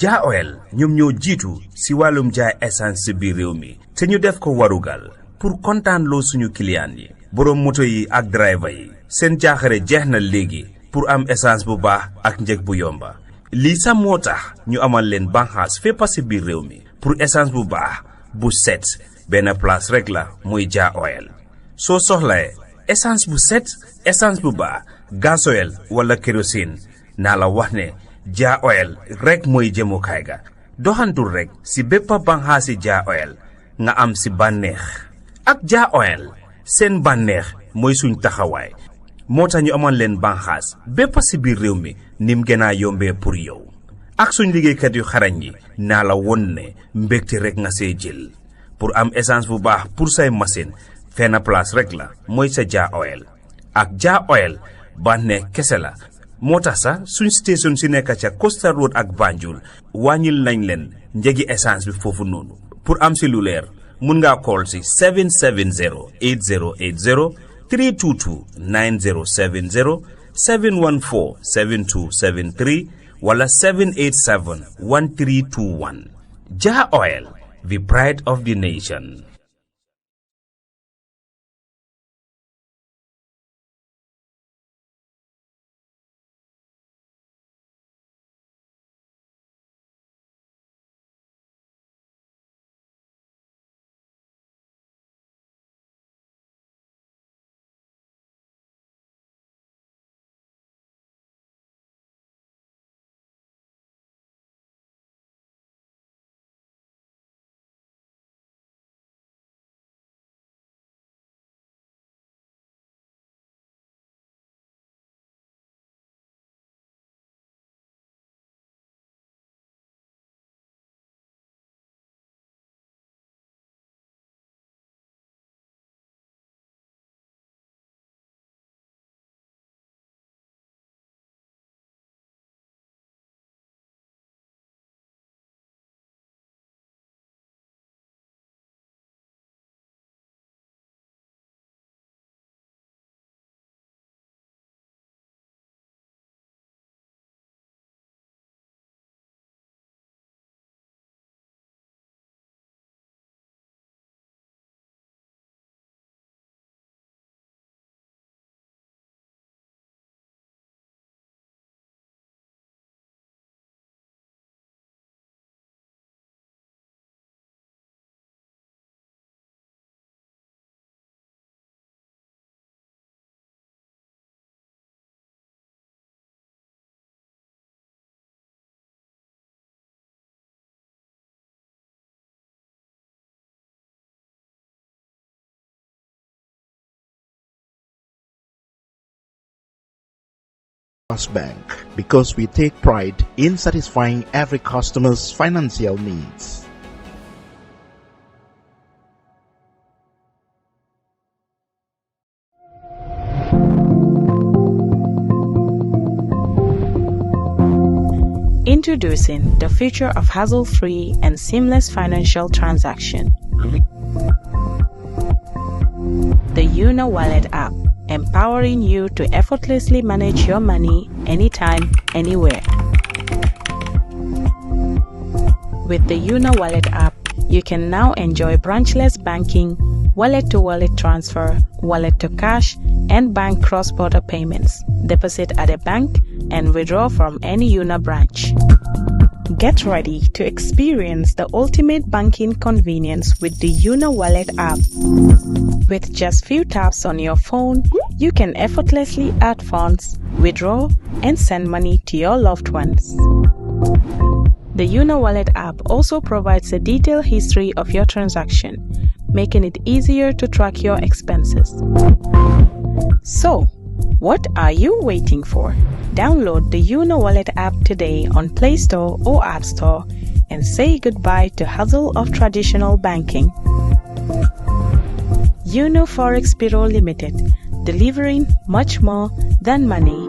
Ja Oil ñoom ñoo jiitu si wàllum jaay essence si biir réew mi te ñu def ko warugal pour kontaan loo suñu client yi boroom moto yi ak driver yi seen jaaxare jeex na léegi pour am essence bu baax ak njëg bu yomba lii sax moo tax ñu amal leen banxaas fépp si biir réew mi pour essence bu baax bu set benn place rek la muy Ja Oil soo soxlae essence bu set essence bu baax gasoil wala kérosine naa la wax ne Ja Oil rek mooy jëmukaay ga doxantul rek si bépp banxaasi Ja Oil nga am si bànneex ak Ja Oil seen bànneex mooy suñ taxawaay moo tax ñu amoon leen banxaas bépp si biir réew mi nim gën a yombee pour yow ak suñ liggéeykat yu xarañ yi naa la won ne mbégte rek nga see jël pour am essence bu baax pour say machine fenn place rek la mooy sa Ja Oil ak Ja Oil bànneex kese la moo tax sax suñ station si nekk ca Coastal Road ak Banjul wàññil nañ leen njëgi essence bi foofu noonu pour am si lu leer mun ngaa call si 770 8080 322 9070 714 7273 wala 787 1321 Ja Oil, the pride of the nation. Bank because we take pride in satisfying every customer's financial needs. Introducing the future of hassle-free and seamless financial transaction. The Una Wallet app, empowering you to effortlessly manage your money anytime, anywhere. With the Una Wallet app, you can now enjoy branchless banking, wallet-to-wallet transfer, wallet-to-cash, and bank cross-border payments, deposit at a bank, and withdraw from any Una branch. Get ready to experience the ultimate banking convenience with the Una Wallet app. With just few taps on your phone, you can effortlessly add funds, withdraw, and send money to your loved ones. The Una Wallet app also provides a detailed history of your transaction, making it easier to track your expenses. So, what are you waiting for? Download the Una Wallet app today on Play Store or App Store and say goodbye to hassle of traditional banking. Uno Forex Bureau Limited, delivering much more than money.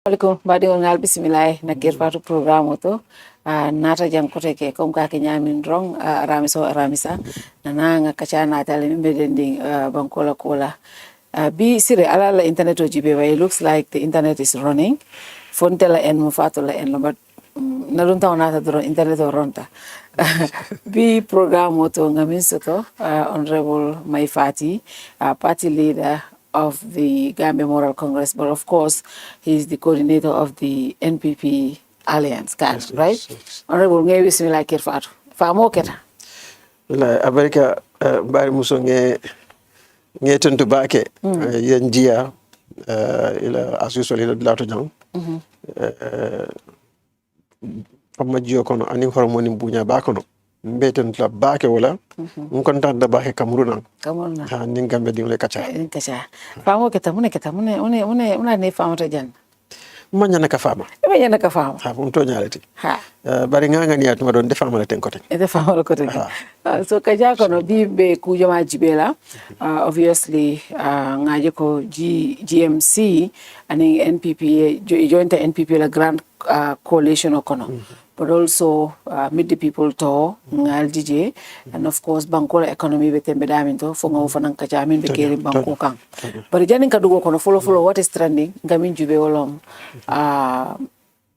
Alaikum badi on ngal bismillah na Kerr Fatou programme to nata jang kote ke kom ka ke nyamin rong ramisa na nga kacha na tale mi bedending bankola kola bi sire ala la internet o jibe way looks like the internet is running phone tela en mo Fatou la en but na dun taw nata dro internet o ronta bi programme to ngamin soto honorable Mai Fatty party leader of the Gambia Moral Congress, but of course, he's the coordinator of the NPP Alliance, right? Yes. Honorable, ngay bismillah Kerr Fatou. Famo keta. Wala America bari muso nge tentu bake yen jia ila as usual ila lato jang. Pamma jio kono ani hormoni bunya bakono. Mbeten la bake wala kontan da bake Cameroon ha nin gambe dingle kacha famo keta mune ne famo ta jan manya na ka fama ha mum to nyalati ha bari nganga ni atuma don defama la ten kote so kaja kono bibe ku jama jibela obviously ngaje ko GMC ani NPP joint NPP la grand coalition okono but also meet the people to ngal DJ and of course bankola economy be tembe damin to fo ngaw fanan kacha min be keri banko kan but janin ka dugo kono follow what is trending ngamin jube wolom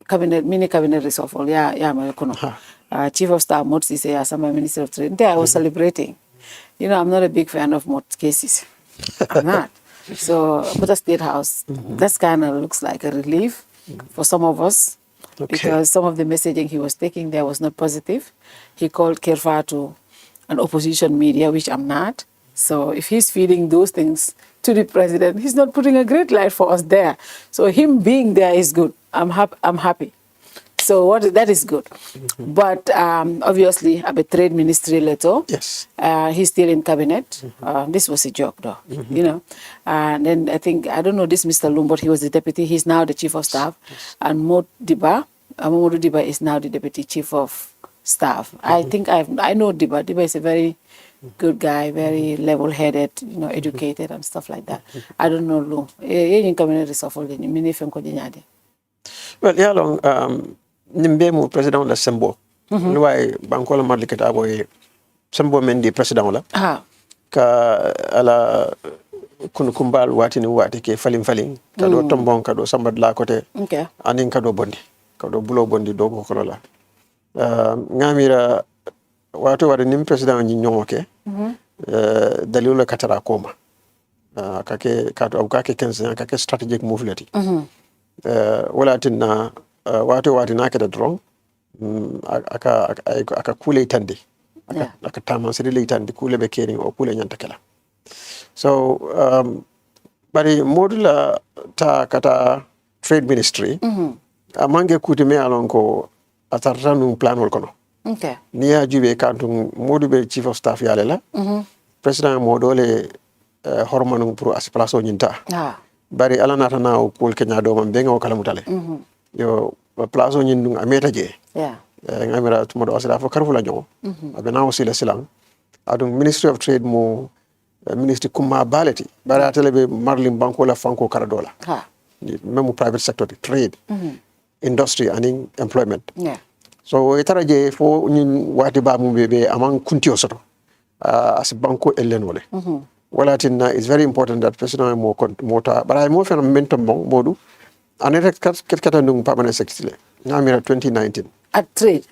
cabinet reshuffle ya ma kono chief of staff Motsi say as my minister of trade I was celebrating. You know, I'm not a big fan of Mot cases. I'm not. So put a state house, that's kind of looks like a relief for some of us. Because some of the messaging he was taking there was not positive. He called Kerr Fatou an opposition media, which I'm not. So if he's feeding those things to the president, he's not putting a great light for us there. So him being there is good. I'm happy. So that is good. But obviously, a trade ministry letter. Yes. He's still in cabinet. This was a joke, though. You know. And then I don't know this Mr. Loom, but he was the deputy. He's now the chief of staff. And Mamadou Diba is now the deputy chief of staff. I think I know Diba. Diba is a very good guy, very level-headed, you know, educated and stuff like that. I don't know Loom. Well, yeah, long. Nimbe mu president la sembo luway bankola marlikata boy sembo men di president la ka ala kunu kumbal wati ni wati ke falin kado tombon kado sambad la côté anin kado bulo bondi do ko la ngamira wato wade nim president ni nyomoke dalilo katara koma kake 15 kake strategic move lati wala tinna wato na kada drone aka kule tande aka tama sirili tande kule be kering o kule nyanta kala so bari modula ta kata trade ministry amange kuti me alon ko atarranu plan wol kono ni ya jube kantum modube chief of staff yale la president modole hormanu pour asplaso nyinta bari alana tana o kul kenya do man benga o kala mutale yo plazo nyin ameta je ngamira tumodo asira fo karfula jongo abena wasila silang adum ministry of trade mo ministry kuma baleti bara telebe marlim banko la franco karadola même private sector trade industry and employment so etaraje fo nyin wati ba mu bebe amang kuntio soto as banko ellen wole wala tinna is very important that president mo mota bara mo fen mentom bon modu anete kata ndung permanent secretary ngamira 2019 at trade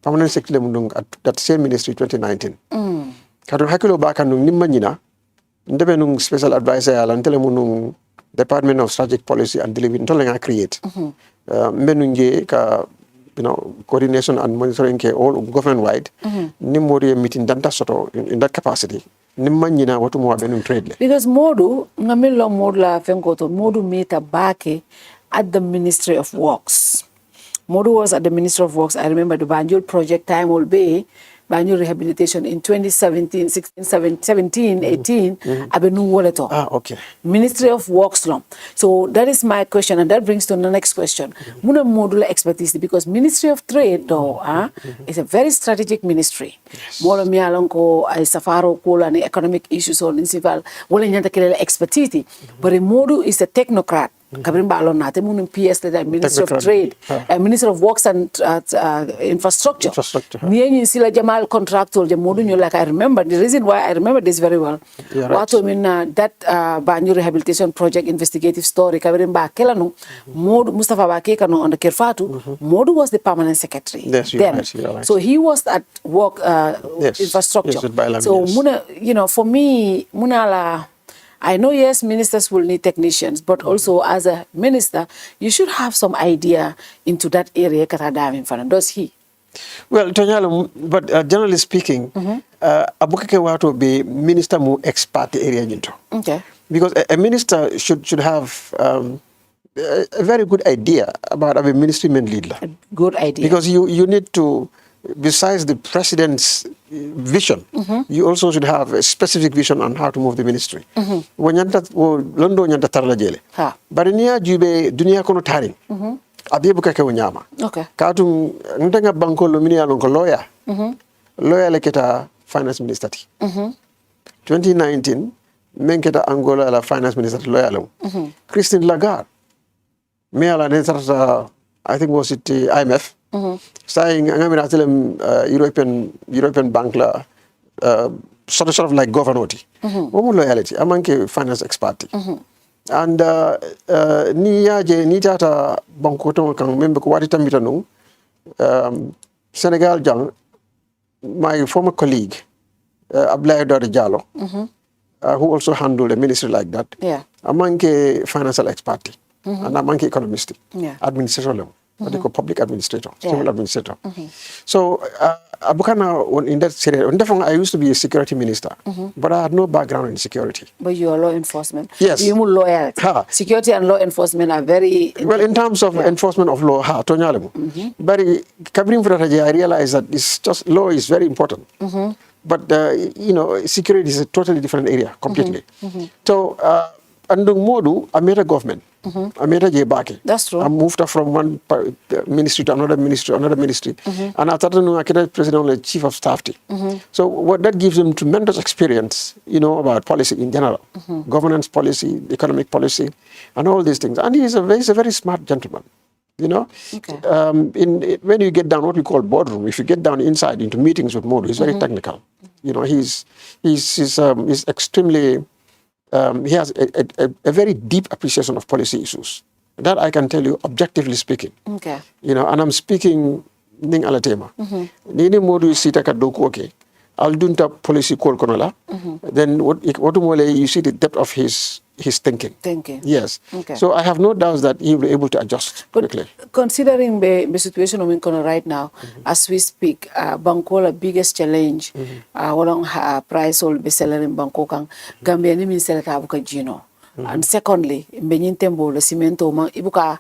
permanent secretary ndung at that same ministry 2019 kado hakilo baka ndung nimanyina ndebe ndung special advisor ala ntele ndung department of strategic policy and delivery ntole nga create mbenunje ka coordination and monitoring ke all government wide nimori meeting danta soto in that capacity nimanyina watu mo benum trade le because modu ngamilo modla fenkoto modu meta bake at the Ministry of Works. Modu was at the Ministry of Works. I remember the Banjul project time will be Banjul rehabilitation in 2017, 16, 17, 18, Abenu Woleto. Okay. Ministry of Works long. So that is my question, and that brings to the next question. Muna modular expertise, because Ministry of Trade though is a very strategic ministry. Mola mialonko ay safaro kola ni economic issues or in civil wala nyanta kelele expertise. But Modu is a technocrat. kabrin ba alon nate munum PS le Minister of Trade, Minister of Works and Infrastructure. Ni sila jamal contractual je modu ñu like I remember the reason why I remember this very well. Wato min that banyu rehabilitation project investigative story kabrin ba kelanu modu Mustafa ba ke kanu on Kerr Fatou modu was the permanent secretary then. So he was at work infrastructure. So muna, you know, for me munala I know, yes, ministers will need technicians, but also as a minister, you should have some idea into that area. Does he? Well, Tonyalo, but generally speaking, Abukake Wato be minister mu expert area into. Okay. Because a minister should have a very good idea about a ministry main leader. A good idea. Because you need to, besides the president's vision, you also should have a specific vision on how to move the ministry. Londo nyanta tarla jele. Bari niya jube dunia kono taring. Abiye buka ke wanyama. Okay. Katung ntenga banko lumini ya lonko lawyer. Lawyer leketa finance minister ti. 2019 menketa Angola la finance minister lawyer long. Christine Lagarde. Me ala nesarta I think was it IMF. Saying European Bank la sort of like government. Loyalty among finance expert. And ni tata bankoto kan membe ko wati tambita no Senegal jang my former colleague Ablaye Dore Diallo who also handled a ministry like that. Yeah. Among financial expert and among economist. Yeah. Administrator level. What they call public administrator, civil administrator. So, Abukana in that area, I used to be a security minister, but I had no background in security. But you are law enforcement. Yes. You are loyal. Security and law enforcement are very... Well, in terms of enforcement of law, Tonyalemu. But Kabrim Furataji, I realized that it's just law is very important. But, you know, security is a totally different area, completely. So, Andung Modu, I made a government. I made a Jebaki. That's true. I moved from one ministry to another ministry, And I started to be president and chief of staff. So what that gives him tremendous experience, you know, about policy in general, governance policy, economic policy, and all these things. And he's a very smart gentleman. You know, when you get down what we call boardroom, if you get down inside into meetings with Modu, he's very technical. You know, he's extremely. He has a very deep appreciation of policy issues. That I can tell you, objectively speaking. Okay. You know, and I'm speaking ning alatema. Nini modu sita kadoku okay. I'll do policy call konola. Then what you see the depth of his thinking. Yes. Okay. So I have no doubts that he will be able to adjust quickly. Considering the situation of Inkono right now, as we speak, Bankola biggest challenge, walang price will be selling in Bangkok, Gambia ni minister kabuka Gino. And secondly, benyin tembo le cemento ibuka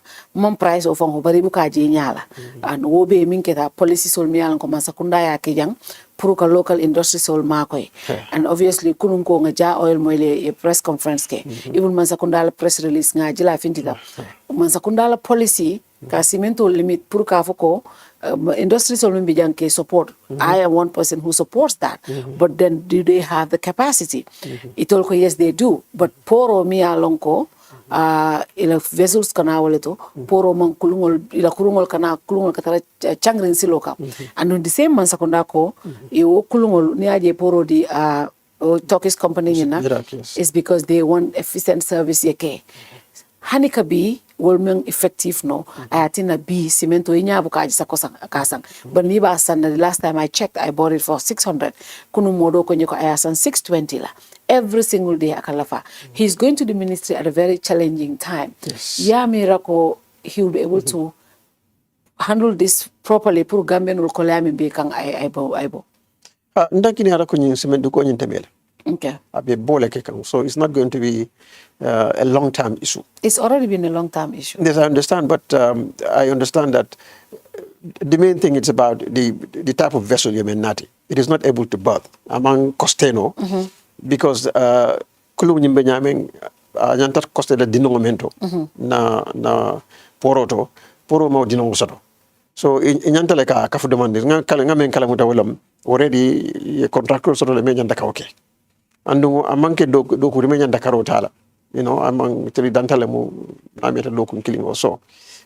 price of bari ibuka jinyala. And wobe minketa policy sol mialan ko masakunda ya kijang puruka local industry sol makoy. And obviously kunun ko nga ja oil moile a press conference ke. Even masakunda press release nga jila fintida. Masakunda policy ka cemento limit puruka foko industry sol bijang ke support. I am one person who supports that. But then do they have the capacity? Itolko yes they do. But poro mi alonko ila vessels kana waleto poro man kulungol ila kulungol kana kulungol katara changrin siloka. And on the same man sakunda ko yo kulungol ni aje poro di Turkish company is because they want efficient service yake. Hanika bi wolmeng effective no ayatina bi cemento inya buka ajisa kasang but ni ba san the last time I checked I bought it for 600 kunu modo ko nyeko ayasan 620 la every single day akalafa. He's going to the ministry at a very challenging time. Ya mirako he will be able to handle this properly pour Gambian will kolami be kang aibo ndakini ara ko nyi cemento ko nyi temel. Okay. So it's not going to be a long-term issue. It's already been a long-term issue. Yes, I understand, but I understand that the main thing is about the type of vessel you nati. It is not able to berth among Costeno because kulu nyimbe nyameng nyantat coste de dinongomento na poro mo dinongosato. So inyantale ka kafu demande ngamen kala muta wolam already contractor sort of le nyanta ka okay. Andu amanke do kurime nyanda karotala you know, among three dantalemu ameta lokum killing or so.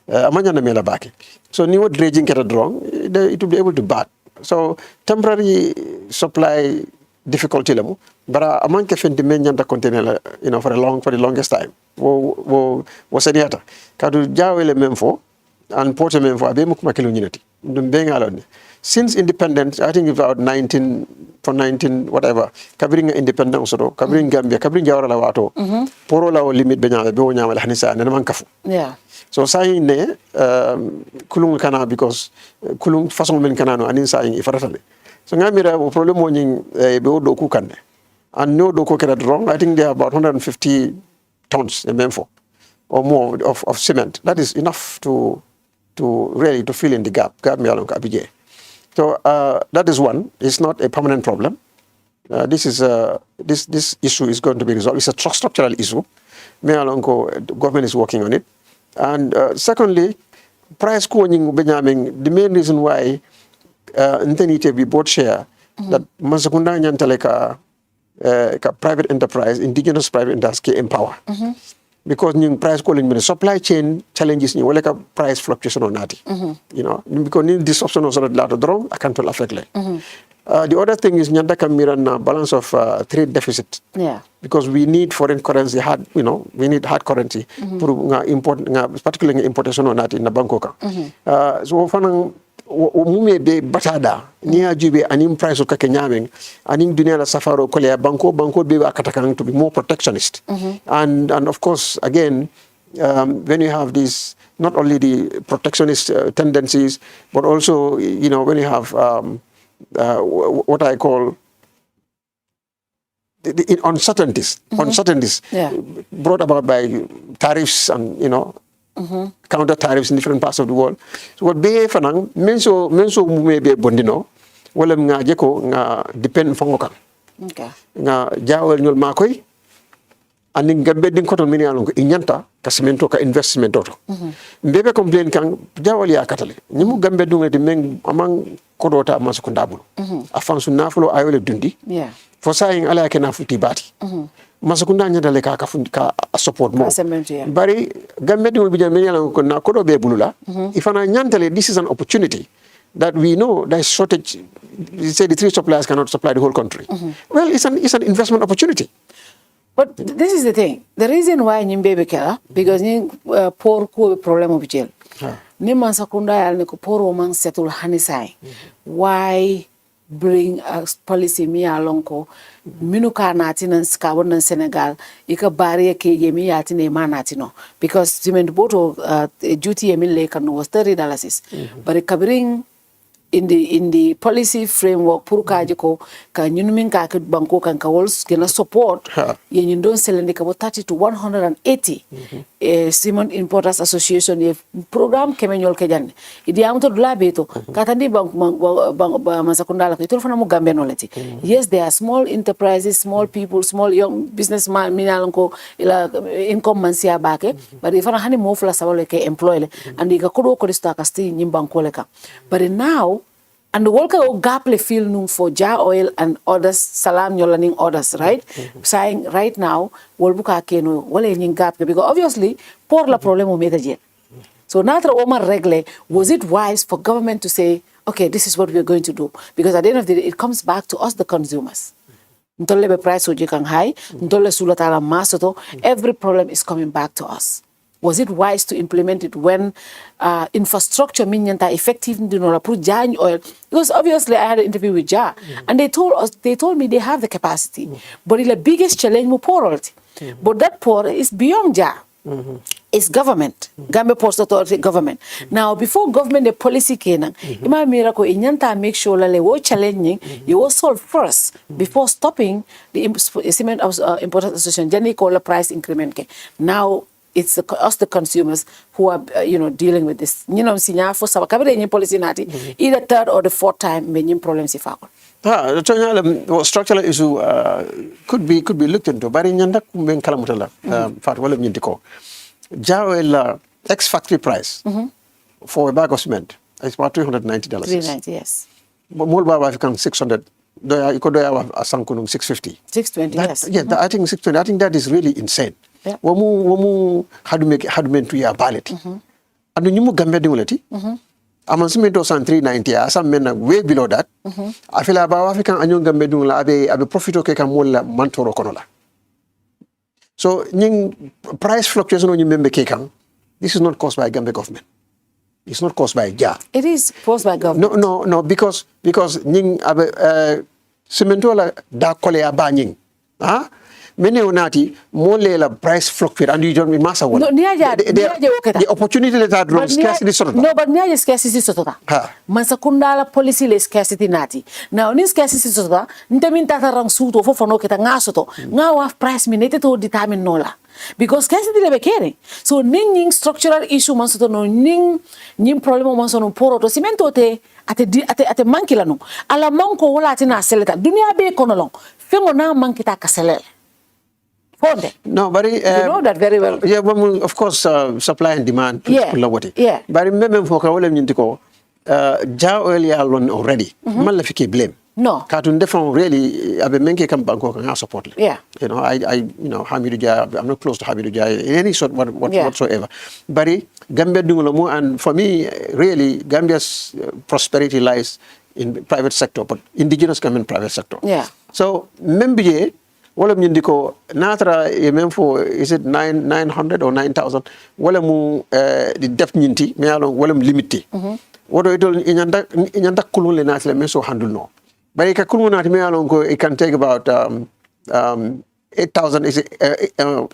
Amanya na mela baki. So new dredging get wrong, it will be able to bat. So temporary supply difficulty lemu, but among kefen dimension the container, you know, for the longest time. Wo seniata. Kadu jawele memfo and porte memfo abe mukuma kilo unity. Since independence, I think about 19 whatever, covering independence or covering Gambia, covering Jawara Lawato, Poro Lao limit Benya, Bonya, Hanisa, and Mankafu. Yeah. So saying ne, Kulung Kana because Kulung Fason Men Kanano and inside Ifaratale. So Namira problem morning Beodo Kukane. And no doko get wrong. I think there are about 150 tons in Memphis or more of cement. That is enough to really to fill in the gap. So that is one. It's not a permanent problem. This issue is going to be resolved. It's a structural issue. The government is working on it. And secondly, price cooling. The main reason why we both share that Masakunda Nyantaleka private enterprise, indigenous private industry empower. Because new price calling the supply chain challenges new like a price fluctuation on that. You know, because new disruption of a lot of wrong, I can't affect like. The other thing is nyanda kamira balance of trade deficit. Yeah. Because we need foreign currency hard, you know, we need hard currency for import, particularly importation on that in the Bangkok. So fanang mume be batada niya jube anim price of kakenyaming anim dunia la safaro kolea banko be akatakang to be more protectionist. And of course again when you have these not only the protectionist tendencies but also you know when you have what I call the uncertainties brought about by tariffs and you know counter tariffs in different parts of the world. So what be fanang menso mume be bondino wala nga jeko nga depend fangoka. Okay. Nga jawel nyol makoy aning gambe din koton mini alon ko inyanta ka cemento ka investment auto. Mbebe complain kan jawal ya katale. Nyimu gambe dunga di meng amang kodota mas ko ndabul. Afan su nafulo ayole dundi. Yeah. For saying ala ke nafuti bati. Masakunda nyanda le ka support mo bari gambe dum bi jame yalla ko na ko do be bulula ifana nyantale this is an opportunity that we know there is shortage. You say the three suppliers cannot supply the whole country. Well, it's an investment opportunity. But this is the thing, the reason why nyimbe kela because ni poor ko problem of jail ni masakunda yalla ko poor man settle hanisai why bring a policy mi alonko minuka nati nan skabon nan Senegal ika barrier ke yemi yati ne manati no because cement boto duty yemi le kan was $30 but covering in the policy framework pour kajiko ka nyunmin ka banko kan ka wols gena support yen don selende ka 30 to 180 Cement Importers Association ye program kemenyol ke janne idi amto dula beto katandi bank masakundala ko fana mo Gambia no leti. Yes, there are small enterprises, small people, small young businessman minalonko ila income mansia bake but ifana hani mo fla sabale ke employ le andi ka kodo ko sta ka sti nyimbanko le ka but now and the worker gaple feel nung for jar oil and others salam nyolaning others right saying right now wolbuka keno wala ning gap because obviously por la problemo meta jet so natra oma regle was it wise for government to say okay this is what we are going to do because at the end of the day it comes back to us the consumers ntolle be price oje kan high ntolle sulatala masoto every problem is coming back to us. Was it wise to implement it when infrastructure minyanta effective ndinola pour jany oil? Because obviously I had an interview with JA and they told me they have the capacity. But the biggest challenge mo poralty. But that port is beyond JA. It's government. Gambia Ports Authority government. Now before government the policy kenang, ima miracle inyanta make sure la wo challenging you will solve first before stopping the Cement Importers Association jani call price increment ke. Now it's us the consumers who are dealing with this. You know, for some policy nati either third or the fourth time many problems if I the structural issue could be looked into. But in Yanda Kumben Kalamutala, Fatou wala nyindiko. Jawel ex-factory price for a bag of cement is about $390. $390, yes. But more about if you can 600. You could have a sankunum 650. 620, yes. Yeah, I think 620. I think that is really insane. Wamu hadumentu ya baleti. Anu nyumu Gambia dinguleti. Aman simento san 390 asam mena way below that. Afila ba African anyon Gambia dingula abe profito ke kamola mantoro konola. So nying price fluctuation on member kekang. This is not caused by Gambia government. It's not caused by JA. It is caused by government. No, because nying simento la da kole aba nying. Many onati more la price fluctuate and you don't be massa one. No, the opportunity that drone scarcity sort of. No, but niaja scarcity sort of. Mansakundala policy le scarcity nati. Now ni scarcity sort of. Ntemin tata rang suto for no kita ngasoto. Ngawa price minute to determine nola. Because scarcity le bekere. So ning structural issue mansoto no ning problem mansono poro to cemento te ate mankila no. Ala manko wala tina seleta. Dunia be konolong. Fengo na mankita kaselele. No, but you know that very well. Yeah, well, of course, supply and demand. Yeah. But remember, for Kawale Mintiko, Ja early alone already. Malafiki blame. No. Cartoon different really. I've been making Bangkok support. Yeah. You know, Hamidu Ja. I'm not close to Hamidu Ja in any sort whatsoever. But Gambia Dungolomo, and for me, really, Gambia's prosperity lies in private sector, but indigenous government private sector. Yeah. So, Membiye. Wala mnyindiko natra yememfo is it 900 or 9,000 wala mu the depth nyinti me alon wala mu limiti wodo idol inyanda kulun le natle me so handle no bari ka kulun nat me alon ko it can take about 8,000 is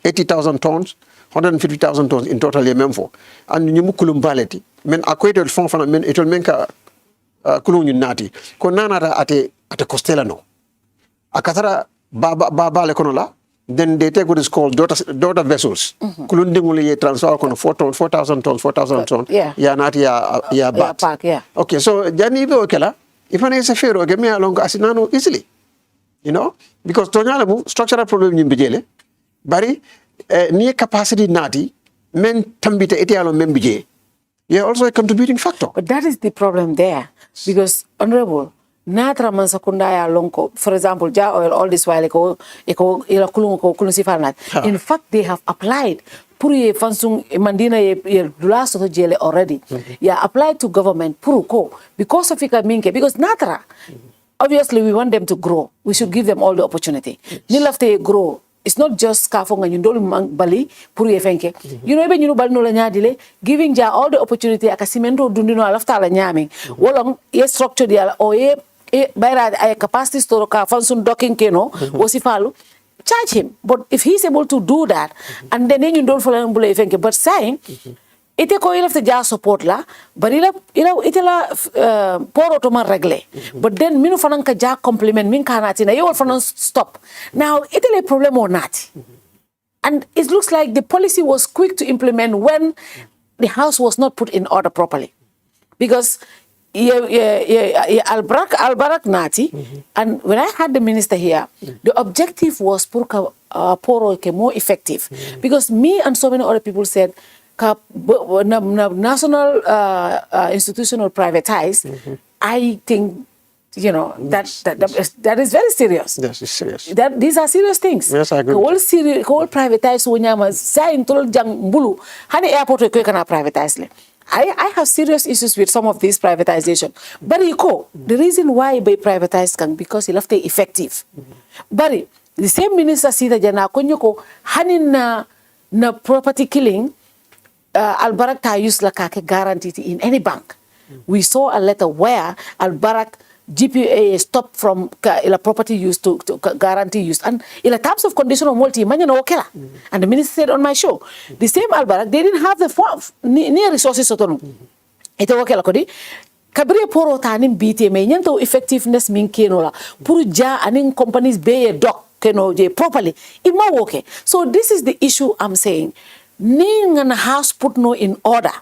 80,000 tons 150,000 tons in total yememfo and nyumu kulum baleti men akwetol fon fana men itol men ka kulun nati ko nanata ate costela no akatara Baba Lekonola, then they take what is called daughter vessels. Kulundinguli ye transfer kono 4,000 tons. Yeah. Ya nati ya bat. Yeah. Okay, so jani ibe okela. If an is a fair, get me along asinano easily. You know, because tonyalamu structural problem in bijele. Bari near capacity nati men tambita etialo membije. You're also a contributing factor. But that is the problem there, because honorable. Natra mansakundaya lonko, for example, Ja Oil all this while ila kulun sifarnat. In fact, they have applied. Puri fansung mandina ye dulaso to jele already. Yeah, applied to government puru ko because of ika minke, because Natra. Obviously, we want them to grow. We should give them all the opportunity. Nilafte grow. It's not just kafong and you don't bali puri fenke. You know, even you know bal no la nyadile, giving Ja all the opportunity akasimento dundino alafta la nyaming. Wolong ye structure dia o ye bayra ay capacity store ka function docking keno wosifalu. Charge him. But if he's able to do that, and then you don't follow him, but saying, ite ko ilaf the Ja support la, but itela poro to man regle. But then minu fanan ka Ja compliment min kanati na you fanan stop. Now itele problem or not. And it looks like the policy was quick to implement when the house was not put in order properly. Because Albarak Nati, and when I had the minister here, the objective was poro more effective. Because me and so many other people said, national institutional privatize, I think, you know, that is very serious. Yes, it's serious. These are serious things. Yes, I agree. Whole privatize wonyama sain tol jang bulu hani airport ko kana privatize. I have serious issues with some of these privatization. But the reason why they privatized can because he left it effective. But the same minister see that jana konyoko hanin na property killing Albarak ta use la kake guaranteed in any bank. We saw a letter where Albarak GPA stopped from ila property use to guarantee use and ila types of condition of multi manya no okela. And the minister said on my show, the same Albarak they didn't have the near resources sotono. Ite okela kodi kabri poro tanim BT me nyanto effectiveness min kenola puru ja aning companies be doc keno je properly ima woke. So this is the issue I'm saying. Ning an house put no in order.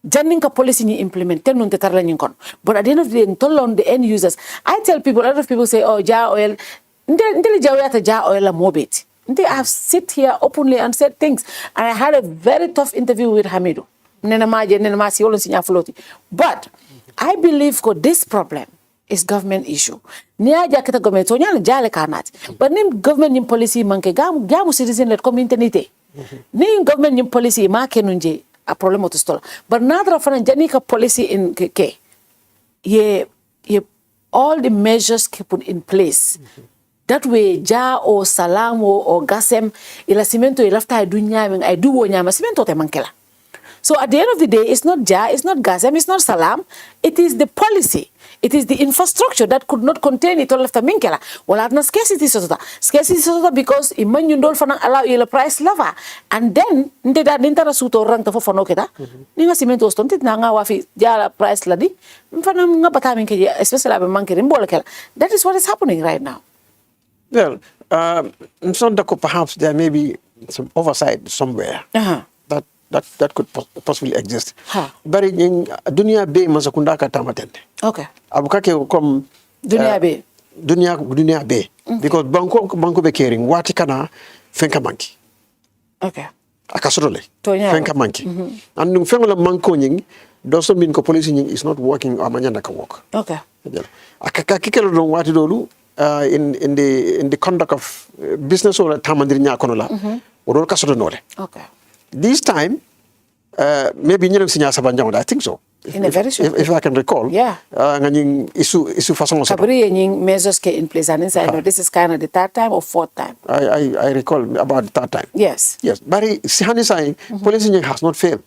Janninka policy ni implement tenun te tarla nyinkon. But at the end of the day, on the end users, I tell people, a lot of people say, oh, Ja Oil, ndeli Ja Oil la mobit. I have sit here openly and said things. And I had a very tough interview with Hamidu. But I believe this problem is government issue. Nia jaketa government, so nyal jale kanat. But nim government nim policy manke gamu citizen let community. Ni government ni policy ma kenunje a problema to stola. But nadra fana jani ka policy in ke. Ye all the measures put in place. That way, ja o salam o gasem ila cimento ilafta dunya men ay duwo nyama cimento te mankela. So at the end of the day, it's not ja, it's not gasem, it's not salam. It is the policy. It is the infrastructure that could not contain it all after minkela. Well, at na scarcity sota. Scarcity sota because iman yundol fana allow ila price lava. And then nte da nintara suto rang ta fofano kita. Ninga cimento stontit na nga wafi ja price ladi. Mfana nga bata minke especially abe mankere mbola kela. That is what is happening right now. Well, perhaps there may be some oversight somewhere that could possibly exist. But in dunia be masakunda katamatende. Okay. Abukake come dunia be. Dunia be. Because banko be caring wati kana fenka manki. Okay. Akasodole. Fenka manki. And fengola manko nying doesn't mean ko police nying is not working or manyanda ka work. Okay. Akakikelo don wati dolu. In the conduct of business or tamandiri nyakonola or kasodonole. Okay. This time, maybe you know, I think so. In a very short if I can recall. Yeah. Issue façon so. Kabri measures in place and inside. No, this is kind of the third time or fourth time. I recall about the third time. Yes. Yes. But Sihani saying police has not failed.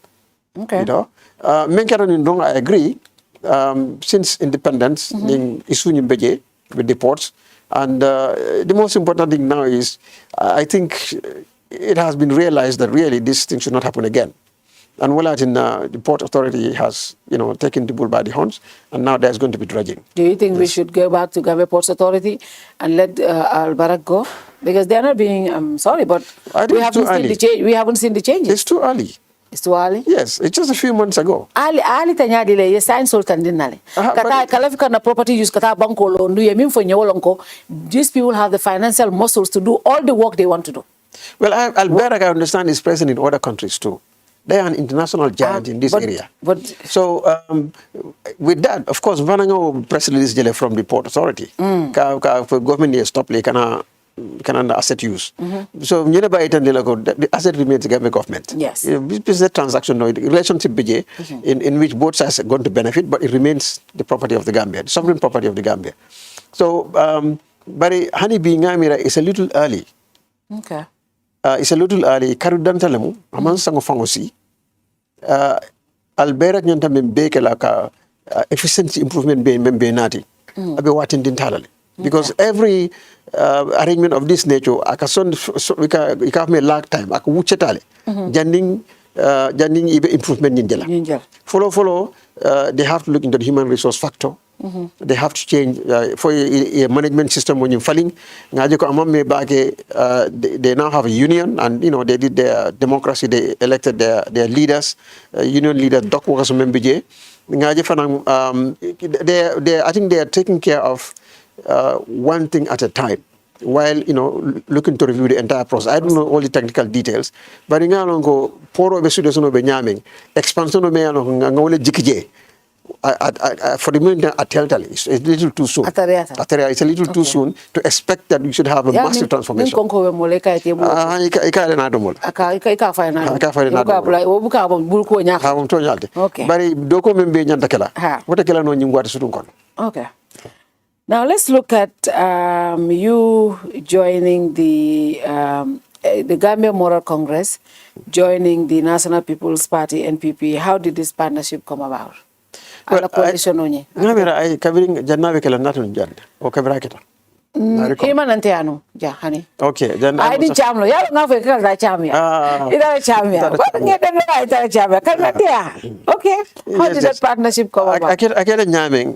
Okay. You know, I agree. Since independence, issue beje with the ports. And the most important thing now is, I think it has been realized that really this thing should not happen again. And the Port Authority has, taken the bull by the horns, and now there's going to be dredging. Do you think we should go back to Gambia Ports Authority and let Al-Barak go? Because they're not being, I'm sorry, but we haven't seen the changes. It's too early. It's too early? Yes, it's just a few months ago. Ali tanyadi le ye sign sultan dinale. Kata kalafika na property use kata banko lo nduye mimfo nyewolonko. These people have the financial muscles to do all the work they want to do. Well, Al-Barak, I understand, is present in other countries too. They are an international giant in this area. So with that, of course, Vanango press release from the Port Authority. Government here stop like can asset use. So the asset remains the government. Yes. This is a transaction, the relationship in which both sides are going to benefit, but it remains the property of the Gambia, the sovereign property of the Gambia. So, but honeybee ngamira is a little early. Okay. It's a little early. Karudantalamu, aman sango fangosi. Albera nyanta membeke laka efficiency improvement be nati. Abe watin dintalale. Because every arrangement of this nature, we can make lag time. Aka wuchetale. Janding improvement ninjala. Follow. They have to look into the human resource factor. They have to change for a management system when you're falling. They now have a union, and they did their democracy. They elected their leaders, union leaders, dock workers, I think they are taking care of one thing at a time, while looking to review the entire process. I don't know all the technical details, but in Alongo, poro besudesono benyaming, expansion of ngole jikije. For the moment, it's a little too soon. It's a little too soon to expect that we should have a massive transformation. Okay. Now let's look at you joining the Gambia Moral Congress, joining the National People's Party, NPP. How did this partnership come about? Well, I covering Jannabe Kalanatun Jan or Kabraketa. Imanantiano, yeah, honey. Okay, I did Chamlo. Yeah, now we call that Chamia. It's a Chamia. But get the right Chamia. Okay. How did that partnership come about? I get a Naming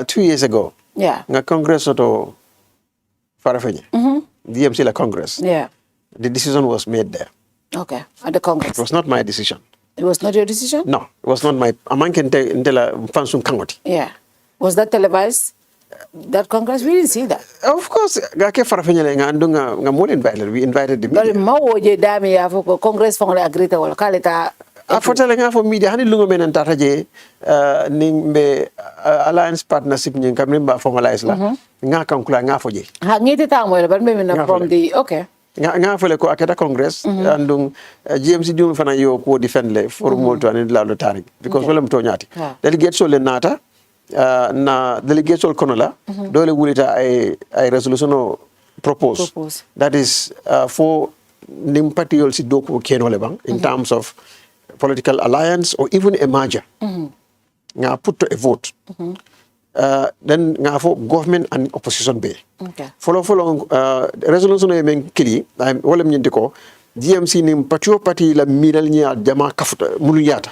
2 years ago. Yeah. Na Congress to Farafenye. GMC la Congress. Yeah. The decision was made there. Okay. At the Congress. It was not my decision. It was not your decision? No, it was not my. Yeah. Was that televised? That Congress? We didn't see that. Of course, we invited the media. Congress agreed for media, hani lungo men antaraje ning alliance partnership nyinga member formalize la nga kankula nga foje. Ha ngiti tamoy but maybe not from the okay. nga fele ko aketa congress andung GMC dum fana yo ko defend le for molto ani la lo tarik because wala mto nyati delegate so le nata na delegate so kono la dole wulita ay resolution o propose that is for nim party si doko kenole bang in terms of political alliance or even a merger nga put to a vote then nga fo government and opposition be follow resolution e men kili wala nyindi ko GMC nim party la miral nya jama kafuta mulu yata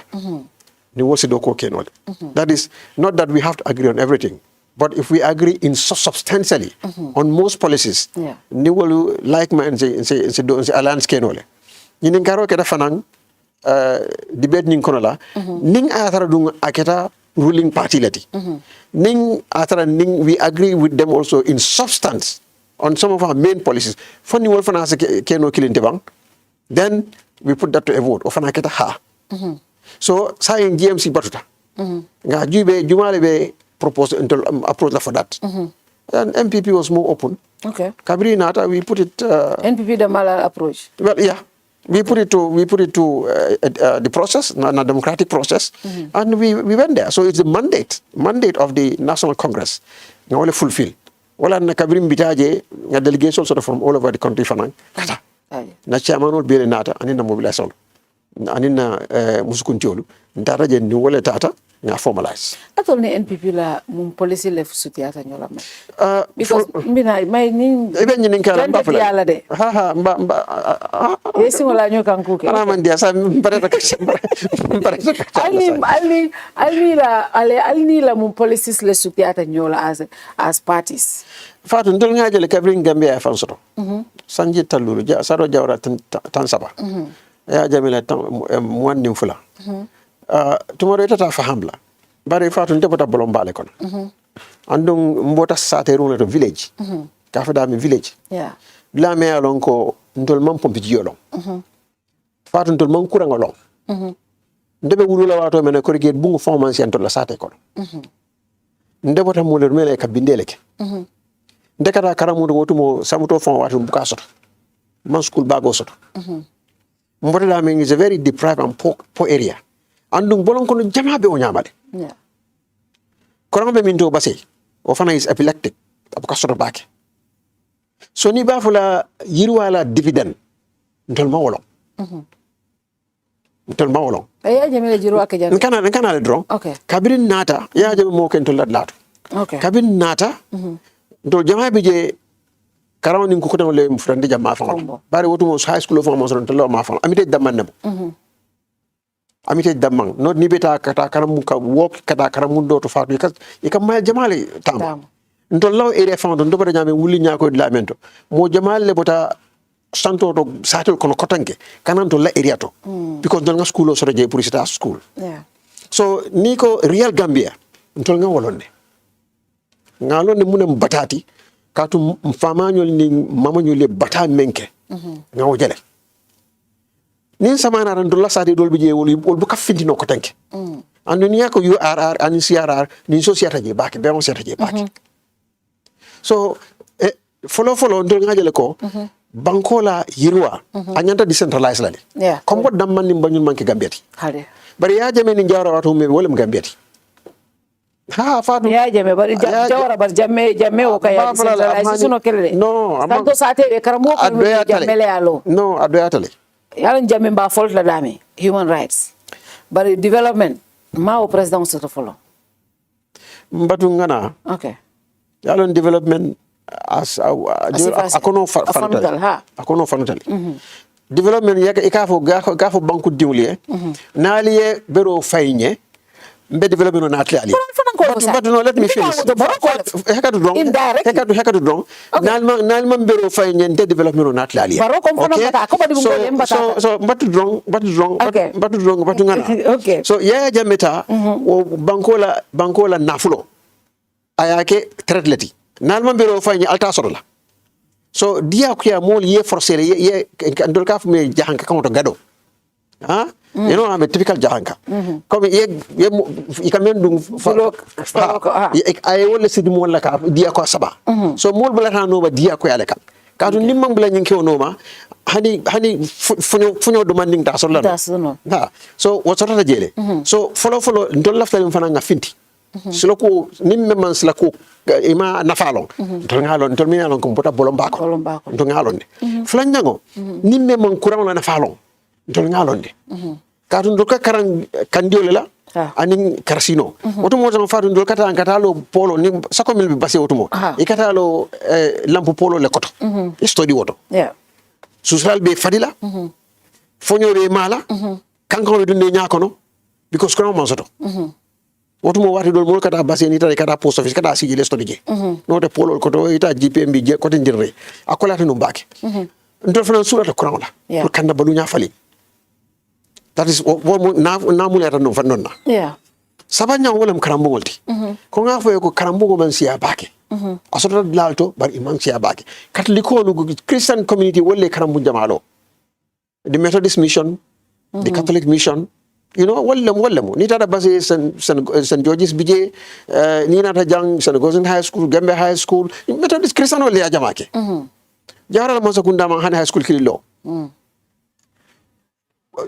ni wosi doko kenole that is not that we have to agree on everything but if we agree in substantially on most policies ni wolu like man say alliance kenole ni ngaro ke da fanang debate ning kono la ning atara dung aketa ruling party lati ning atara ning we agree with them also in substance on some of our main policies foni wol fana se keno kilinte bang then we put that to a vote ofana keta ha so sa in GMC batuta nga jube jumale be propose until approach for that and MPP was more open kabri nata we put it NPP the malal approach well yeah we put it to the process, a democratic process, and we went there. So it's the mandate of the National Congress. Now only fulfill. Wala na kabrim bitaje na delegation sort of from all over the country fanang. Kata. Na chairman ol bele nata anina mobilisation. Anina musukuntiolu. Ntata je ni wala tata nga formalize. Atol ni NPP la mun policy le sutiata nyola me. Because mina mai ni ibe ni nkala mba fula. Yala de. Ha mba yesi wala nyoka nkuke. Ana mandia sa mpareta kacha. Ali la mun policies le sutiata nyola as parties. Fatou ndol ngajele kabring Gambia fan soto. Sanji talulu saro jawra tan saba. Ya jamila mwan nim fula. Tomorrow itata fahamla bare Fatou ndebota bolombale kono andung mbota sateruna to village ka fada mi village la me alon ko ndol mam pompi jiyolon Fatou ndol man kuranga long ndebe wulula wato mena ko reget bungu formation to la sate kono ndebota mo le mele ka bindeleke ndekata karamudo wotumo samuto fon watu buka soto man school bago soto mbota la me is a very deprived and poor area andung bolon kono jama be o nyamale kono be min to basé o fana is epileptic abuka soto bake so ni ba fula yirwala dividend ndol ma wolon ya jame jiru akaja kana le dron kabirin nata ya jame mo ken to ladlato kabin nata ndol jama be je karaw ni ko le mfrande jama fa bari wotumo high school of mo so to lo ma fa amite damanne amite damang no ni beta kata karamu ka wok kata karamu do to Fatou ikam jamale tam ndol law area fond ndo bada nyame wuli nyako de lamento mo jamale bota santo to satel kono kotanke kanan to la area to because dal nga school o so je pour sita school so ni ko real Gambia ndol nga wolonde ngalonde munem batati katu mfamanyol ni mamanyol bata menke nga o jale nin samana ran dolla sadi dol bije wol bu ka findino ko tanke anu niya ko URR an CRR ni société je baake be on société je baake so follow ndol ngajele ko bankola yirwa anyanta decentralize lale comme ko dam man ni bañul manki Gambiati bari ya jame ni jawra wato me wala Gambiati ha Fatou ya jame bari jawra bar jamme o kay decentralize suno kele no tanto sate be karamo ko jammele alo no adoyatale yalan jamme ba fault la dame human rights but development ma o president so to follow mbatu ngana yalan development as akono fanutali development yaka ikafo gafo banku diwliye naliye bero fayñe mbe development na atli ali but no let me finish hekatu drong nalma bero fayñe nte development na atli ali so batu drong ngana so ya jameta o bankola nafulo ayake tretleti nalma bero fayñe alta sorola so dia ko ya mol ye forcer ye ndol kaf me jahanka kamoto gado you know I'm a typical jahanka comme ye ikamen dum ay wala sidi mol la ka dia ko saba so mol bala no ba dia ko yale kam Kadu nimam bla nyinke onoma hani funyo demanding ta solla. Ha. So what sort of jele? So follow ndol lafta mfana nga finti. Siloko nimme man silako ima nafalon. Ndol ngalon ndol mi ngalon ko bota bolombako. Ndol ngalon de. Flanjango nimme man kuram la nafalon. Ndol ngalon de. Kadu ndol ka karan kandiole la anin karsino otomo tan faatu ndol kata lo polo ni sako mil bi basé otomo e kata lo lampu polo le koto study woto social be fadila fonyo be mala kanko be dunde nyakono because kono man soto otomo wati dol mo kata basé ni tare kata post office kata sigi le study je no de polo koto ita GPM bi je kote ndirre akolata no mbake ndol fana sura de kono la pour kanda balu nya fali. That is what na mulata no fanonna. Yeah. Sabanya wolam karambugolti. Ko nga foye ko karambugo man siya bake. Asota lalto bar imam siya bake. Katoliko no Christian community wolle karambu jamalo. The Methodist mission, the Catholic mission, you know, wallem. Ni tada base St. George's BJ, ni nata jang St. Augustine High School, Gambia High School, Methodist Christian wolle ya jamake. Jara la masakunda man high school kililo.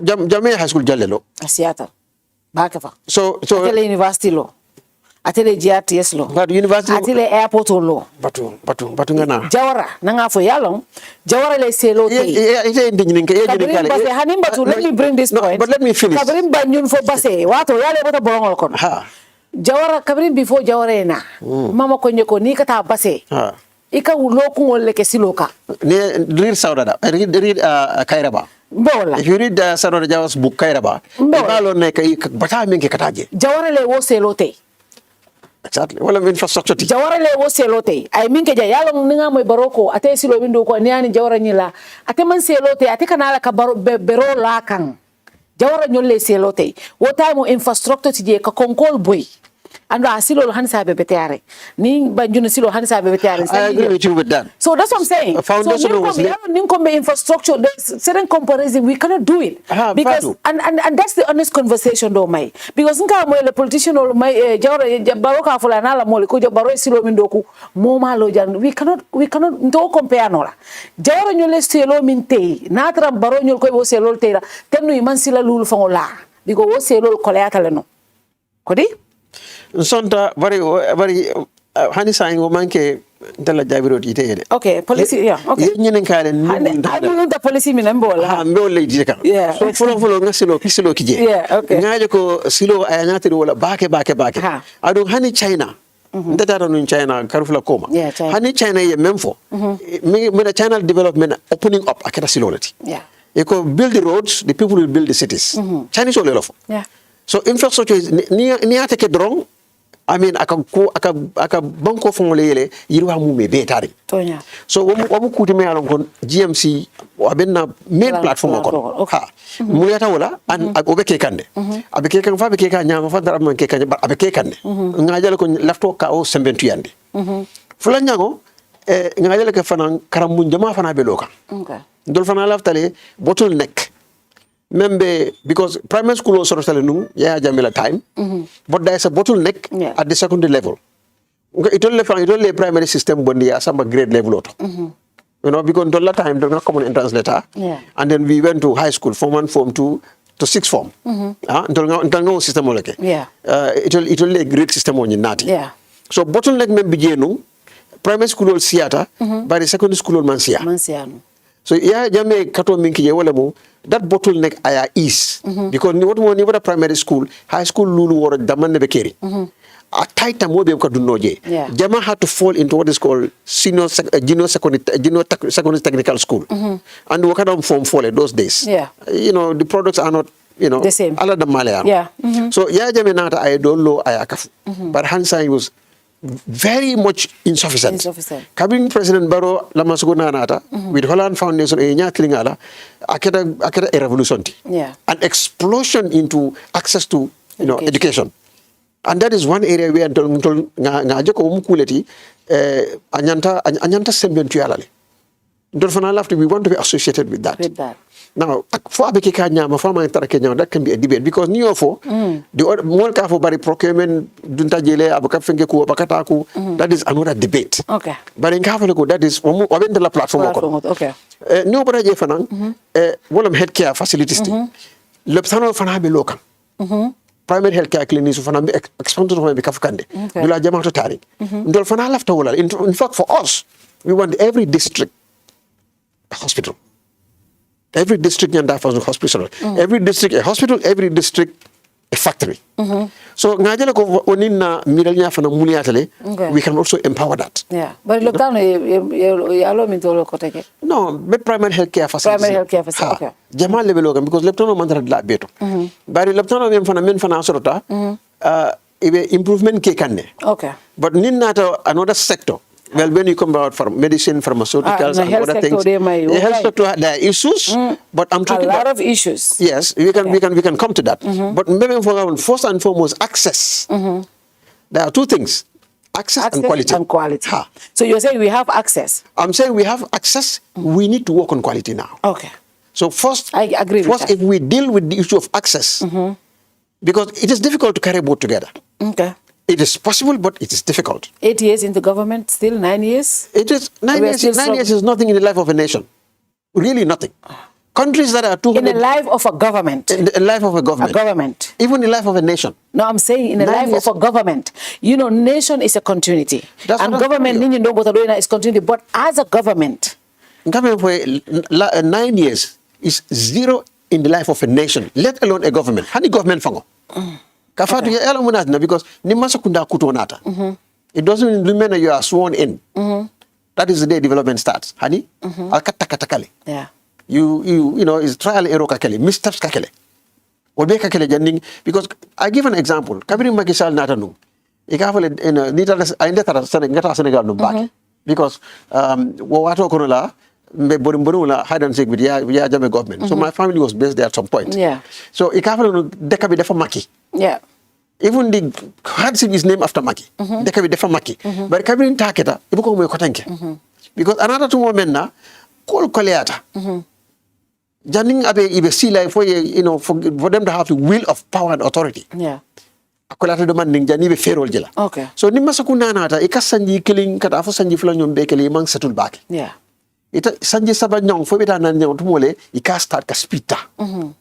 Jamaica High School jallelo asiata bakafa so atele university law atele GRTS law but university atele airport law batu ngana jawara nanga fo yalong jawara le selo te ite ndinyin ke kale hanim batu let me bring this point but let me finish kabrin banyun fo base wato yale bota borongol kon jawara kabrin before jawara na mama ko nyeko ni kata base ika wulo ko wolle ke siloka ne read saudada read kairaba Bola. If you read Sarah Jawas book Kairaba, bata minke kataje. Jawara le wo selote. Exactly. Well, infrastructure. Jawara le wo selote. Ay minke ja yalo ninga moy baroko ate silo window ko niani jawara nyila. Ate man selote ate kanala ka bero la kan. Jawara nyolle selote. Wo time infrastructure tije ka konkol boy. Ando asilo hansa bebeteare. Ni banjuna silo hansa bebeteare. I agree with you with that. So that's what I'm saying. Foundation so ninkombe infrastructure, there's certain comparison we cannot do it. Because and that's the honest conversation though, Mai. Because nka mo le politician or my jawra baroka fulana la mo ko baro silo mindoku mo malo jan we cannot do compare no la. Jawra nyole selo minte na tra baro nyol ko bo selo te la tenu man sila lulu fangola. Because wo selo ko le atale no. Kodi? Sonta very hani saying wo manke dala jabiro ite yede. Okay, policy yeah, okay. Nyinen kale nunu da policy mi nambola. Ha mbe le jide kan. So folo ngasilo kisilo kije. Yeah, okay. Ngaje ko silo ayanyati wala bake. Adu hani China. Ndata no China karufula koma. Hani China ye memfo. Me China development opening up akata silo lati. Yeah. Eko build the roads, the people will build the cities. Chinese all lofo. Yeah. So infrastructure is ni atake drong. I mean, aka banko fongolele yirwa mume betari. Tonya. So wamu kutime along kon GMC wabenna main platform kon. Okay. Muliyata wala an obeke kande. Abeke kan fa beke kan nyama fa dara man ke kan abeke kande. Ngajale ko lafto ka o sembentu yande. Fulanyango ngajale ke fanan karambu jama fana be loka. Okay. Ndol fana laftale bottleneck. Membe because primary school also nung jamila time, but there is a bottleneck at the secondary level. It only primary system bondi some grade level. You know, because the last time there was common entrance letter, and then we went to high school, Form 1, Form 2 to 6th form. Until system it only a grade system on nati. So bottleneck membe jenu primary school theater, by the secondary school mansia. So jame kato minki wala mo that bottleneck aya is because ni what primary school, high school lulu or damane bekeri. A tight time be ko dunoje. Jama had to fall into what is called junior secondary technical school. And wakadam form 4 those days. You know the products are not the same. Ala the Malayan. So jame nata ay dolo aya kafu. But Hansai was very much insufficient. Cabin President Barrow Lamasuguna Nata with Holland Foundation Nyakilingala, akeda a revolution. An explosion into access to education. And that is one area where Ngajako Mukuleti Anyanta Sembentualali. We want to be associated with that. Now, for abeke kanyama, for my Kenya, that can be a debate because New York, the more careful by procurement, dunta jele, abakafengeku, abakataku, that is another debate. Okay. But in Kafako, that is one of the platform. Okay. Nobody Jefanang, one of healthcare facilities. Lepsano Fanabi local. Primary healthcare clinics of an expanded home Kafkande. You are Jamato Tari. Dolfana left all. In fact, for us, we want every district a hospital. Every district and hospital. Every district a hospital, every district a factory. So ngajala ko onina miranya fana muliatale, we can also empower that. Yeah. But look down allow me to look at no, but primary healthcare facility. Primary healthcare facility. Okay. Jamal level because leptono mandra la beto. But leptono men fana sorota improvement ke kanne. Okay. But ninna another sector. Well, when you come about from medicine, pharmaceuticals, and other things, the health sector there are issues, but I'm talking about a lot of issues. Yes, we can come to that. But maybe first and foremost, access. There are two things: access and quality. So you're saying we have access? I'm saying we have access. We need to work on quality now. Okay. So first, I agree with that. If we deal with the issue of access, because it is difficult to carry both together. Okay. It is possible, but it is difficult. 8 years in the government, still 9 years? It is 9 years. 9 years is nothing in the life of a nation. Really nothing. Countries that are 200... In the life of a government. In the life of a government. A government. Even in the life of a nation. No, I'm saying in the life of a government. You know, nation is a continuity. And government, you know, what is continuity. But as a government... Government for 9 years is zero in the life of a nation, let alone a government. How do government fungo? Kafatu ya ela munazina because ni masa kunda kutonata. It doesn't mean that you are sworn in. That is the day development starts. Hani? Alkatakatakale. Yeah. You know, it's trial error kakele, missteps kakele. Obe kakele janding because I give an example. Kabiri makisal natanu. Ikafale nita ngata Senegal no back because wato konola me borimborula hide and seek with ya jame government. So my family was based there at some point. Yeah. So ikafale dekabi defa maki. Yeah. Even the hardship is named after Maki. They can be different Maki. But Kabin Taketa, Ibuko Kotanke. Because another two women now, call Koleata. Janning Abe Ibe sea life for you know for them to have the will of power and authority. Yeah. Akolata demanding Janibe Ferol Jela. Okay. So Nimasakuna Nata, Ikasanji killing Katafo Sanji Flanyon Bekeli among settled back. Yeah. It Sanji Sabanyong, Fobita Nanyo Tumole, Ika start Kaspita.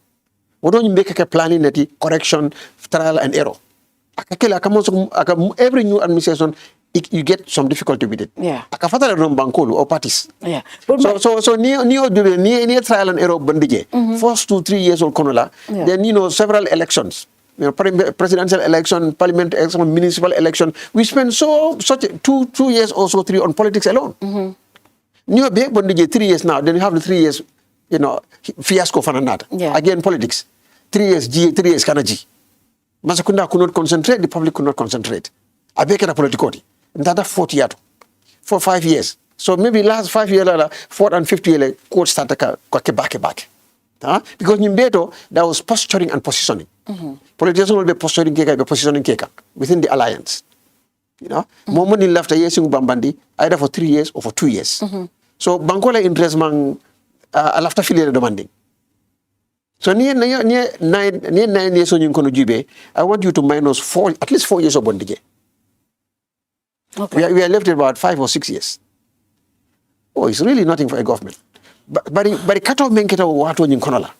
We don't make a planning correction, trial and error. Every new administration, you get some difficulty with it. Yeah. Akafata bankolu or parties. Yeah. So near trial and error bandige. First 2-3 years old konola. Then several elections. Presidential election, parliament election, municipal election. We spend such 2 years or so 3 on politics alone. New big bandige 3 years now. Then you have the 3 years, fiasco fananat. Yeah. Again politics. 3 years G, 3 years Kanaji. Masakunda could not concentrate, the public could not concentrate. I beg a political. That 40 years. For 5 years. So maybe last 5 years, 4th and 5th year, court started back. Because in Beto, there was posturing and positioning. Politicians will be posturing positioning within the alliance. Moment in left a year sing Bambandi, either for 3 years or for 2 years. So Bankola interest man after affiliate demanding. So near 9 years on Jube, I want you to minus at least 4 years of Bondige. Okay. We are left about 5 or 6 years. Oh, it's really nothing for a government. But the cut-off men get what in Konola.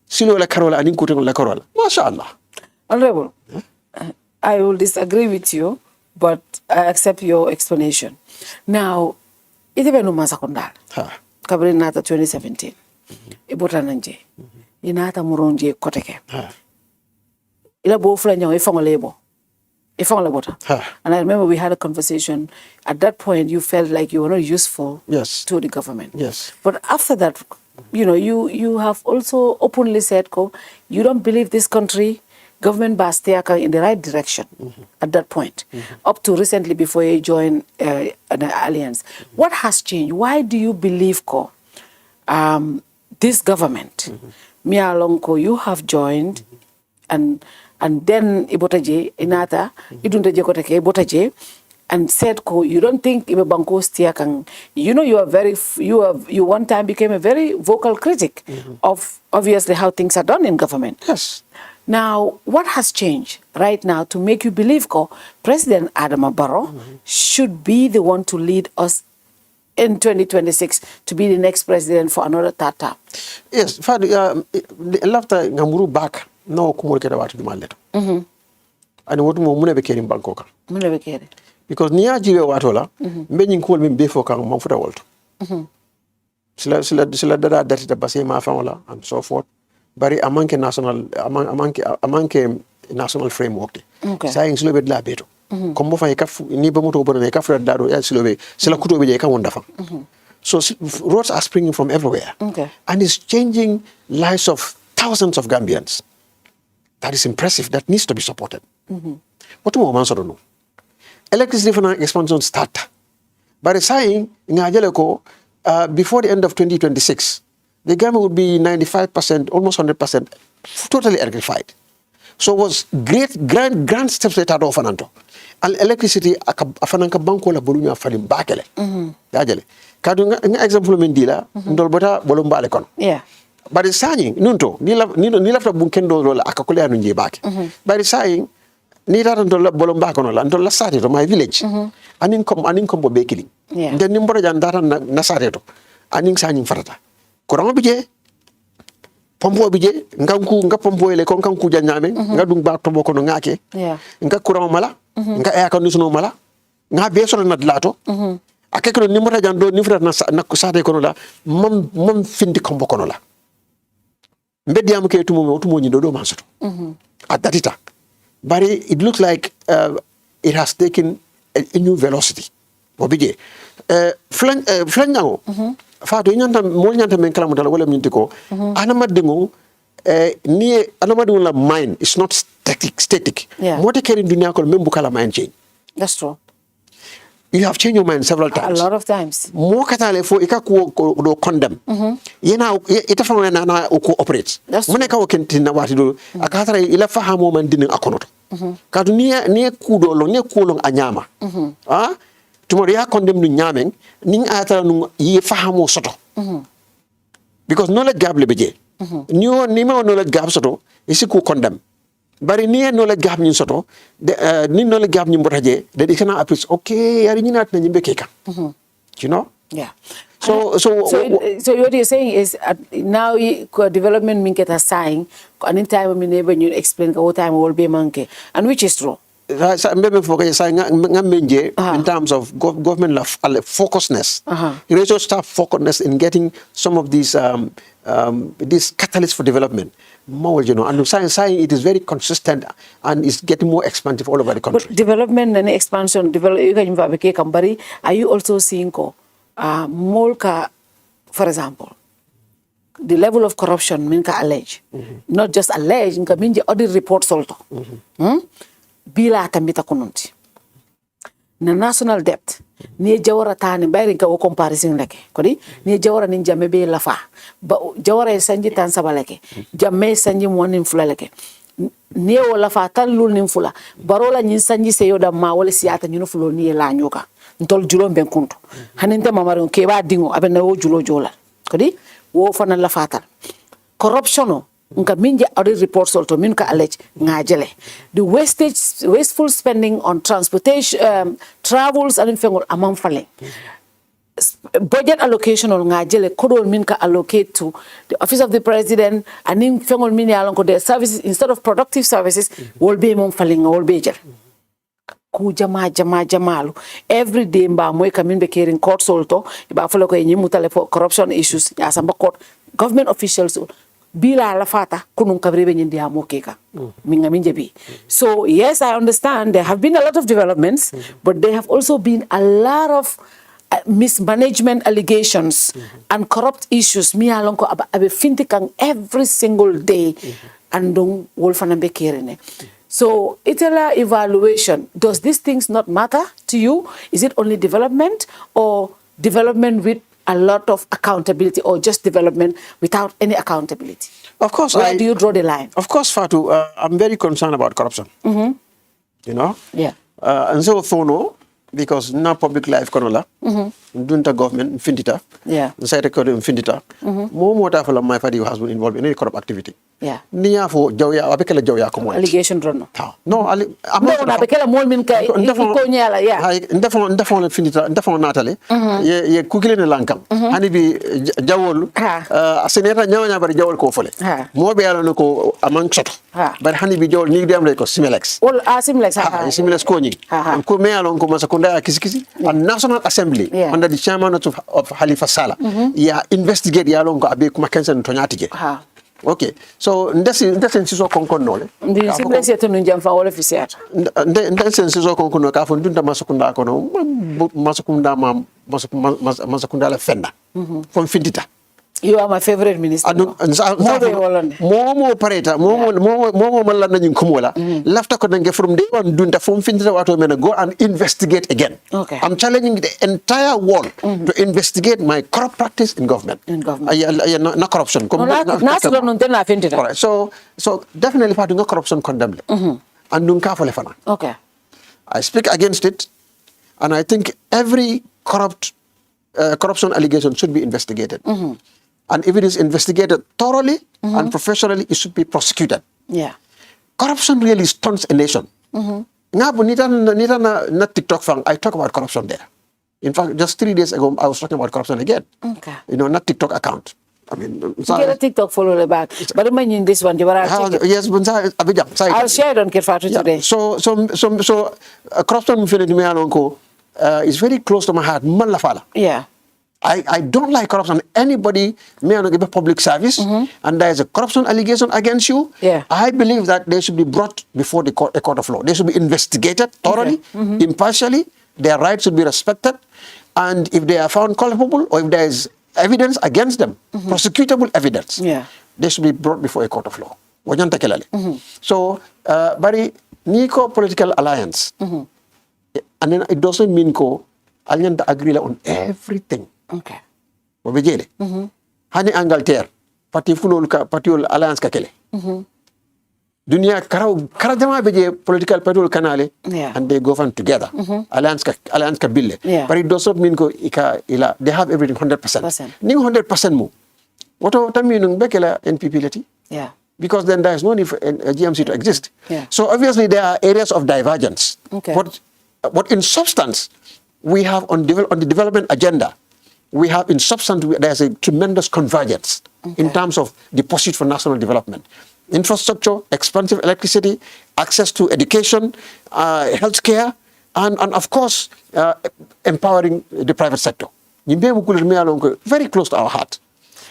Silo la Carola and Incutin la Corolla. MashaAllah. Honorable, I will disagree with you, but I accept your explanation. Now, ite benu masakondal. Kabri nata 2017. Ibota nanje. Inata muronje koteke. Ila bo fula nyaw ifang lebo. Ifang lebota. And I remember we had a conversation. At that point, you felt like you were not useful to the government. Yes. But after that, you have also openly said, you don't believe this country government Bastiaka in the right direction at that point, up to recently before you joined an alliance. What has changed? Why do you believe this government, Mia Lonko, you have joined, and then Ibotaje, Inata, Iduntaje Kotake, Ibotaje, and said, you don't think Ibe Banko Stia can, you know, you one time became a very vocal critic of obviously how things are done in government. Yes. Now, what has changed right now to make you believe President Adama Barrow should be the one to lead us in 2026 to be the next president for another third term? Yes, lafta ngamuru back no kumulke da watu dumaleto. Ani wotu mo mune be keri banko kan. Mune be keri. Because niya jiwe watu la mbe nyinkol min befo kan mo futa wolto. Sila dada dati da base ma fa wala and so forth. Bari amanke national framework. Okay. Saying slobe la beto. Kombo fa ni ba moto bono ka fra dado ya slobe sila kuto be ka wonda fa. So roads are springing from everywhere. Okay. And it's changing lives of thousands of Gambians. That is impressive. That needs to be supported. What do we know? Electricity expansion start. By saying before the end of 2026, the Gambia would be 95%, almost 100%, totally electrified. So it was grand steps that are offered. Electricity, afananka banko la bolunya falim bakele. Dajale. Kadu nga example mendila, ndolbota bolumbale kono. Yeah. But it's saying, nunto, ni lafta bunkendo lola akakule anu nje bake. But it's saying, ni rata ndola bolomba kono la, ndola sate to my village. Anin kombo bekili. Yeah. Then nimbora jandara na sate to. Anin saying farata. Kurang bije, pompo bije, nga pompo ele kon kanku janyame, nga dung bak tobo kono ngake. Yeah. Nga kurang mala, nga air conditioner mala, nga beso na dlato. Akekro nimbora jando nifra na sate kono la, mam findi kombo kono la. Mbedi amuke tumo nyindo do mansoto. At that time. But it looks like it has taken a new velocity. Obije. Flanyango. Fatou nyanta mo nyanta men kala mutala wala mintiko. Anamadingo anamadingo la mind is not static. Yeah. Mote keri dunia ko membu kala mind change. That's true. You have changed your mind several times. A lot of times. Mo katale fo ika do condemn. Yena ita fa na ko operate. Mune ka wakenti na wati do akatara ila fa hamo man dinin akonoto. Kadu ni kudo lo ni kulong anyama. Ah tomorrow ya condemn nu nyameng ning atara nu yi fa hamo soto. Because knowledge gap le beje. Ni ma knowledge gap soto isi ku condemn. Bari ni knowledge gap nyin soto ni knowledge gap nyin botaje that it cannot appreciate okay yari ni nat na nyimbe keka. You know? Yeah. So what you're saying is now development minketa saying any time we never you explain what time will be monkey and which is true. In terms of government focusedness, you also start focusedness in getting some of these catalysts for development. More, you know, and saying it is very consistent and is getting more expansive all over the country. But development and expansion, are you also seeing Molka, for example, the level of corruption minka allege, not just allege, minka minje audit reports also. Bila tambita kununti. Na national debt, ni jawara tani bayri nka wo comparison lake. Kodi ni jawara ni jamme be lafa. Ba jawara sanji tan sabalake. Jamme sanji mwani mfula lake. Ni wo lafa tan lul ni mfula. Barola nyin sanji seyo da ma wala siata nyino fulo ni la nyoka. Ntol julo ben kuntu. Haninte mamaro ke ba dingo abena wo julo jola. Kodi wo fana lafa tal. Corruption nka minje audit reports also minka allege ngajele the wasteful spending on transportation travels and fengol among fale budget allocation on ngajele kodol minka allocate to the office of the president and in fengol mini alonko their services instead of productive services will be among fale will be jel ku jamalu every day mba moy kamin be kering court solto ba falo ko nyimu tale for corruption issues ya samba court government officials bila la fata kunun kabrebe nyindi ha mokeka minga minjebi. So yes, I understand there have been a lot of developments, but there have also been a lot of mismanagement allegations and corrupt issues mi alonko abe fintikang every single day andong wolfanambe kerene. So itala evaluation, does these things not matter to you? Is it only development or development with a lot of accountability or just development without any accountability? Of course. Where do you draw the line? Of course, Fatou, I'm very concerned about corruption. You know? Yeah. And so, Thono, because na public life kono la dunta government findita site ko findita mo ta fala Mai Fatty has been involved in any corrupt activity niya fo jawya abekela jawya ko mo allegation ronno no na bekela mol min kay ko nyala ndafon la findita ndafon natale ye kukile ne lankam hani bi jawol seneta nyawnya bari jawol ko fole mo be yalo ko amang soto bari hani bi jawol ni dem lay ko Similex wol Similex Similex ko ni ko me yalo ko masakunda kisikisi and National Assembly under the chairman of Halifa Sallah investigate yalo ko abe kuma kensen to nyatije okay so ndesen siso konkono le ndi Similex yeto njam fa wala fisiata ndesen siso konkono ka fon dunda masakunda ko no masakunda la fenda fon findita. You are my favorite minister. Momo pareta, momo malana nyin kumola. Lafta ko nange from day one dunta from findita wato mena go and investigate again. Okay. I'm challenging the entire world to investigate my corrupt practice in government. Na corruption. Alright. So definitely Fatou corruption condemned. And dunka fole fana. Okay. I speak against it, and I think every corruption allegation should be investigated. And if it is investigated thoroughly and professionally, it should be prosecuted. Yeah. Corruption really stunts a nation. Not TikTok fan, I talk about corruption there. In fact, just 3 days ago, I was talking about corruption again. Okay. Not TikTok account. I mean, get a TikTok follow the back. But I'm in this one. Yes, I'll share it on Kerr Fatou today. So corruption is very close to my heart. Yeah. I don't like corruption. Anybody may not give a public service and there is a corruption allegation against you. I believe that they should be brought before a court of law. They should be investigated thoroughly, impartially. Their rights should be respected. And if they are found culpable or if there is evidence against them, prosecutable evidence, they should be brought before a court of law. So, Bari, Niko political alliance, and then it doesn't mean ko alliance agree on everything. Okay. Obejele. Hani Angleterre, partiol alliance kakele. Dunia karadama beje political party kanale and they govern together. Alliance ka bille. But it doesn't mean ko they have everything 100%. Ning 100% mo. What mean bekela NPP leti? Yeah. Because then there is no need for a GMC to exist. So obviously there are areas of divergence. Okay. But in substance, we have on the development agenda, we have in substance, there's a tremendous convergence in terms of the pursuit for national development. Infrastructure, expensive electricity, access to education, healthcare, and of course, empowering the private sector. Very close to our heart.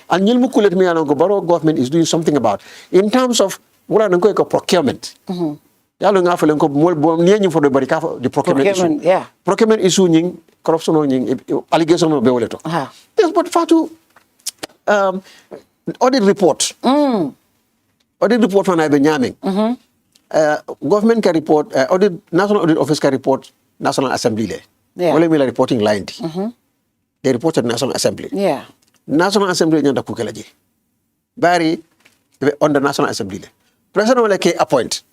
And the Borough government is doing something about in terms of procurement. The procurement issue. Procurement issue, corruption, allegation of Beoleto. Yes, but Fatou, audit report. Audit report from Ibenyaming. Government can report, National Audit Office can report National Assembly. Only reporting line. They reported National Assembly. National Assembly nyanda kukelaji. Bari on the National Assembly. President will appoint.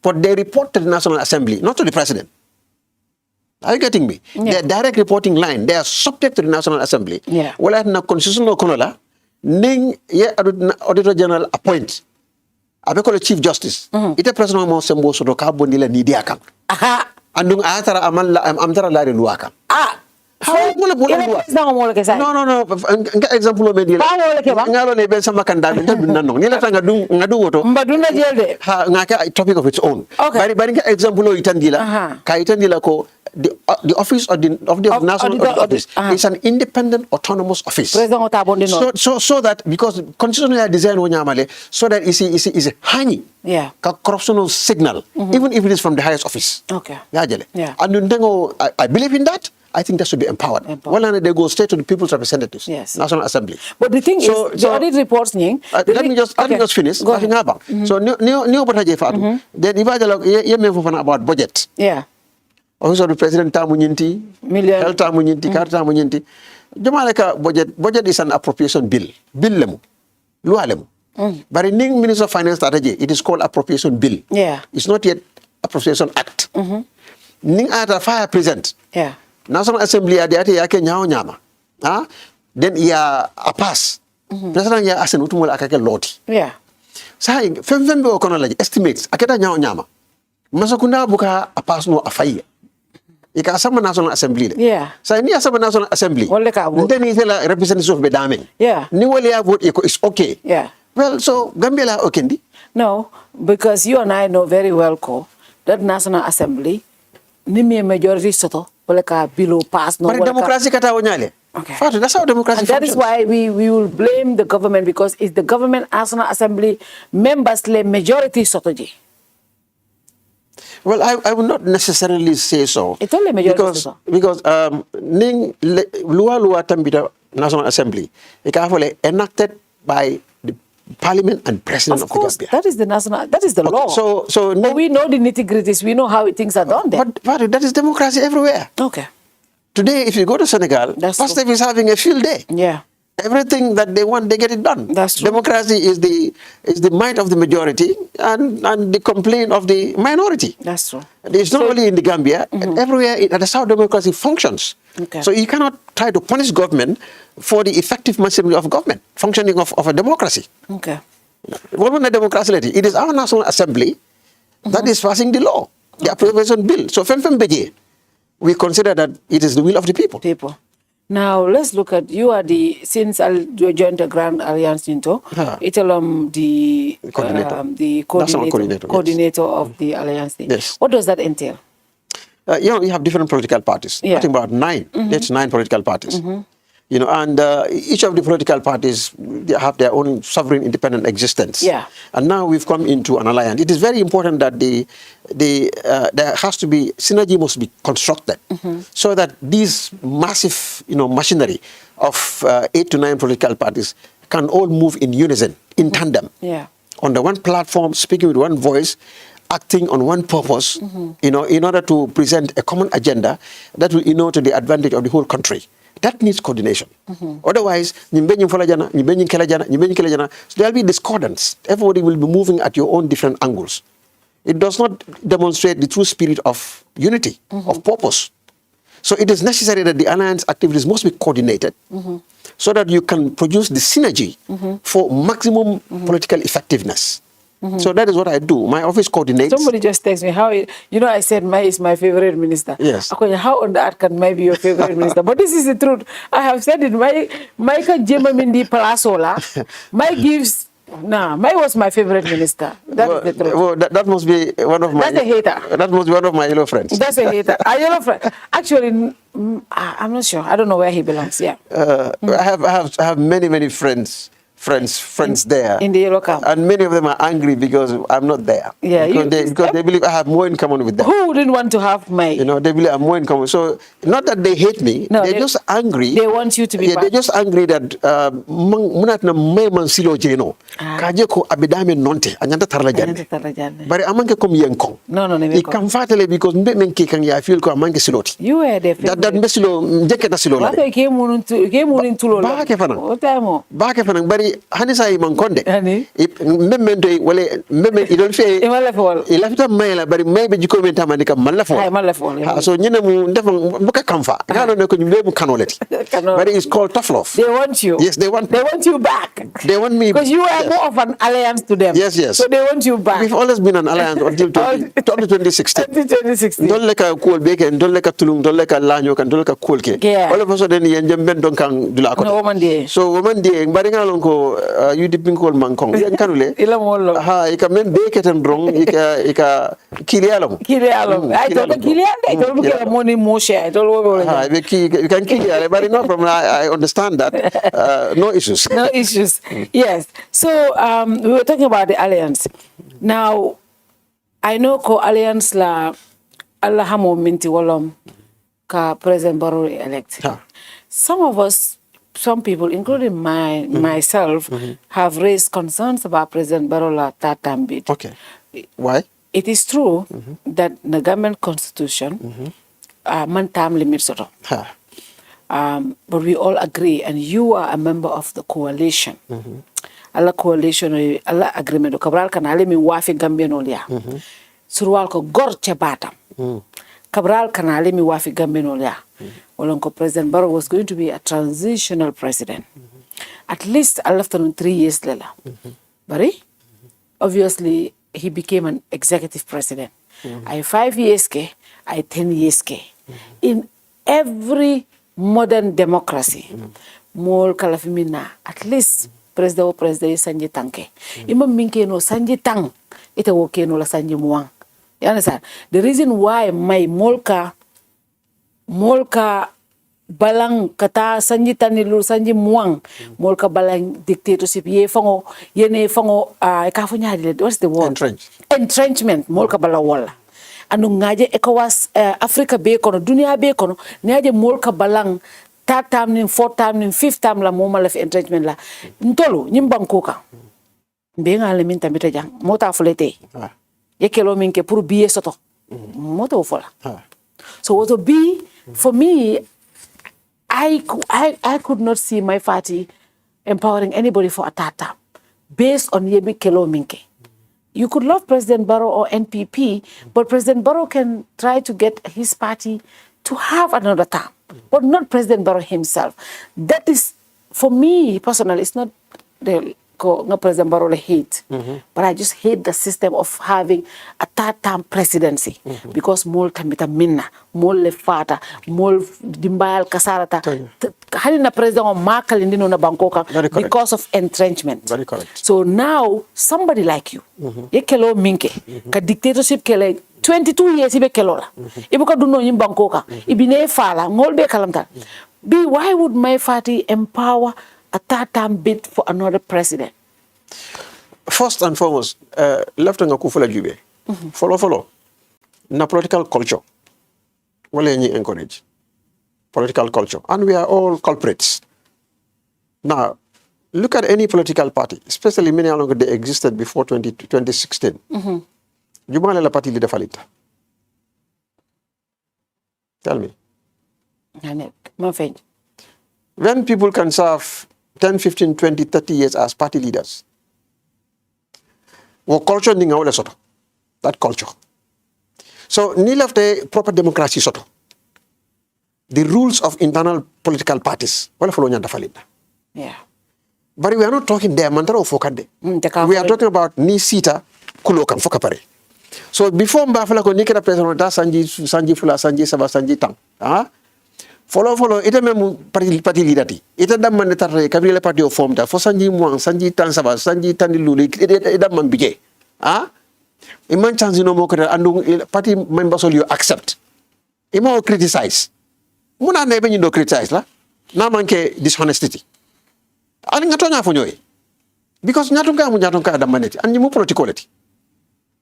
But they report to the National Assembly, not to the President. Are you getting me? Their direct reporting line, they are subject to the National Assembly. Well, at the constitutional konola, ning ye Auditor General appoint. Abeko Chief Justice. Ite President mo sembo so do ka bondila ni diakam. Andung atara amtara lari luaka. No. Example of media. Ngalo ne ben sama kanda binta dunano. Ni la tanga ngadu woto. Mbaduna jelde. Ha ngaka topic of its own. Bari example of itandila. Ka itandila ko the office of the National Audit Office is an independent autonomous office. So that because constitutional design wonyamale so that is a hani corruptional signal even if it is from the highest office. Okay. And I believe in that. I think that should be empowered. Well, and they go straight to the people's representatives, National Assembly. But the thing is, the audit reports, let me just finish. So, new Fatou. Then if I about budget. Office of the President Tamunyinti, Health Tamunyinti, Car Tamunyinti. Jamaleka budget is an appropriation bill. Bill lemu. Lua lemu. But in Minister of Finance strategy, it is called appropriation bill. It's not yet appropriation act. Ning ata fire present. Yeah. National Assembly adi ati yake nyao nyama. Then ya apas. President ya asen utumul akake loti. Yeah. Sai fembe okono laji estimates aketa nyao nyama. Masakunda buka apas no afai. Ika asama National Assembly le. Yeah. Sai ni asama National Assembly. Wale ka vote. Then is la representative be dame. Yeah. Ni wale ya vote is okay. Yeah. Well, so Gambia la okendi. No, because you and I know very well, that National Assembly, nimi majority soto, wale ka below pass no. But democracy kata onyale. Okay. Fatou, that's how democracy and that functions. is why we will blame the government, because it's the government National Assembly members le majority sotoji. Well, I would not necessarily say so. It's only majority because ning lua tambita National Assembly ikafole enacted by the Parliament and President of the Gambia. That is the law. But we know the nitty-gritties. We know how things are done there. But that is democracy everywhere. Okay. Today, if you go to Senegal, Pastef is having a field day. Yeah. Everything that they want, they get it done. That's true. Democracy is the might of the majority and the complaint of the minority. That's true. It's not only in the Gambia, everywhere that's how democracy functions. Okay. So you cannot try to punish government for the effective machinery of government, functioning of a democracy. Okay. What is democracy? It is our National Assembly that is passing the law, the appropriation bill. So we consider that it is the will of the people. Now let's look at since you joined the Grand Alliance into the coordinator of the alliance thing. Yes. What does that entail? You have different political parties. Yeah. I think about 9. That's 9 political parties. And each of the political parties, they have their own sovereign independent existence. Yeah. And now we've come into an alliance. It is very important that there has to be synergy must be constructed so that these massive machinery of 8 to 9 political parties can all move in unison, in tandem, on the one platform, speaking with one voice, acting on one purpose, in order to present a common agenda that will to the advantage of the whole country. That needs coordination. Otherwise, so there will be discordance. Everybody will be moving at your own different angles. It does not demonstrate the true spirit of unity, of purpose. So it is necessary that the alliance activities must be coordinated so that you can produce the synergy for maximum political effectiveness. So that is what I do. My office coordinates. Somebody just texted me I said Mai is my favorite minister. Yes. How on the earth can Mai be your favorite minister? But this is the truth. I have said it. Mai ka jema mindi palasola. Mai was my favorite minister. That is the truth. Well, that must be one of my... That's a hater. That must be one of my yellow friends. That's a hater. A yellow friend. Actually, I'm not sure. I don't know where he belongs. Yeah. I have many friends there. In the yellow camp. And many of them are angry because I'm not there. Yeah. Because they believe I have more in common with them. Who wouldn't want to have Mai? They believe I have more in common. So, not that they hate me. No, they're just angry. They want you to be they're just angry that munat na may mansilo jeno. Kaje ko abidame nonte. Anyanta tarlajane. Bari amanke kom yenkong. No. Ikamfatele because mbe menke kang ya feel ko amanke siloti. You were there. That mesilo njeke na silo la. Wato ikemunin tulo. Baake fanang. Otamo. Baake fanang bari hanisa imankonde. Hani. Memento wale idol fe. Imalafol. Ilafita mayla bari maybe jiko menta mandika malafol. Ay malafol. So nyene mu ndefang buka kamfa. Ngalo ne ko nyumbe mu kanoleti. But it's called tough love. They want you. Yes, they want you back. They want me because you are more of an alliance to them. Yes. So they want you back. We've always been an alliance until 2016. 2016. Don't like a cool bacon, don't like a tulung, don't like a lanyo, don't like a cool cake. Yeah. All of a sudden, you jump don't kang dulako. No woman day. So woman day, baringa lonko you dipin call mankong. Yan kanule. Ila molo. Ha, ika men bacon wrong, ika kilialom. Kilialom. I told kilialom. I told you money more share. I told ha, you can kilialom, but no problem. I understand that. No issues. No issues. Yes. So we were talking about the alliance. Now, I know alliance la Allah hamo minti walom ka President Barrow elect. Some people, including myself, have raised concerns about President Barrow la third term bid. Okay. Why? It is true that the government constitution man term limit sort of. But we all agree, and you are a member of the coalition. Allah coalition, Allah agreement. Kabral kan ale mi wafi Gambia no liya. Surwal ko gor ca batam. Cabral Canale mi wafi Gambenolia. Olonko President Barrow was going to be a transitional president. At least after 3 years later. But obviously he became an executive president. I 5 years ke, I 10 years ke. In every modern democracy, mol kalafimina at least president sanji tanke. Ima minke no sanji tang ite woke no la sanji muang. You understand? The reason why my molka balang kata sanji tanilu sanji muang molka balang dictatorship yene fango kafunya what's the word? Entrenchment molka bala wala. Anu ngaje ECOWAS Africa be kono dunia be kono ngaje molka balang third term nin fourth term nin fifth term la moma la fi entrenchment la ntolu nyimbankoka benga le min tamita jang mota fulete yekelo min ke pour biye soto mota fola so what to be for me I could not see my party empowering anybody for a third term based on yebi kelo minke. You could love President Barrow or NPP, but President Barrow can try to get his party to have another term, but not President Barrow himself. That is, for me personally, it's not the President Barrow hate, but I just hate the system of having a third-term presidency because mol tamita minna, mol le fata, mol dimbayal kasarata. Hani na president o makal indino na Bangkoka because of entrenchment. Very correct. So now somebody like you, ye kelo minke, ka dictatorship kele 22 years ibe kelola. Ibu ka duno yim Bangkoka, ibine fala, ngol be kalamta. Why would my party empower a third-term bid for another president? First and foremost, left nga kufula jube. Follow. Na political culture. Wale ni encourage. Political culture. And we are all culprits. Now, look at any political party, especially many how long they existed before 2016. Jumale la party leader falita. Tell me. When people can serve 10, 15, 20, 30 years as party leaders, what culture ninga wala soto? That culture. So, ni lafte proper democracy soto. The rules of internal political parties, wala follow nyanda falita. Yeah. But we are not talking there, mantaro fokade. We are talking about ni sita kulokan fokapare. So, before mbafala ko nikera president da sanji fula sanji saba sanji tang. Follow ite memu parti leader ti ite dam man tarre kabile parti o form ta fo sanji mo sanji tan saba sanji tan luli ite dam man bije iman chance no mo ko andu parti members you accept imo criticize muna ne be nyindo criticize la na manke dishonesty ani ngato nya fo nyoy because nyato ka dam maneti an mu politicality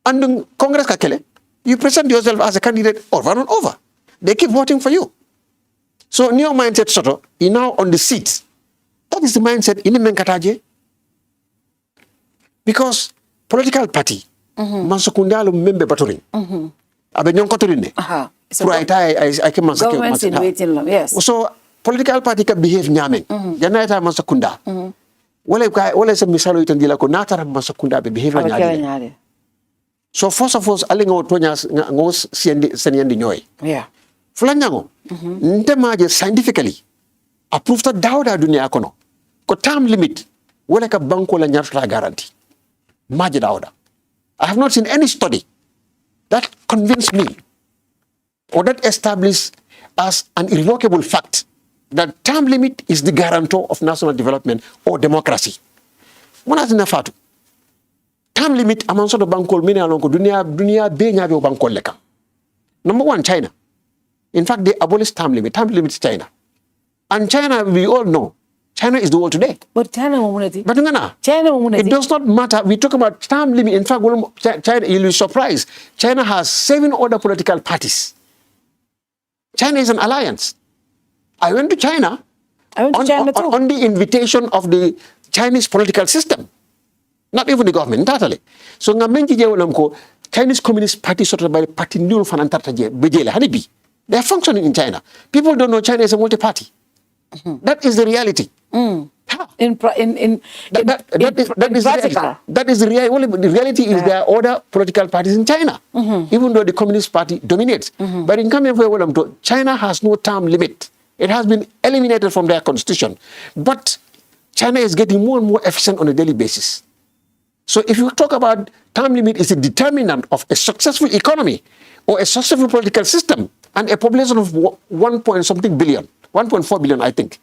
and congress ka kele you present yourself as a candidate over and over they keep voting for you. So, new mindset soto, you now on the seat. That is the mindset in Menkataje. Because political party, mansukundalo membe batoring. Abe nyonko turine. I can governments in waiting room, yes. So, political party can behave nyame. Janaita mansukunda. Wale se misalo itandila ko natara mansukunda be behave nyade. So, first of all, alingo tonya ngos seniendi nyoy. Yeah. Fulanyango, ntemaje scientifically approved ta dawda dunia kono ko term limit wala ka banko la nyarta guarantee maje dawda. I have not seen any study that convinced me or that established as an irrevocable fact that term limit is the guarantor of national development or democracy. Mona zina fatu term limit amanso do banko mine alon ko dunia be nyabe o banko leka. Number 1, China. In fact, they abolished term limit. Term limit is China. And China, we all know, China is the world today. But China, it does not matter. We talk about term limit. In fact, China, you'll be surprised. China has 7 other political parties. China is an alliance. I went to China, on the invitation of the Chinese political system. Not even the government, totally. So, Chinese Communist Party sort of by party new fanantarta they are functioning in China. People don't know China is a multi-party. That is the reality. Term In practical. That is the reality. Is there are other political parties in China, even though the Communist Party dominates. But in Gambia, China has no term limit. It has been eliminated from their constitution. But China is getting more and more efficient on a daily basis. So if you talk about term limit is a determinant of a successful economy or a successful political system and a population of 1.something billion, 1.4 billion, I think.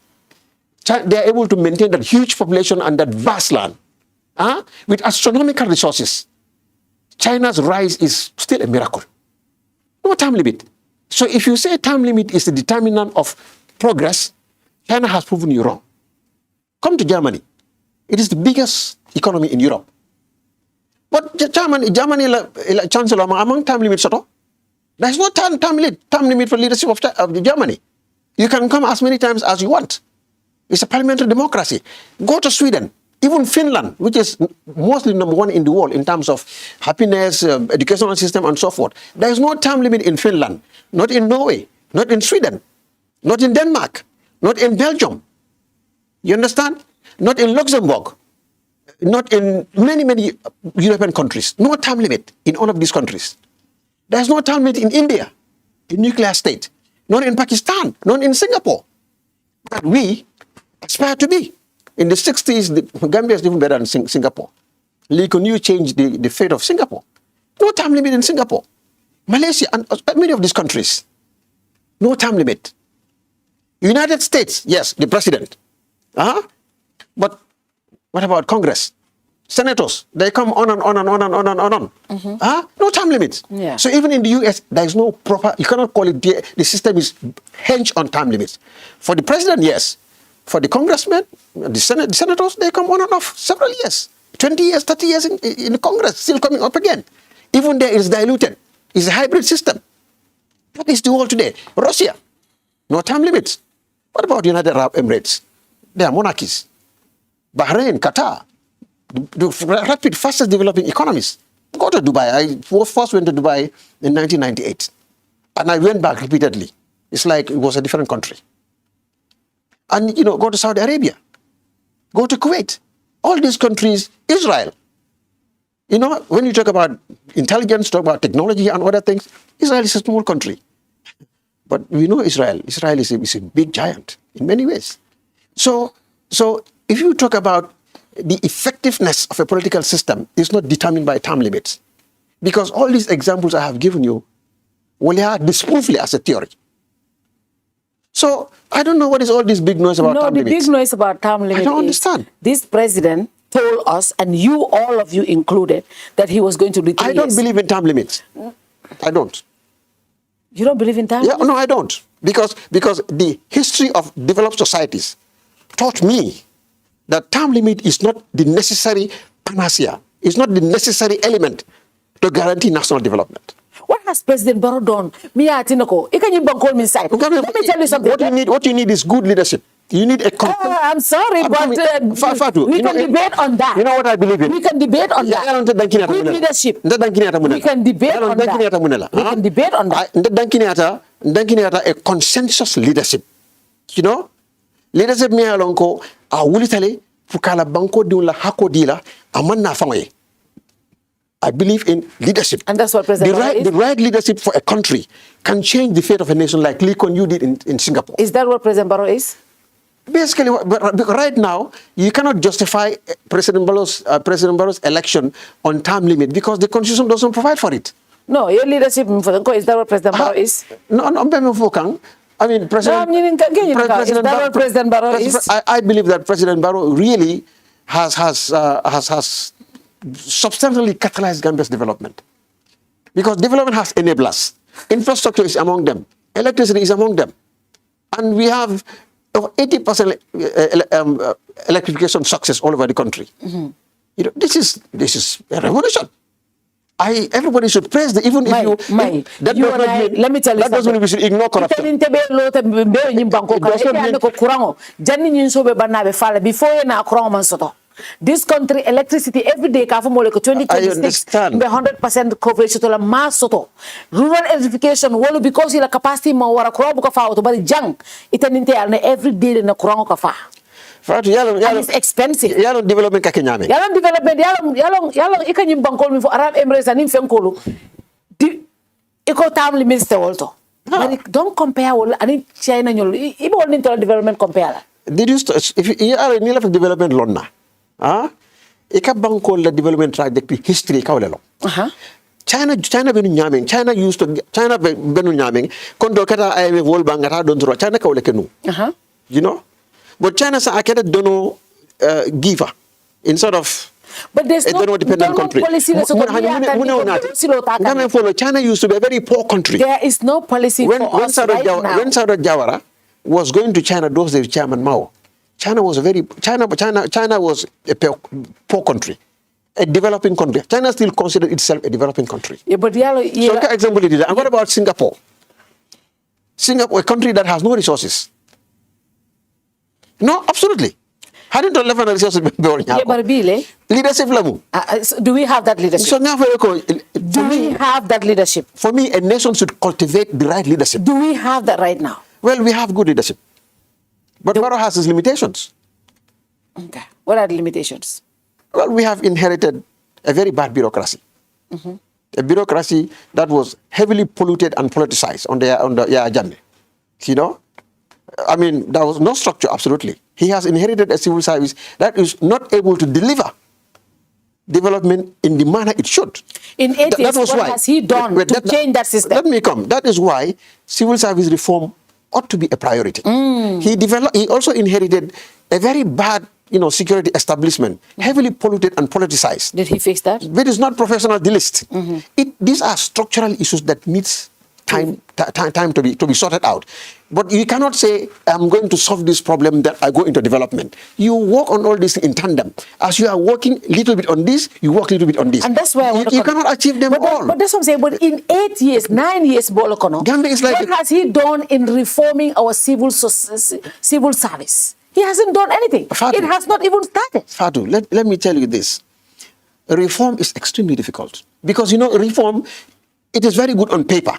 They are able to maintain that huge population and that vast land with astronomical resources. China's rise is still a miracle. No time limit. So if you say time limit is the determinant of progress, China has proven you wrong. Come to Germany. It is the biggest economy in Europe. But Germany Chancellor among time limit. There is no time limit for leadership of Germany. You can come as many times as you want. It's a parliamentary democracy. Go to Sweden, even Finland, which is mostly number one in the world in terms of happiness, educational system, and so forth. There is no time limit in Finland, not in Norway, not in Sweden, not in Denmark, not in Belgium. You understand? Not in Luxembourg, not in many European countries. No time limit in all of these countries. There is no time limit in India, a nuclear state, not in Pakistan, not in Singapore. But we aspire to be. In the 60s, Gambia is even better than Singapore. Lee Kuan Yew changed the fate of Singapore. No time limit in Singapore. Malaysia and many of these countries. No time limit. United States, yes, the president. But what about Congress? Senators, they come on and on. No time limit. Yeah. So even in the US, there is no proper, you cannot call it, the system is hinged on time limits. For the president, yes. For the congressmen, the senators, they come on and off several years. 20 years, 30 years in the Congress, still coming up again. Even there is diluted. It's a hybrid system. That is the world today. Russia, no time limits. What about United Arab Emirates? They are monarchies. Bahrain, Qatar, the rapid, fastest developing economies. Go to Dubai. I first went to Dubai in 1998. And I went back repeatedly. It's like it was a different country. And, go to Saudi Arabia. Go to Kuwait. All these countries, Israel. When you talk about intelligence, talk about technology and other things, Israel is a small country. But we know Israel. Israel is a big giant in many ways. So if you talk about the effectiveness of a political system, it's not determined by time limits. Because all these examples I have given you, are disproved as a theory. So I don't know what is all this big noise about time limits. No, the big noise about time limits. I don't understand. This president told us, and all of you included, that he was going to do 3 years. I don't believe in time limits. I don't. You don't believe in time limits? No, I don't. Because the history of developed societies taught me that time limit is not the necessary panacea. It's not the necessary element to guarantee national development. What has President Barrow done? Let me tell you something. What you need is good leadership. You need a... I'm sorry, but Fatou, we can debate on that. You know what I believe in? We can debate on that. Good leadership. We can debate on that. We can debate on that. A consensus leadership. Leadership me alonko a wulitale fukala banko diula hako dila amanna fangoye. I believe in leadership. And that's what President Barrow is? The right leadership for a country can change the fate of a nation like Lee Kuan Yew did in Singapore. Is that what President Barrow is? Basically, right now, you cannot justify President Barrow's election on time limit because the constitution doesn't provide for it. No, your leadership, is that what President Barrow is? No, I mean, is that what President Barrow is? I believe that President Barrow really has substantially catalyzed Gambia's development. Because development has enablers. Infrastructure is among them. Electricity is among them. And we have 80% electrification success all over the country. This is a revolution. Everybody should praise the even if you. Let me tell you that doesn't mean we should ignore corruption. This country electricity every day ka mo 2026 be 100% coverage to la mass soto rural electrification wolo because ila capacity ma wara kuro buka fa to bari jang itaninte alne every day na kuro ka fa Fatou and it's expensive. Yalon development ka kenyame. Yalon development yalon ikanyim bankol mi for Arab Emirates and in fenkolo. Iko tamli minister also. But don't compare with any China nyol. Ibo into development compare. Did you if you are in development lonna? Ika bankol la development trajectory history ka wala lo. China benu nyaming. China benu nyaming. Kondo kata IMF World Bank ata don tro China ka wala kenu. You know? But China sa akeda dono giver instead of but there's no dependent country. Policy. China used to be a very poor country. There is no policy for us right now. When Saudi Jawara was going to China, those days Chairman Mao, China was a poor country, a developing country. China still considers itself a developing country. Yeah, but So, example, and what about Singapore? Singapore, a country that has no resources. No, absolutely. Hadn't to level resources. Leadership lamu. Do we have that leadership? Do we have that leadership? For me, a nation should cultivate the right leadership. Do we have that right now? Well, we have good leadership. But Barrow has its limitations. Okay. What are the limitations? Well, we have inherited a very bad bureaucracy. A bureaucracy that was heavily polluted and politicized on the agenda. You know? I mean, there was no structure, absolutely. He has inherited a civil service that is not able to deliver development in the manner it should. In 8 years, what has he done to change that system? Let me come. That is why civil service reform ought to be a priority. He also inherited a very bad, security establishment, heavily polluted and politicized. Did he fix that? But it's not professional list. These are structural issues that needs time to be sorted out. But you cannot say, I'm going to solve this problem that I go into development. You work on all this in tandem. As you are working a little bit on this, you work a little bit on this. And that's where you cannot achieve them all. But that's what I'm saying. But in 8 years, 9 years, Gambia is like what has he done in reforming our civil service? He hasn't done anything. Fatou, it has not even started. Fatou, let me tell you this. Reform is extremely difficult. Because, reform, it is very good on paper.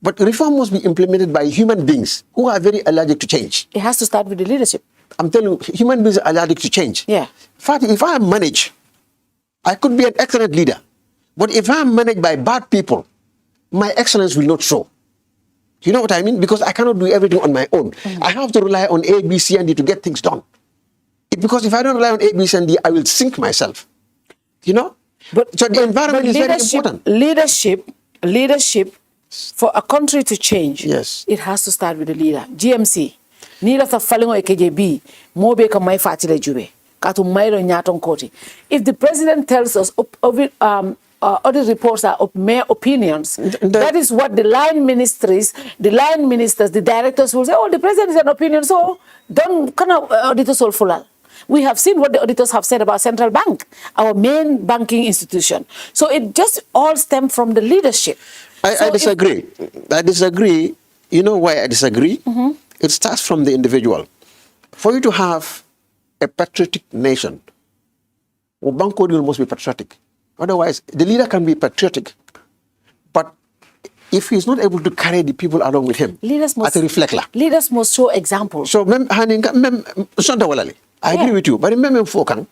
But reform must be implemented by human beings who are very allergic to change. It has to start with the leadership. I'm telling you, human beings are allergic to change. Yeah. Fatou, if I manage, I could be an excellent leader. But if I'm managed by bad people, my excellence will not show. You know what I mean? Because I cannot do everything on my own. I have to rely on A, B, C, and D to get things done. Because if I don't rely on A, B, C, and D, I will sink myself. So the environment is very important. Leadership, for a country to change, yes, it has to start with the leader. GMC, leader sa falingo EKJB, mobe ka mai fatile jube, katu mairo nyaton koti. If the president tells us other reports are of mere opinions, that is what the line ministers, the directors will say, oh, the president is an opinion, so don't kind of auditors all fulal. We have seen what the auditors have said about Central Bank, our main banking institution. So it just all stems from the leadership. I disagree. I disagree. You know why I disagree? It starts from the individual. For you to have a patriotic nation, Banco must be patriotic. Otherwise, the leader can be patriotic, but if he's not able to carry the people along with him, leaders must show examples. So, I agree with you. But remember, Fokang,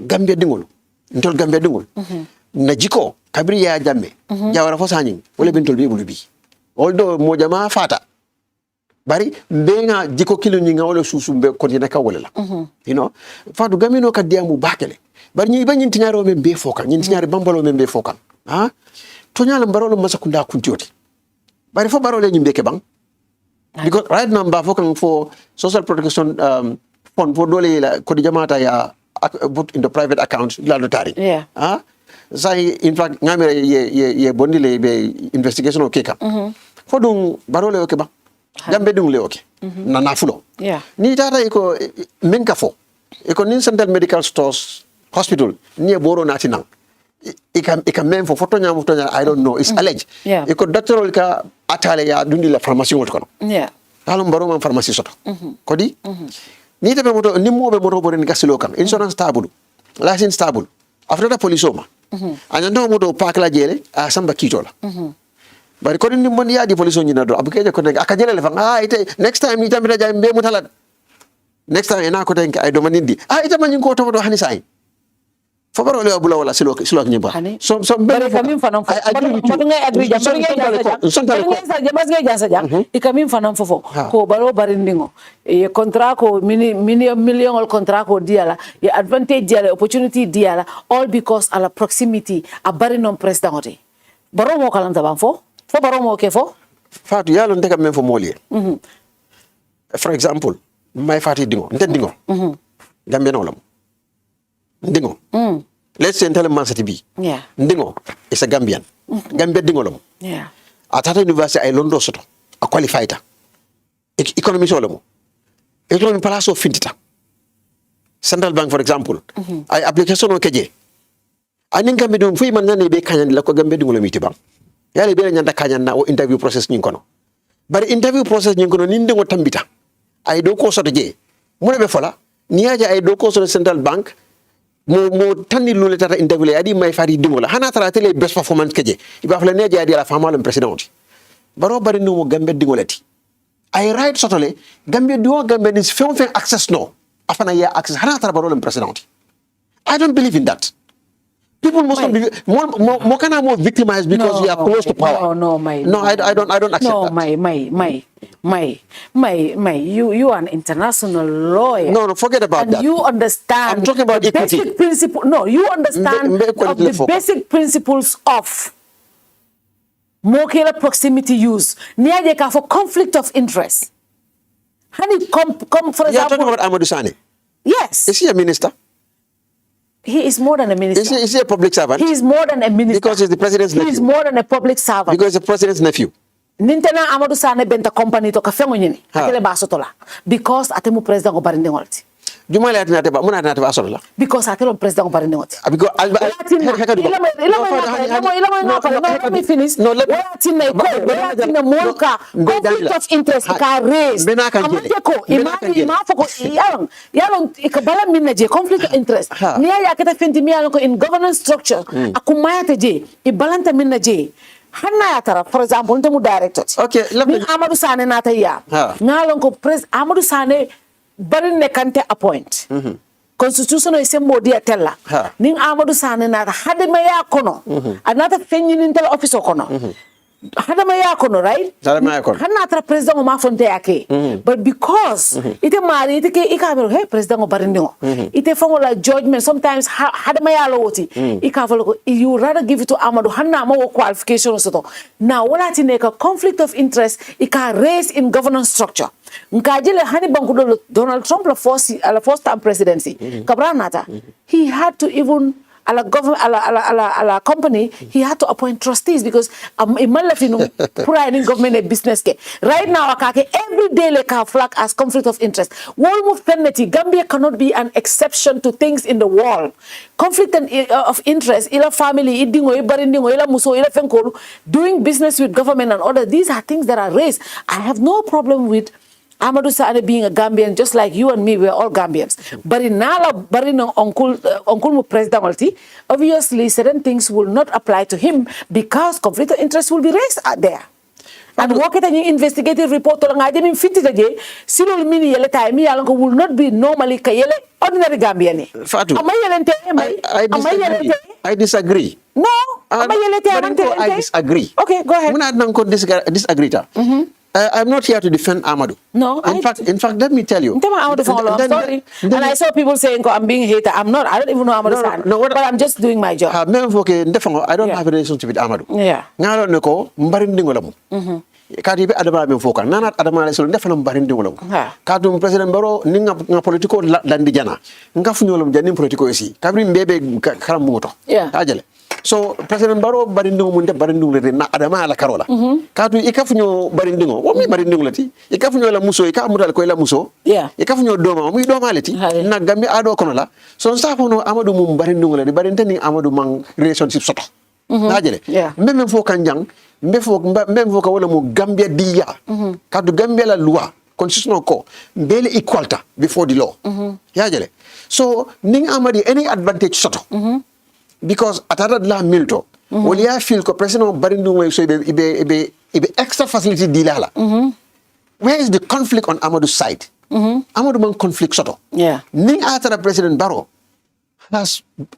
Gambia dingul, ntol Gambia dingul, najiko kabri ya jamme, jawara fosani, wale bentol be bulubi. Although mojama fata, bari benga jiko kilo nyinga wale susumbe kontina ka wale la. Fatu gamino ka diamu bakele. Bari nyi ba nyinti nyaro membe fokan, nyinti nyari bambalo membe fokan. Tonyala mbarolo masakunda kuntioti. Bari fo barole nyimbe ke bang. Because right now mba fokan for social protection fund for dole la kodi jamata ya put in the private account la notary. Yeah. In fact ngamere ye bondile be investigation o keka. Fodung barole oke ba. Jambe dung le oke. Na nafulo. Yeah. Ni tata iko menka fo. Iko nin central medical stores hospital ni boro nati nang. Ika mem fo foto nyam I don't know. It's alleged. Yeah. Iko doctor ka atale ya dundi la pharmacie ngoto kono. Yeah. Talum baro man pharmacie soto. Kodi? Ni tebe moto ni mo be moto boren gasilo kan insurance stable license stable after the police oma anyando moto park la jele a samba kitola bari ko ni mon yaadi police on nyina do abuke ko aka jele le fa ite next time ni tamita jay be mutalat next time ena ko ten ay do manindi ite man ko to do hani sai fo baro le abula wala silo nyimba so bari kamin fanam fo mo ngay agree jam bari ngay jasa jam ikamin fanam fofo ko baro bari ndingo e contrat ko million contrat ko diala e advantage diala opportunity diala all because ala proximity a bari non president oti baro mo kalam taban fo baro mo ke fo Fatou yalo ndeka men fo molie for example Mai Fatty dingo ndingo Gambia no lam ndingo let's say tell man sati bi ndingo is a Gambian Gambia dingo lam atata university ay londo soto a qualified economy so lam economy palaso fintita Central Bank for example ay application o keje anin Gambia dum fu man nane be kanyan la ko Gambia dingo lam itiba yale be nyanda kanyan na o interview process nyin kono bari interview process nyin kono ni ndingo tambita ay do ko soto je mo be fola niaja ay do ko soto Central Bank mo tanni lule tata interview le adi Mai Fatty dingola hana tara tele best performance keje iba fala ne jadi ala fama le president baro bari no mo Gambia dingolati ay right sotole Gambia is film access no afana ya access hana tara baro le president I don't believe in that. People must not be more kind of more victimized because we are close to power. No, I don't accept that. Mai, you are an international lawyer. No, forget about that. And you understand. I'm talking about equity. Basic principle. No, you understand the basic principles of Mokela proximity use. Niadeka for conflict of interest. Honey, come for example. You're talking about Amadou Sane? Yes. Is he a minister? He is more than a minister. Is he a public servant? He is more than a minister. Because he's the president's nephew. He is more than a public servant. Because he's the president's nephew. Nintena Amadou Sane benta company to kafengo nyini. Akele ba sotola. Because atemu president ko barinde ngolti. Jumale atina teba muna atina teba asola. Because atelu president ko barinde ngolti. Because let me finish. No, let me molka conflict of interest ka raise. Amateko imani mafoko yalong ikabala minna je conflict of interest. Niya yaketa fenti miya ko in governance structure akumaya je ibalanta minna je. Hanna yatara for example ntemu director. Okay, let me Amadou Sane nata ya. Ngalon ko pres Amadou Sane bari nekante appoint. Constitution is sembo dia tella. Ning Amadou Sane nata hade maya kono. Anata fenyin intel office kono. Hada maya kono, right? Hanna atra president o mafonte yake. But because ite mari ite ke ikabelo hey president o barindingo. Ite fango la judgment sometimes hada maya loti. Ikavelo you rather give it to Amadou Hanna mo qualification soto. Now wala tineka conflict of interest ika raise in governance structure. Nkajele hani bankudo Donald Trump la first time presidency. Kabranata he had to even a company, he had to appoint trustees because government a business ke. Right now, every day like a flag as conflict of interest. World move penalty. Gambia cannot be an exception to things in the world. Conflict of interest, ila family, idingo, ibarindingo, ila muso, ila fenkolu, doing business with government and other. These are things that are raised. I have no problem with Amadou Sane being a Gambian, just like you and me, we're all Gambians. But in Nala, but in Uncle President, obviously certain things will not apply to him because conflict of interest will be raised out there. And work at an investigative report on I didn't fit it again. Silol mini yele time will not be normally kayele ordinary Gambian. Fatou, I disagree. No, I disagree. Okay, go ahead. Disagree. I'm not here to defend Amadou. No, in fact, let me tell you. I'm sorry. And I saw people saying I'm being hated. I'm not. I don't even know Amadou Sane. But I'm just doing my job. I don't have a relationship with Amadou. Yeah. Kati be adama be foka nana adama le so defal mbarindi wolom kadu president baro ninga politiko landi jana nga funyolom jani politiko esi kabri mbebe karam moto ajale so president baro barindi mo nde barindi le na adama la karola kadu ikafunyo barindi ngo wo mi barindi ngolati ikafunyo la muso ikamudal ko la muso ikafunyo doma mi doma leti na gambi ado kono la so safono Amadou mum barindi ngolati barindi ni Amadou mang relationship soto ajale même fo kanjang même faut que wala mo Gambia dia kadu Gambia la loi constitution ko mbele equality before the law ya jele so ning amadi any advantage soto because atata la milto Olia feel ko president barindu may so ibe extra facility dilala. Where is the conflict on Amadu's side? Amadou man conflict soto. Yeah. Ning after President Barrow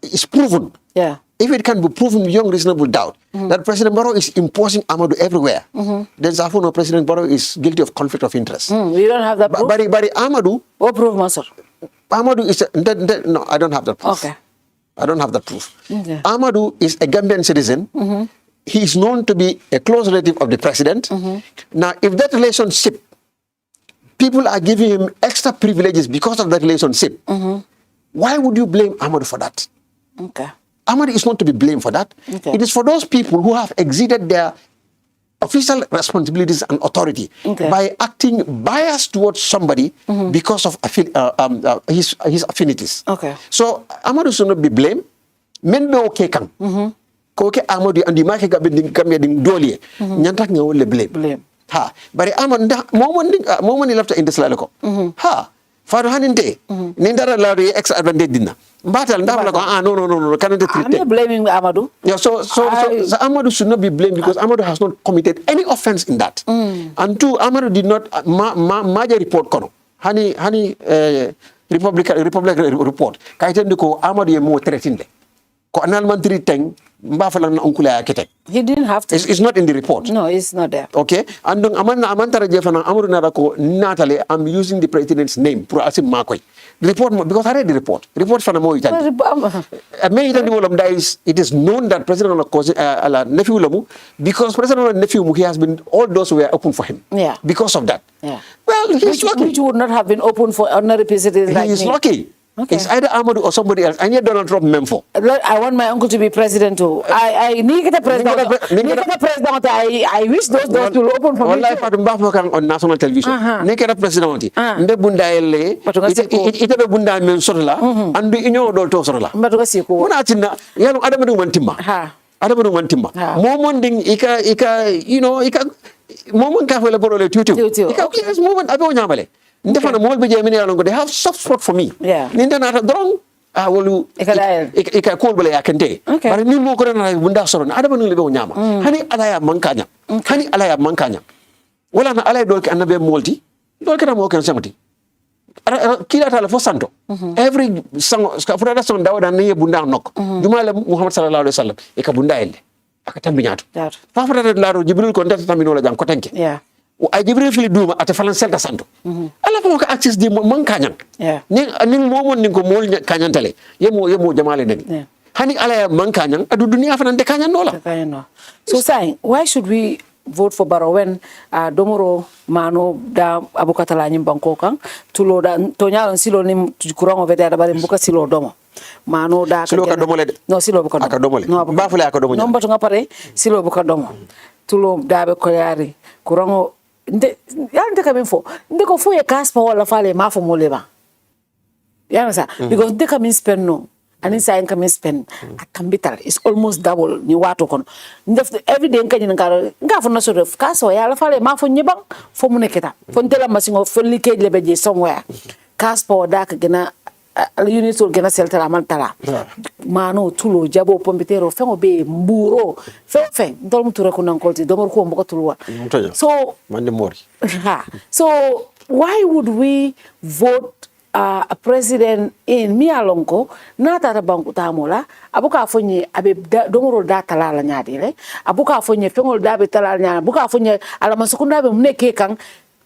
is proven. Yeah. If it can be proven beyond reasonable doubt that President Barrow is imposing Amadou everywhere, then therefore President Barrow is guilty of conflict of interest. We don't have that proof? But Amadou... What proof, Master? Amadou is... no, I don't have that proof. Okay. I don't have that proof. Okay. Amadou is a Gambian citizen. He is known to be a close relative of the president. Now, if that relationship, people are giving him extra privileges because of that relationship, why would you blame Amadou for that? Okay. Amadou is not to be blamed for that. Okay. It is for those people who have exceeded their official responsibilities and authority by acting biased towards somebody because of his affinities. Okay. So Amadou should not be blamed. Men be okay kan. Ko ke Amadou andi make gabe ding doliye. Nyantak nga wole blame. Ha. Bari Amadou momon ni lafta indesla ko. Ha. Fatou haninte. Ni dara la extra advantage dinna. Mbatal ndam la ko no can't treat. I'm not blaming Amadou. Yeah, so Amadou should not be blamed because Amadou has not committed any offense in that. And two, Amadou did not major report kono. Hani Republic report. Kaiten ko Amadou ye mo threatened. Ko analman teng mbafala na onkula akete. He didn't have to. It's not in the report. No, it's not there. Okay. And amantara jefana Amadou narako Natalie, I'm using the president's name pour asim makoy. The report, because I read the report. Report from the Moitan. It is known that President nephew Lamu, because President nephew, he has been, all doors were open for him. Yeah. Because of that. Yeah. Well, he's lucky. Which would not have been open for ordinary presidents like me. He is lucky. Okay. It's either Amadou or somebody else. And yet Donald Trump member. I want my uncle to be president too. I wish those doors will open for me too. On national television. Nekeda president. Nde bunda ele. Ite be bunda men sorla. Andu inyo do to sorla. Mbatuka siku. Muna atina yalo adamadu mantimma. Adamadu mantimma. Momonding ika momon ka fele borole tutu. Ika yes momon abe nyamale. Ndefana mo be jemini alongo, they have soft spot for me. Yeah. Ninda na drong wolu ika ko bele yakente. Bari ni mo ko na bunda soro na adama ngi be nyama. Hani alaya mankanya. Hani alaya mankanya. Wala na alaya dolki annabe molti. Dolki na mo kan samati. Kila tala fo santo. Every song furada song dawda na bunda nok. Jumala Muhammad sallallahu alaihi wasallam e ka bunda elle. Aka tambi nyaato. Fa furada laro Jibril ko ndata tambi no la jang ko tenke. Yeah. Ay Jibril fili duma ate falan selta santo. Ala ko ka access di man kanyang. Ni momon ni ko mol kanyantale. Yemo jamale neni. Hani ala man kanyang adu dunia fanan de kanyan no la. So saying, why should we vote for Barrow when domoro mano da abukatala nyim banko kan tulo da tonyalo silo ni kurango vete da bari mbuka silo domo. Mano da silo ka domo le. No silo buka domo. Aka domo le. No ba fule aka domo. No mbato ngapare silo buka domo. Tulo da be ko yari kurango nde kamin fo nde ko fo ye kaspa wala fale ma fo moleba yana sa because nde kamin spend no and inside kamin spend a capital is almost double ni wato kon nde every day kanyin nga fo na so def kaso ya la fale ma fo nyibang fo mu neketa fo ntela masingo fo like lebe je somewhere kaspa da ka gena unit sul gena seltara man tala mano tulo jabo pompitero fengo be mburo fe ndol mutura kunan kolti domor ko mboko tulwa so mande mori so why would we vote a president in mialonko na tata banku tamola abuka fonye abe domoro da talala nyaadile abuka fonye fengo da be talala nyaa abuka fonye ala masukunda be muneke kan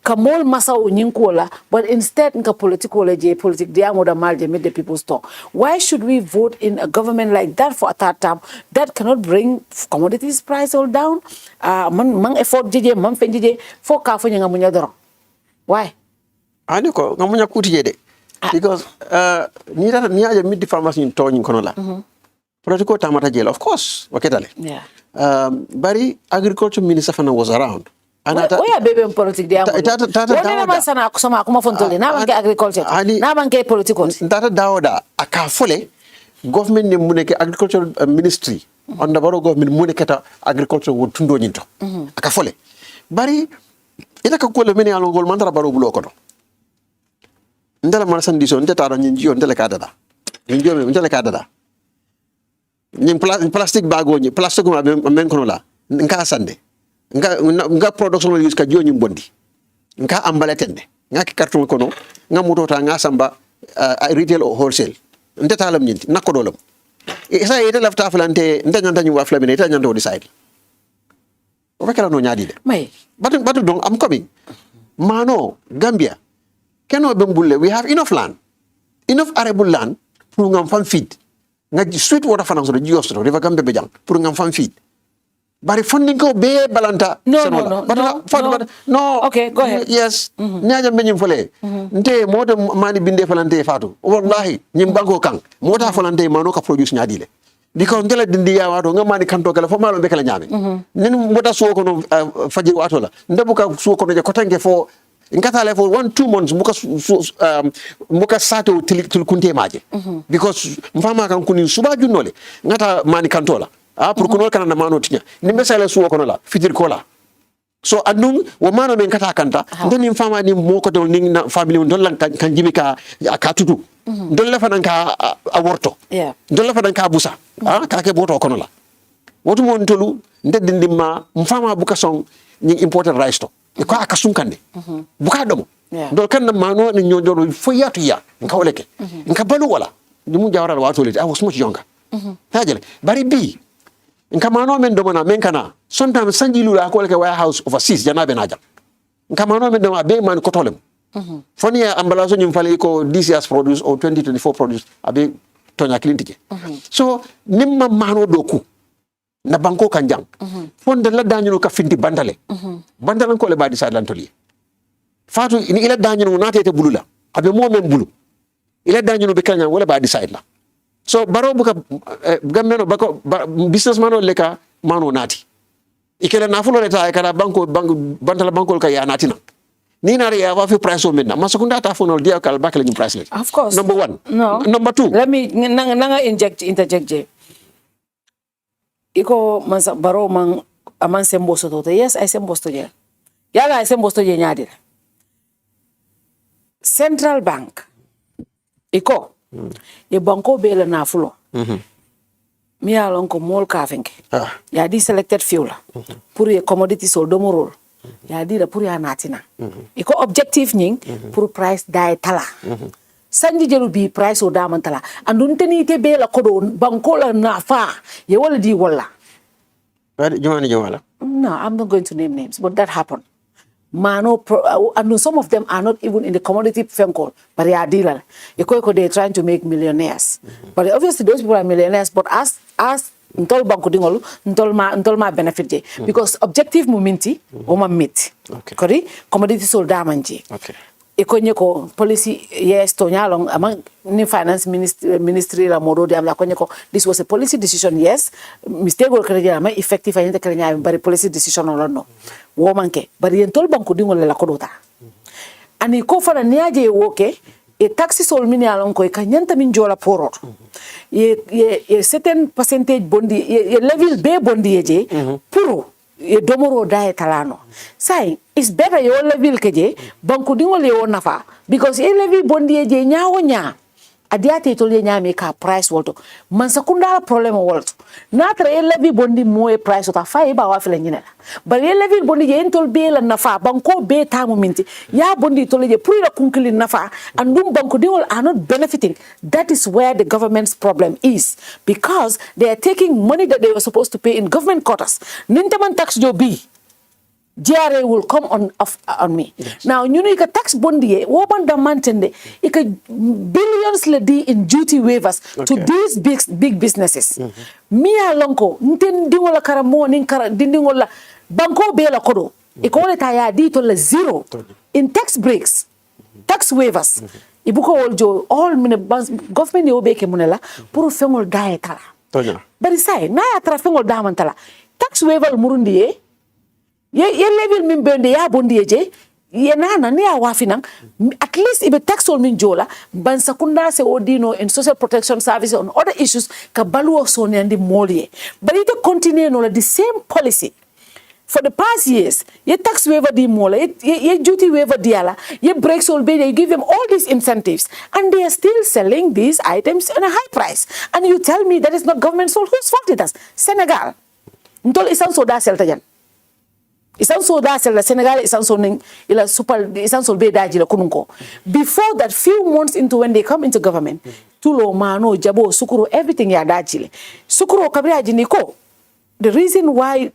kamol masa unyinkola, but instead nka political politic diamo da malje made the people's talk. Why should we vote in a government like that for a third term that cannot bring commodities price all down? Man effort jije man fen jije fo ka fo nyanga munya doro. Why? Ani ko ngamunya kuti jede. Because ni aja mid farmers in tony kono la. Political tamata jail, of course. Waketale. Yeah. Bari agriculture minister fana was around. Oya bebe politique dia mo. Wala naman sana ako sama ako mafontole na banke agriculture. Na banke political. Tata dawoda aka fole government ne muneke agriculture ministry on the Barrow government muneketa agriculture wo tundo nyinto. Aka fole. Bari ila ka kole meni alongol mandara Barrow bulo ko do. Ndala marsan diso ndeta ro nyinji on ndele kadada. Nyinji me ndele kadada. ni plastic bag ni plastic ma men kono la nka sande nga production use ka joni bondi nka ambaletende nga ki carton kono nga mutota nga samba retail or wholesale ndetalam nyinti nakko dolam isa ite lafta flante ndanyanta nyu wa flamine ite nyanta decide o fekala no nyaadi de Mai batu don I'm coming mano Gambia keno bembulle we have enough land enough arable land pour ngam fam feed nga sweet water finance do jios do river Gambia be jang pour ngam fam feed bari funding ko be balanta no okay go ahead yes nyaja menyim fole nte moto mani binde falante Fatou wallahi nyim banko kan mota falante mano ka produce nyaadi le because ndela dindi ya wato ngamani kanto kala fo malo be kala nyame nen mota so ko no faji wato la ndebuka so ko no je kotange fo ngata le for 1-2 months muka sato til kunte maje because mfama kan kuni suba junnole ngata mani kanto la pour ko kana na mano tinya ni mesale suwo kono la fitir ko la so andum wo mano men kata kanta ndeni fama ni moko to ni na family don lan kan jimi ka tutu don la fanan ka aworto don la fanan ka busa ka ke boto kono la wotu mon tolu ndeddi ma mfama buka song ni important rice to ko aka sunkande buka domo dol kan mano ni nyodo fo yatu ya nka woleke nka balu wala ni mu jawara wato le I was much younger tajale bari bi nka mano men domana men kana sometimes sanji lula ko le warehouse overseas janabe naja nka mano men doma be man ko tolem foni ambalazo nyum fale ko this year's produce or 2024 produce abe tonya clinique so nimma mano doku na banko kanjang fonde la dañu ka finti bandale bandalan ko le badi sa lantoli Fatou ini ila dañu natete bulula abe mo men bulu ila dañu be kanya wala badi sa la so baro buka gammeno bako businessman o leka mano nati ikela nafulo leta kala banko bandala banko ka ya natina ni na ya wa fi price o menna masukunda ta fonol dia kala bakale ni price leta of course number 1 no number 2 let me nanga interject je iko mansa baro man aman sembosto to yes I sembosto je yala I sembosto je nyaadi Central Bank iko e banko bela na fulo mi alon ko mol ka fenke ya di selected fuel pour ye commodity so do morol ya di da pour ya natina iko objective nying pour price dai tala sanji jelu bi price o da man tala andun teni te bela ko do banko la na fa ye wala di wala jumala no I'm not going to name names but that happened mano and some of them are not even in the commodity fenko but they are dealer they're trying to make millionaires but obviously those people are millionaires but as ntol banko dingol ntol ma benefit je because objective momenti o ma meet kori commodity sold damanji ko policy yes to nyalong among ni finance ministry la mododi am la ko this was a policy decision yes mistake or kredja ma effective ayente kredja bari policy decision no wo manke bari entol banko dingol la kodota ani ko fana niaje woke e taxi sol mini alon ko ka nyanta min jola porot ye certain percentage bondi ye level be bondi je puro ye domoro dae talano sai is better yo level keje banku dingol ye nafa because ye level bondi je nyaawo nya adiate to le nyame ka price wolto man sakunda problem wolto natra ye level bondi mo e price ta fa e ba wa fele nyina ba ye level bondi je entol be la nafa banko be ta minti ya bondi to le je pour la kunkili nafa andum banku dingol are not benefiting. That is where the government's problem is because they are taking money that they were supposed to pay in government quotas nintaman tax jo bi GRA will come on me. Yes. Now, you know, you can tax bondi, woman damantende, you can billions ledi in duty waivers to these big businesses. Me alonko, ndingola karamo, ndingola banko bela kodo, ikole taya dito le zero in tax breaks, tax waivers. Ibuko oljo all mine government yo beke munela puru fengol dae tala. Bari sai na ya tra fengol damantala. Tax waiver murundi ye level min bende ya bondi je ye nana ni awafinang at least ibe taxol min jola ban sakunda se odino in social protection service on other issues ka baluo so ne andi molie but it continue no the same policy For the past years, ye tax waiver di mola, ye duty waiver diala, ye breaks all bay, you give them all these incentives, and they are still selling these items at a high price. And you tell me that is not government's fault. Whose fault it is? Senegal. Ntol isan so da sel tajan. Isan so da sel Senegal isan so ning ila super isan so be daji la kununko. Before that, few months into when they come into government, tulo mano jabo sukuro everything ya daji le. Sukuro kabri ajiniko. The reason why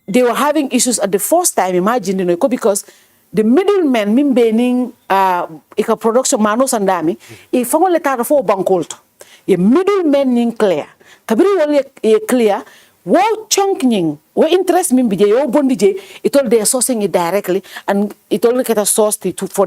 they were having issues at the first time, imagine, you know, because the middlemen, mimbening, ika production mano sandami, if fango letara for bankolto, ye middlemen ning clear, kabiri wale ye clear, wo chunk ning, wo interest mimbije, yo bondije, it all they are sourcing it directly, and it all get a source for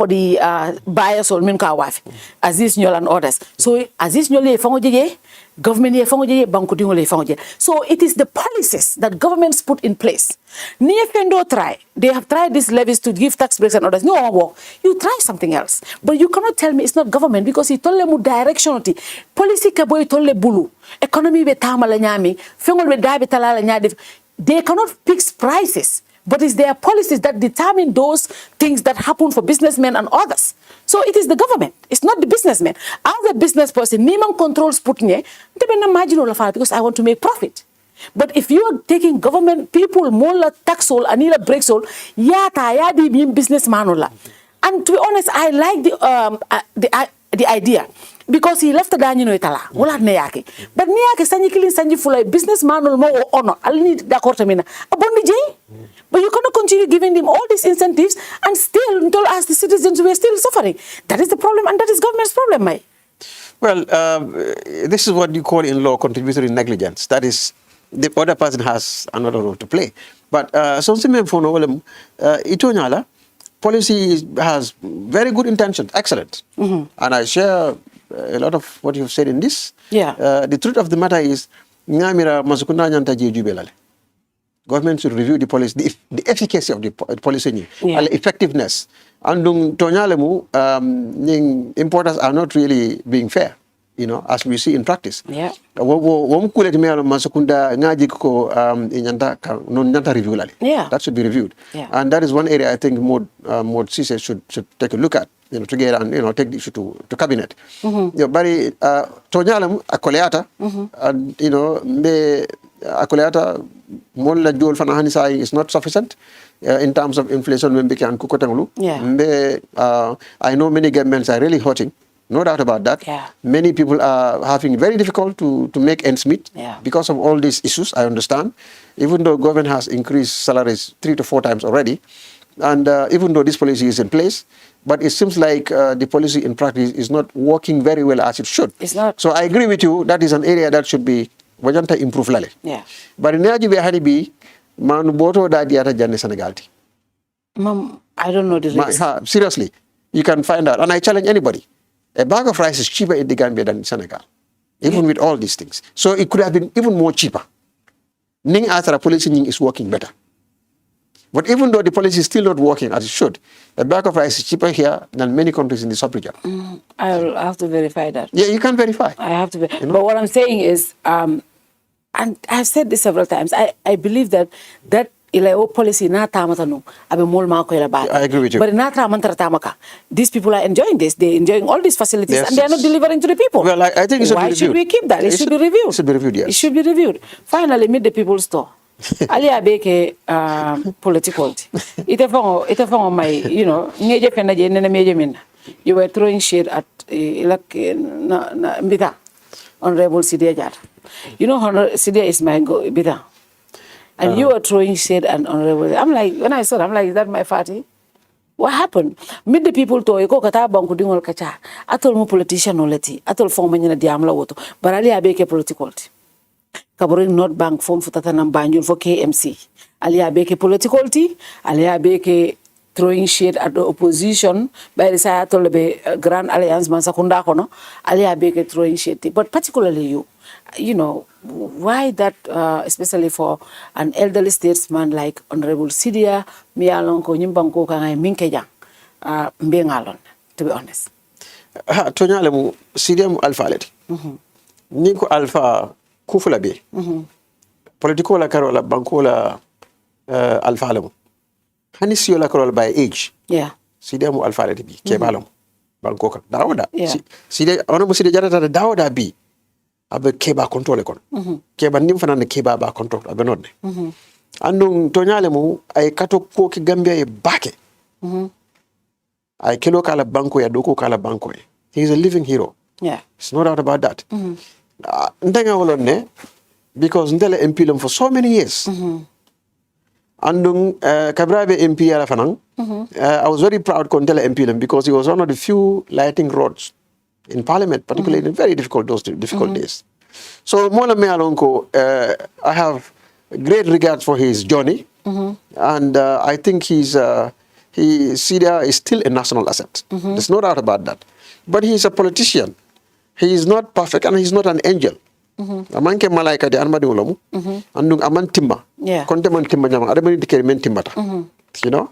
the buyers or minka wife, Aziz Nyol and others. So Aziz Nyol ye fango je, government ye fango je, banko dingo le fango je. So it is the policies that governments put in place. Niefendo try. They have tried these levies to give tax breaks and others. No, you try something else. But you cannot tell me it's not government because it told mu directionality. Policy kabo tolle bulu. Economy be tamala nyami. Fengol be dabe talala nyadi. They cannot fix prices. But it's their policies that determine those things that happen for businessmen and others. So it is the government. It's not the businessman. As a business person, Niman controls Putnye, because I want to make profit. But if you are taking government people, mola taxol, anila breaksol, yata yadi being businessman. And to be honest, I like the idea. Because he left the Daniel Itala, wala neyake. But neyake sanji killing sanji fulai businessman or more honor. I'll need the quartermina. Abondi J. But you cannot continue giving them all these incentives and still, until as the citizens, we are still suffering. That is the problem, and that is government's problem, Mai. Well, this is what you call in law contributory negligence. That is, the other person has another role to play. But itonyala policy has very good intentions, excellent. And I share a lot of what you've said in this. Yeah. The truth of the matter is, ngamira masukunda nyanta jubelale. Government should review the policy, the efficacy of the policy, the effectiveness. And tonyalemu, importers are not really being fair, you know, as we see in practice. Yeah. That should be reviewed. Yeah. And that is one area I think Mod Cisse should take a look at, you know, together and, you know, take the issue to cabinet. Bari tonyalemu akoleata, and, you know, akoleata molla jol fana hani sai is not sufficient in terms of inflation when can kukotangulu. I know many governments are really hurting, no doubt about that. Many people are having very difficult to make ends meet because of all these issues. I understand, even though government has increased salaries 3 to 4 times already, and even though this policy is in place, but it seems like the policy in practice is not working very well as it should. It's not. So I agree with you, that is an area that should be wajanta improve lale. But in Nigeria, be hanibi manu boto da diata janne Senegal. Mom, I don't know the reason. Seriously, you can find out, and I challenge anybody. A bag of rice is cheaper in the Gambia than in Senegal, even with all these things. So it could have been even more cheaper. Ning Athara policy is working better. But even though the policy is still not working as it should, a bag of rice is cheaper here than many countries in the sub-region. I'll have to verify that. Yeah, you can verify. I have to. But what I'm saying is, and I've said this several times, I believe that policy na tamata no abe mol ma ko I agree with you. But na tramantara tamaka. These people are enjoying this. They're enjoying all these facilities, and they are not delivering to the people. Well, I think it should be reviewed. Why should we keep that? It should be reviewed. It should be reviewed, yes. It should be reviewed. Finally, meet the people's store. Ali abeke political. Ite fango my, you know, ngeje fena je nene meje minna. You were throwing shade at na Mbita, Honorable Sidia Jat. You know, Sidia is my Mbita. And you were throwing shade and Honorable. I'm like, when I saw it, I'm like, is that my Fatty? What happened? Meet the people to eko kata banku dingol kacha. Atol mo politician no leti. Atol fong manyana diamla woto. But Ali abeke political. Kaboring North Bank form for Tatanam Banjul for KMC. Ali abeke political tea. Ali abeke throwing shade at the opposition by the side of the Grand Alliance Mansakunda Kono. Ali abeke throwing shade. But particularly you know, why that, especially for an elderly statesman like Honorable Sidia, Mialon ko nyimbanko kangay minkeja, mbengalon, to be honest. Tonyale mu Sidia mu alpha leti. Niko alpha kufula be. politiko la karola banko la alfa lamu hani siyo la karola by age Yeah. side mu alfa la bi ke balam banko ka dawoda Yeah. side ono mo side jarata dawoda bi abe keba control kon keba nim fanane keba ba control abe nodne andung tonyale mu ay kato ko ki Gambia e bake ay kelo kala banko ya doko kala banko e he is a living hero. Yeah. It's no doubt about that. Ndenga wolonne because ndele MP lam for so many years. Andung kabrabe MP ala fanang. I was very proud kon ndele MP lam because he was one of the few lighting rods in Parliament, particularly in very difficult days. So mola me alonko, I have great regard for his journey, and I think Syria is still a national asset. There's no doubt about that. But he is a politician. He is not perfect and he is not an angel. Amanke malaika de armadi ulamu. Andung aman timba. Yeah. Konte man timba nyama. Adamani dikeri men timbata. You know?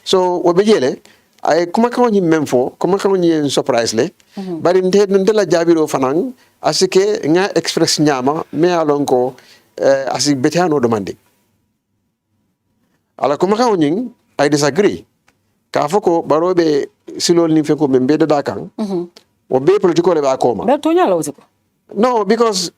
So wabejele ay kuma kawo nyi memfo, kuma kawo nyi surprise le. Bari ndela jabiro fanang asike nga express nyama me alonko asik betiano demanding. Ala kuma kawo nyi I disagree. Kafoko barobe silol ni feko membe da kan. Obe political le ba koma. But Tonya lo ziko. No, because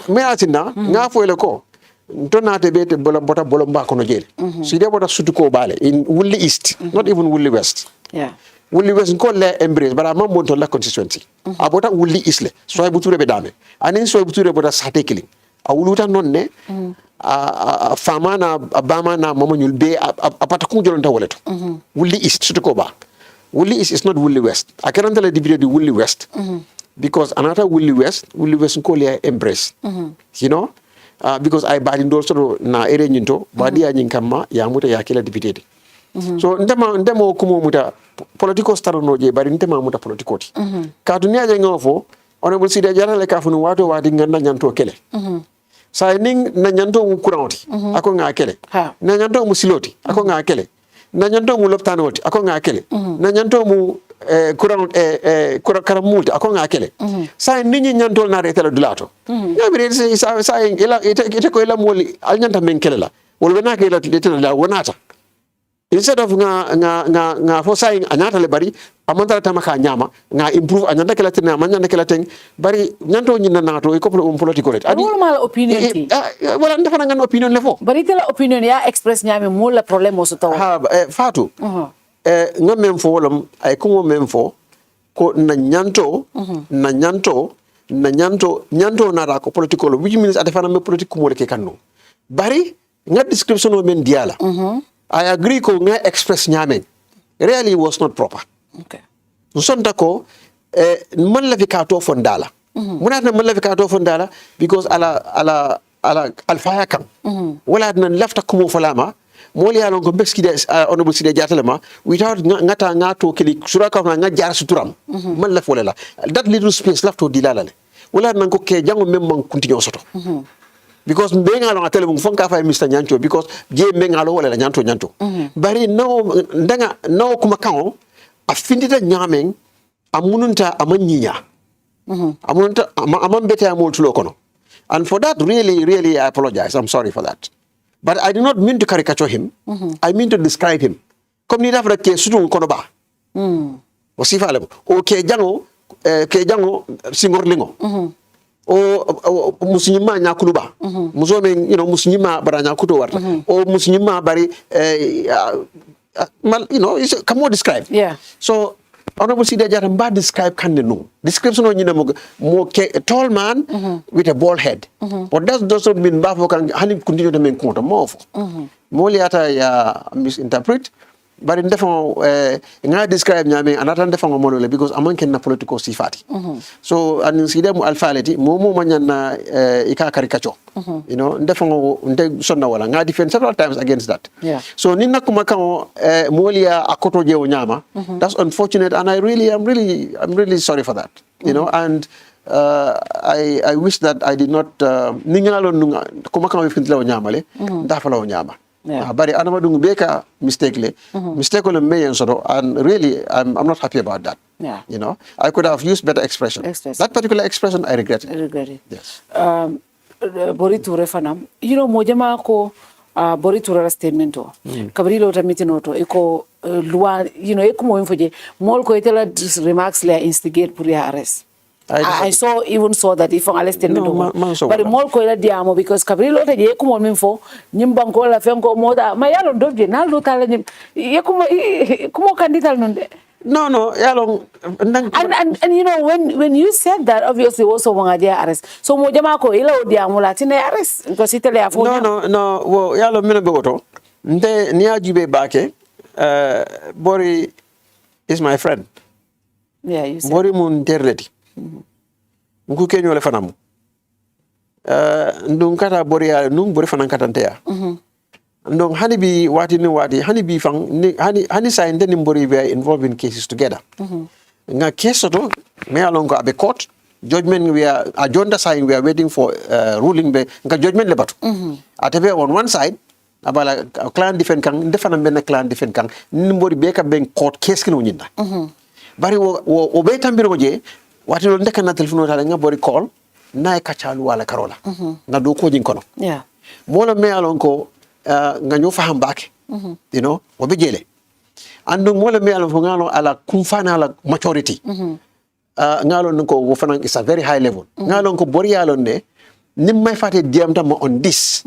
me atina nga fo ele ko. Ntona te bete bota bolomba kono jele. So ide bota sutuko bale in Woolly East, not even Woolly West. Yeah. Woolly West ko le embrace but am monto la constituency. Abota Woolly East le. So ay buture be dame. Anin so buture bota sate killing. A wuluta nonne fama na abama na mama nyul be apata ku jolonta woleto. Woolly East sutuko ba. Woolly East is not Woolly West. I cannot tell a dividend the Woolly West because another Woolly West call embrace. You know, because I bad in also na ere nyinto badi ya nyinkama ya muta ya kila dividend. So ndema kumo muta political star no je bari ndema muta political ti. Ka dunia je ngofo honorable sida jara le kafunu wato wadi nganda nyanto kele. Sa ning na nyanto mu kuranti ako nga kele. Na nyanto mu siloti ako nga kele. Na nyanto mu loptanoti ako nga kele. Na nyanto mu karamulti ako nga kele. Sa ninyi nyanto na retela dulato. Ngabire sa ite ko ila moli al nyanta men kele la. Wolbe na kele letela la wonata. Instead of nga fo saying anyata le bari amantara tamaka nyama nga improve anyanta kala tena amanya kala teng bari nyanto nyina nato e ko political rate adi normal opinion ti wala ndafa nga opinion le fo bari tela opinion ya express nyame mo la problème so taw Fatou nga mem fo wolam ay ko mem fo ko na nyanto na ra ko political which means adefana me politique mo le ke kanno bari nga description o men diala I agree ko nga express nyame really was not proper. Okay. Nsonta ko man la vikato fondala. Munata man la vikato fondala because ala alfaya kam. Wala nan lafta kumo falama moli alon ko beski des honorable side jatalema without ngata ngato kili suraka nga jar suturam. Man la folela. That little space left to dilala le. Wala nan ko ke jango mem man continue soto. Because mbengalo ngatele mfunga fa Mr. Nyanto because je mbengalo wala la nyanto bari no ndanga no kuma kan afindita nyamen amununta amanyinya amununta amambete amoltulo kono and for that really I apologize. I'm sorry for that, but I did not mean to caricature him. I mean to describe him comme ni dafra ke sutu kono ba wasifa lebo o ke jango singorlingo o musunyima nyakuluba musome musunyima bara nyakuto warta o musunyima bari come on describe so honorable sida jara mba describe kan no description o nyina mo a tall man with a bald head but that doesn't mean ba fo kan hani continue to men konto mo fo mo liata ya misinterpret bari ndefo nga describe nyame anata ndefo monole because amanken na political sifati so an sida mu alfaleti mo manyanna ika caricature ndefo nde sonna wala nga defend several times against that so ninna kuma kan molia akoto je nyama that's unfortunate and I'm really sorry for that and I wish that I did not ningalo kuma kan wifintla nyama le ndafala nyama bari anama dungu beka mistake le meyen soro and really I'm not happy about that. I could have used better expression. That particular expression I regret it. I regret it. Yes. Bori Touray fanam mo jama ko Bori Touray statement o kabri lo tamitino to iko loi iko mo infoje mol ko itela remarks la instigate pour ya arrest I saw that if on arrested but mol ko ila diamo because kabri lo taje ko mo minfo nyimban ko la fen ko moda ma yalo doje na lo tala nyim ko candidat non No, yalo. And when you said that, obviously also wangadia arrest. So mo jama ko ila odia mo latine arrest because itele afo. No. Wo yalo mina begoto. Nde niya jibe bake. Bori is my friend. Yeah, you said. Bori mun terleti. Nku kenyo le fanamu. Ndung kata bori ya nung bori fanan katantea. Donc hani bi fang hani sa inde nimbori we are involved in cases together nga case to me along go be court judgment we are agenda sign we are waiting for ruling be nga judgment le batu atebe on one side abala client defend kan defana ben client defend kan nimbori be ka ben court case kino nyinda bari wo be tambiro go je wati lo ndeka na telephone ta nga bori call na e kachalu wala karola nga do ko jin kono mola me along ko nga ñoo faham baake wo be jele andu mola me ala ngalo ala kumfana ala maturity ngalo nko wo fanan is a very high level ngalo ko bori yalo ne nim may fate diam tam on this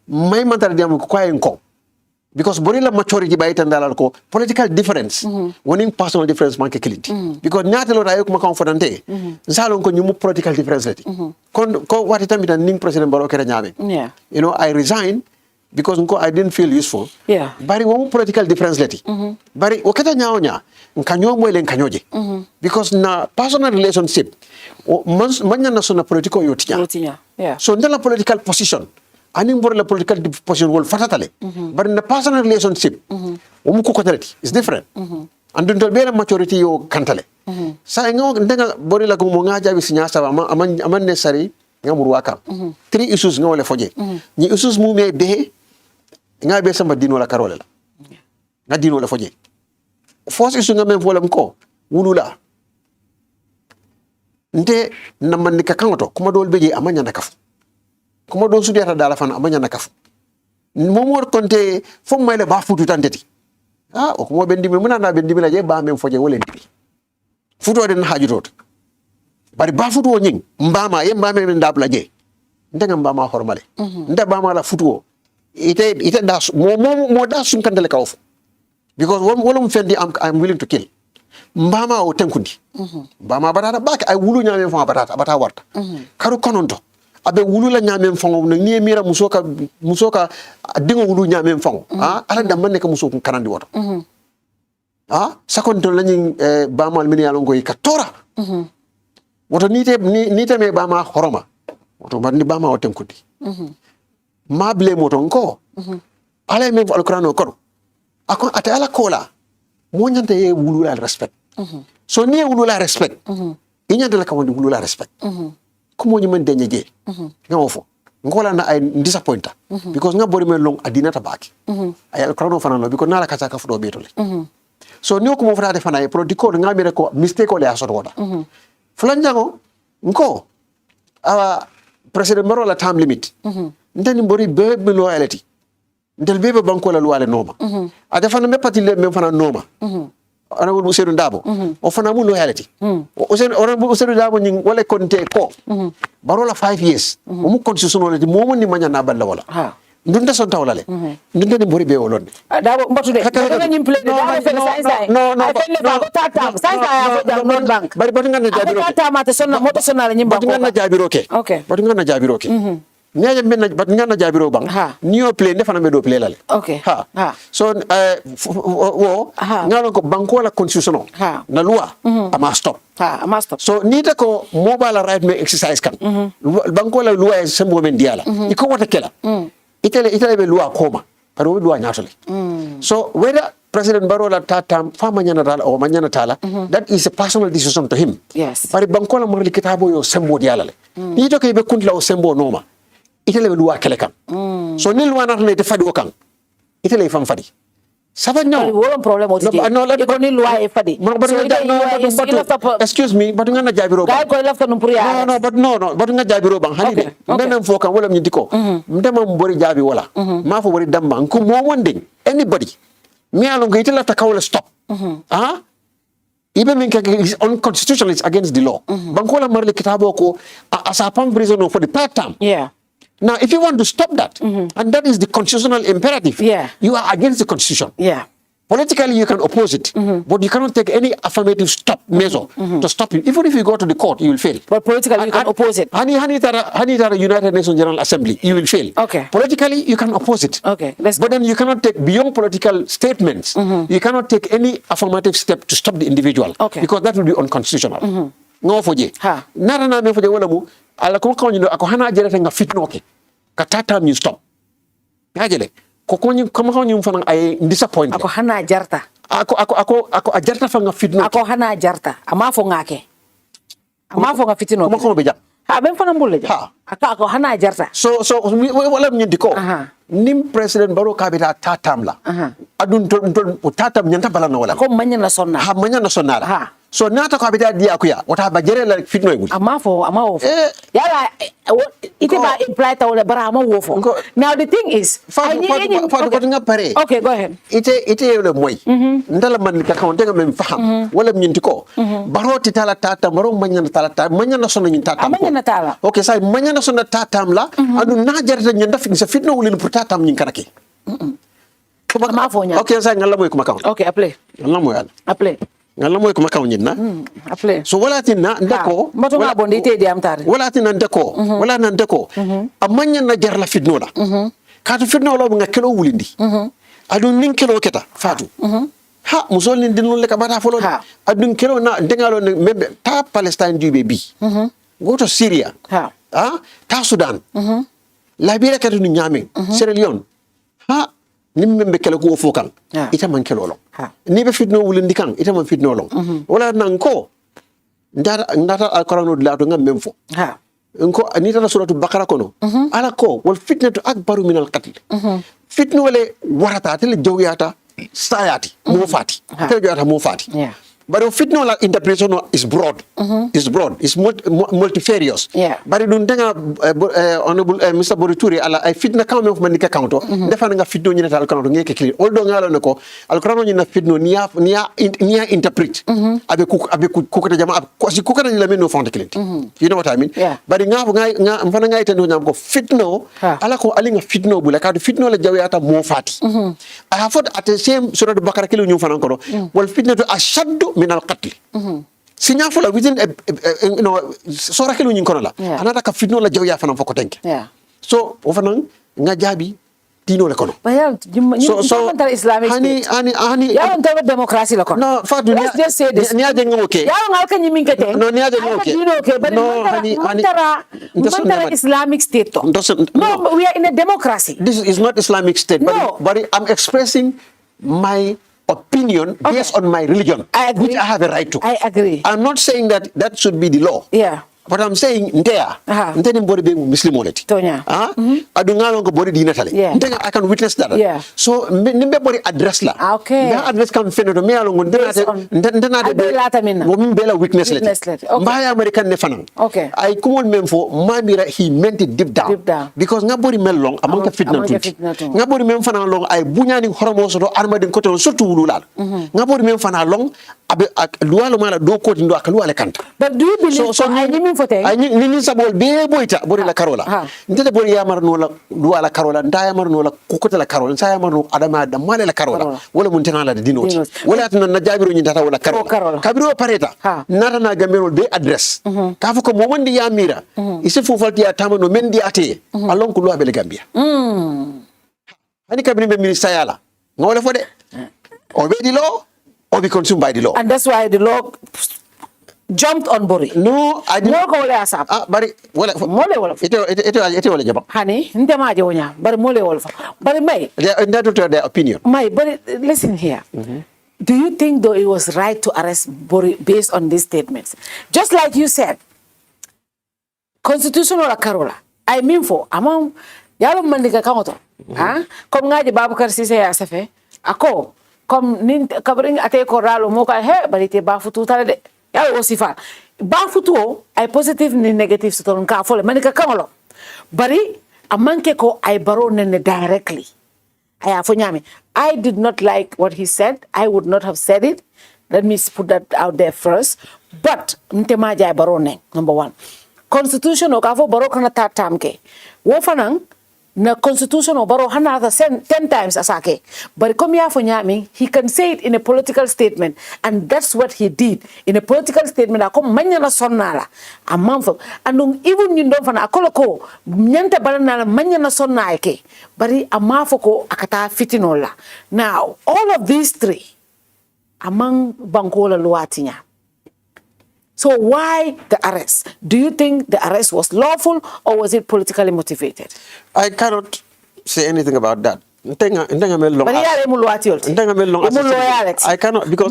may mantar diam ko kwayen ko because bori la maturity bay tan dalal ko political difference wonin personal difference manke kiliti because nyata lo rayo ko confidante zalon ko nyumu political difference lati kon ko wati tamita ning president baro kera nyame I resign because I didn't feel useful. Bari wo political difference leti. Bari wakata nyaonya nkanyo mwele nkanyoje. Because na personal relationship manya na sona political yotinya. So ndala political position ani mbor la political position wol fatatale. Bari na personal relationship umuko koteleti is different. Andun tol bela maturity yo kantale. Sa ngo ndenga bori la ko mo ngaja bi sinya sa aman necessary ngamur waka. 3 issues ngole foje. Ni issues mu me be nga be samba dino la karole la na dino la foje force isu nga men volam ko wulula nte na man ni kakangoto kuma dol beje amanya na kafu kuma do sudiyata dala fan amanya na kafu momor konte fom may le ba futu tanteti o ko mo bendi mi muna na bendi mi la je ba men foje wolen futu den hajutot bari ba futu o nying mbama ye mbama men ndabla je ndenga mbama hormale nda bama la futu o ite das mo das sun kandale kawf because wolum fendi I'm willing to kill mbama o tenkundi mbama batata bak ay wulu nyame fo batata bata warta karu kononto abe wulu la nyame fo no ni mira musoka dingo wulu nyame fo ala dam man ka musoku kanandi woto sakonto lañi bamal min yalon ko ka tora woto nite me bama horoma woto bandi bama o tenkundi ma blame moto nko ala me alquran ko akon ate ala kola mo nyante ye wulula respect so ni wulula respect inyande la kawandi wulula respect ko mo nyman denye je ngawo fo ngola na ay disappointa because nga bori me long adina tabaki ay alquran fana no because nala kacha ka fudo betole so ni ko mo fata fana e protocol nga mi ko mistake ko le asoto wona fulanjango nko awa president Maro la time limit ndani mbori bebe loyalty ndel bebe banko la luwale noma ade fana me pati le me fana noma ana wul museru ndabo o fana mu loyalty o seru dabo nyi wala konte ko Baro la 5 years o mu constitution wala di momo ni manya na balla wala ndunta son tawlale ndunta ni mbori be wolonde dabo mbatude ko nyim play dabo fe sai no ko tata sai ya ko non bank bari batu ngana jabiro tata mate sonna moto sonna la nyim bank batu ngana jabiro ke batu ngana jabiro ke niaje men bat ngana jabiro bang niyo play defana me do play lale so ngalo ko banko la constitution na loi ama stop so nita ko mobile right me exercise kan banko la loi sembo men diala iko wata kala itele be loi koma paro loi nyatole so whether President Baro la tatam fa manyana tala o manyana tala that is a personal decision to him pari banko la marli kitabo yo sembo diala le ni to ke be kuntla o sembo noma itele be luwa kele kan so ni luwa na te fadi o kan itele fam fadi Saba no. Wala problem o tije. Iko ni loi fadi. Excuse me, but nga jabiro ba. Kay ko lafta num pour ya. No, but nga jabiro ba hani de. Ndem foka wala mi diko. Ndem mbori jabi wala. Ma fo wori damba ko mo wonde anybody. Me along go itela ta kawla stop. Even when is unconstitutional, it's against the law. Bankola marle kitabo ko as a pam prison for the third term. Yeah. Now, if you want to stop that, and that is the constitutional imperative, you are against the constitution. Yeah. Politically, you can oppose it, but you cannot take any affirmative measure to stop it. Even if you go to the court, you will fail. But politically, you can oppose it. Hanitara United Nations General Assembly, you will fail. Okay. Politically, you can oppose it. Okay. But then you cannot take beyond political statements. You cannot take any affirmative step to stop the individual. Okay. Because that will be unconstitutional. No foje. Ha. Nara na me foje wala mu ala ko ko ñu ako hana jere nga fitno ke. Ka tata ñu stop. Ngajele. Ko ñu fa ay disappoint. Ako hana jarta. Ako a jarta fa nga fitno. Ako hana jarta. Ama fo ngake. Ama fo nga fitno. Ko be jam. Ha ben fa na mbulle ja. Ako hana jarta. So wala ñu diko. Nim president baro kabita tatam la. Adun tol tatam ñanta bala na wala. Ko manya na sonna. Ha manya na sonna la. Ha. So nata ko abita dia ko ya wata ba jere la fitno e gudi ama wo yala ite ba imply ta wala bara ama wo fo now the thing is nga pare okay go ahead ite le moy ndala man ka kawon nga men faham wala ñinti ko baroti tala tata maro manya na sonna ñin tata manya na tala okay say manya na sonna tatam la adu na jarata ñin daf sa fitno wulin pour tatam ñin karake ama fo nya okay say ngala moy ko makawon okay appelé ngala moy appelé ngala moy ko makaw ñinna appelé so wala tinna ndako mato nga bondi te di am tari wala tinna ndako wala nan ndako amanya na jar la fitno la ka to fitno lo nga kelo wulindi adu nin kelo keta Fatou ha musol nin dinul le ka bata folo adu kelo na dengalo membe ta Palestine jube bi go to Syria ta Sudan Liberia ka ni nyame Sierra Leone ni membe kelo ko fokan ita man kelo lo ni be fitno wulindi kan ita man fitno lo wala nan ko ndata alquran la to ngam memfo nko anita suratu bakara kono ala ko wal fitnatu akbaru min al qatl fitno le warata tele jowyata sayati mo fati tele jowyata mo fati but fitno la interpretation is broad is multifarious but dun denga honorable Mr. Fatou Touray ala ay fitna kam of man ka counto defa nga fitno ñina tal counto ngeke clear oldo ngalo ne ko alquran ñina fitno niya interpret abe ku ko jama ko si ku ko la men no fond clear you know what I mean but nga mfana nga itendo ñam ko fitno ala ko ali nga fitno bu la ka fitno la jawyata mo fati I have thought at the same surah bakara kilo ñu fana ko wal fitnatu ashaddu min al-qatl sinya fula within sora kelu nyin kono la anata ka fitno la jawya fana fako tenke so o fana nga jabi dino le kono bayal so islamic hani ya on tawa democracy la kono no Fatou let's just say this ni aje ngoke ya on alka nyimin kete no ni aje ngoke dino ke but no hani islamic state no we are in a democracy this is not Islamic state but I'm expressing my opinion based on my religion, which I have a right to. I agree. I'm not saying that should be the law. But I'm saying ndeni mbori be muslim oleti adunga longo bori dina tale ndenga I can witness that so nimbe bori address la the address can feno me alongo ndena de mo min bela witness leti mbaya American ne fanan ay kumol mem fo mamira he meant it deep down because nga bori mel long amanka fitna tuti nga bori mem fanan long ay bunyani horomo so do armadin ko to surtout wululal nga bori mem fanan long abe luwalo mala do ko ndo akalu ale kanta but do you believe so I mean for ay ni sabol be boyta bori la karola ndede bori yamar no la luwala karola nda yamar no la kokota la karola sa yamar no adama da male la karola wala mun tana la dinoti wala tan na jabiro nyi data wala karola kabiro pareta nata na gambero be address ka fuko mo wandi yamira ise fufalti ya tamano mendi ate alon ko luwa be le Gambia hani kabini be ministre yala ngole fo de obey the law or be consumed by the law. And that's why the law jumped on Bori. No, I didn't. Mole asap. Bari wala. Mole wala. Ito wala jaba. Hani, nte ma jonya. Bari mole wala. Bari may. That is their opinion. May, but listen here. Do you think though it was right to arrest Bori based on these statements? Just like you said, constitutional Karola. I mean for among yalo mandika kamoto. Kom ngaji Babukar Sise ya safe. Ako comme nin kabring ate ko ralo mo ka he bari te ba futu tale de ya o sifa ba futu ay positive ni negative so ton ka fole manika kamalo bari amanke ko ay baro nene directly aya fo nyame I did not like what he said. I would not have said it. Let me put that out there first. But ntema jay baro ne number 1 constitution o ka fo baro kana tatamke wo fanang na constitution o baro hana 10 times asake but come ya for nyami he can say it in a political statement and that's what he did in a political statement akom manya na sonnala amamfo andung even you don't fana akoloko nyanta balana manya na sonna ke bari amafo ko akata fitinola now all of these three among bankola luatinya. So why the arrest? Do you think the arrest was lawful or was it politically motivated? I cannot say anything about that. I cannot because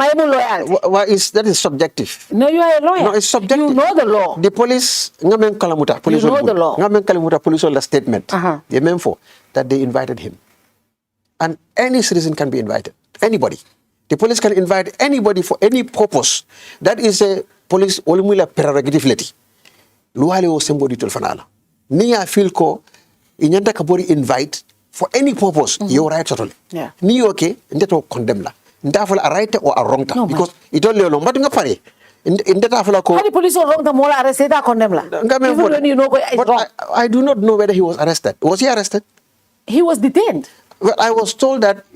that is subjective. No, you are a lawyer. No, it's subjective. You know the law. The police, you know the law. Police on the statement. They meant for that they invited him, and any citizen can be invited. Anybody. The police can invite anybody for any purpose. That is a police olumula prerogative leti. Luale o somebody to fanala. Niya feel ko inyanta kabori invite for any purpose. You're right totally. Yeah. Ni okay, ndeto condemn la. Ndafala a right or a wrong ta because it only long but ngapare. Ndeta fala ko. How the police or wrong ta mola arrested condemn la. Even when you know it's wrong. I do not know whether he was arrested. Was he arrested? He was detained. Well, I was told that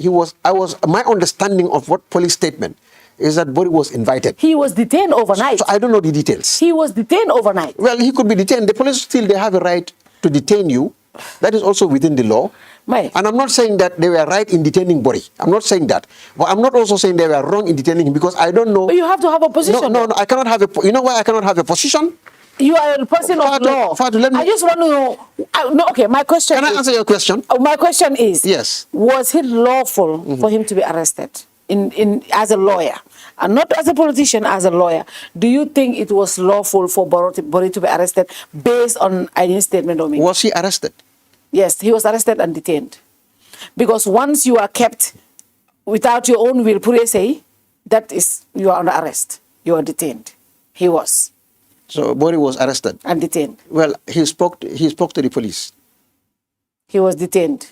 my understanding of what police statement is that Bori was invited. He was detained overnight. So I don't know the details. He was detained overnight. Well, he could be detained. The police still, they have a right to detain you. That is also within the law. And I'm not saying that they were right in detaining Bori. I'm not saying that. But I'm not also saying they were wrong in detaining him because I don't know. But you have to have a position. No, I cannot have you know why I cannot have a position? You are a person of law. Fatou, let me... I just want to know. No, okay, my question Can I answer your question? My question is, yes. Was it lawful for him to be arrested in as a lawyer? And not as a politician, as a lawyer. Do you think it was lawful for Bori to be arrested based on any statement of me? Was he arrested? Yes, he was arrested and detained. Because once you are kept without your own will, that is, you are under arrest. You are detained. He was. So Bori was arrested and detained. Well, he spoke to the police. He was detained.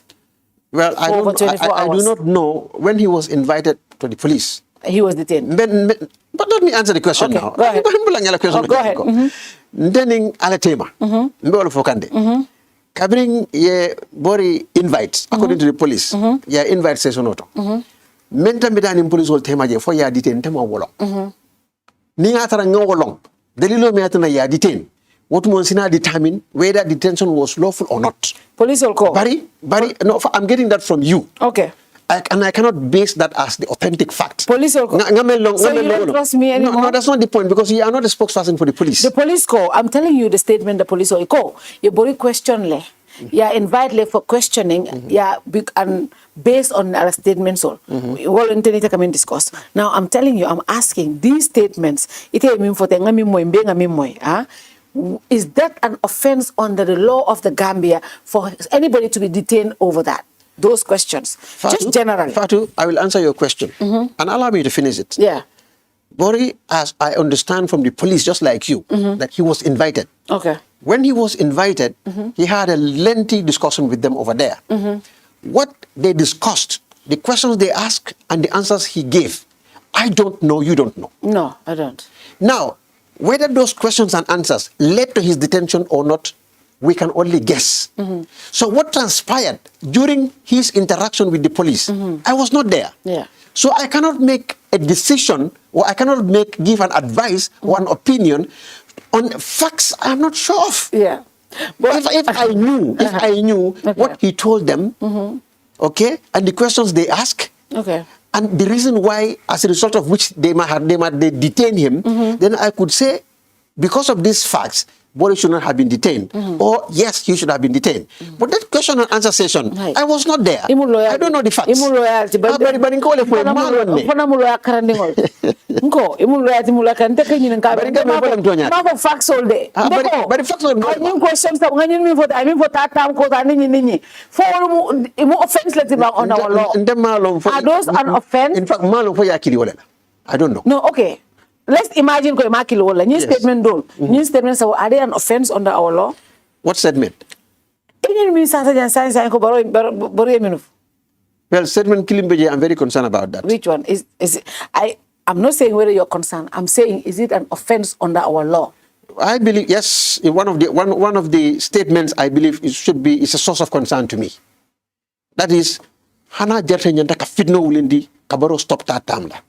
Well, I do not know when he was invited to the police. He was detained. But let me answer the question now. Go ahead. Go ahead. Ndening alatema. Mbolo fokande. Kabring ye Bori invites according to the police. Ya invite sesonoto. Menta midani police wol tema je fo ya detain tema wolong. Ni atara ngolong. Delilo meatana ya detain. What Monsina determine whether detention was lawful or not. Police will call. Barry, no, I'm getting that from you. Okay. And I cannot base that as the authentic fact. Police will call. So you don't trust me anymore? No, that's not the point because you are not a spokesperson for the police. The police call. I'm telling you the statement the police will call. You body question le. Yeah, invite le for questioning. Yeah, and based on our statements all. Well, internet come in discuss. Now I'm telling you, I'm asking these statements. Ite mean for tenga mimoy, benga mimoy. Is that an offense under the law of the Gambia for anybody to be detained over that? Those questions. Fatou, just generally. Fatou, I will answer your question. And allow me to finish it. Yeah. Bori, as I understand from the police, just like you, that he was invited. Okay. When he was invited, he had a lengthy discussion with them over there. What they discussed, the questions they asked, and the answers he gave, I don't know, you don't know. No, I don't. Now, whether those questions and answers led to his detention or not, we can only guess. So what transpired during his interaction with the police, I was not there. Yeah. So I cannot make a decision or I cannot give an advice or an opinion on facts I'm not sure of. Yeah. But if I knew what he told them, okay, and the questions they ask, okay, and the reason why, as a result of which they detain him, then I could say, because of these facts, Boris should not have been detained, or yes, he should have been detained. But that question and answer session, I was not there. I don't know the facts. Loyalty, but facts all day. But facts all day. Questions that when you for I mean for that time cause I need for offense let on our law. Are those an offense? In fact, I don't know. No, okay. Let's imagine ko makilo wala new statement do. New statements are they an offense under our law? What statement? Well, statement Kilimbeje, I'm very concerned about that. Which one is it? I'm not saying whether you're concerned. I'm saying is it an offense under our law? I believe yes. One of the statements I believe it should be is a source of concern to me. That is, Hana Jertanyanta Kafidno Ulindi Kabaro stop that tamla.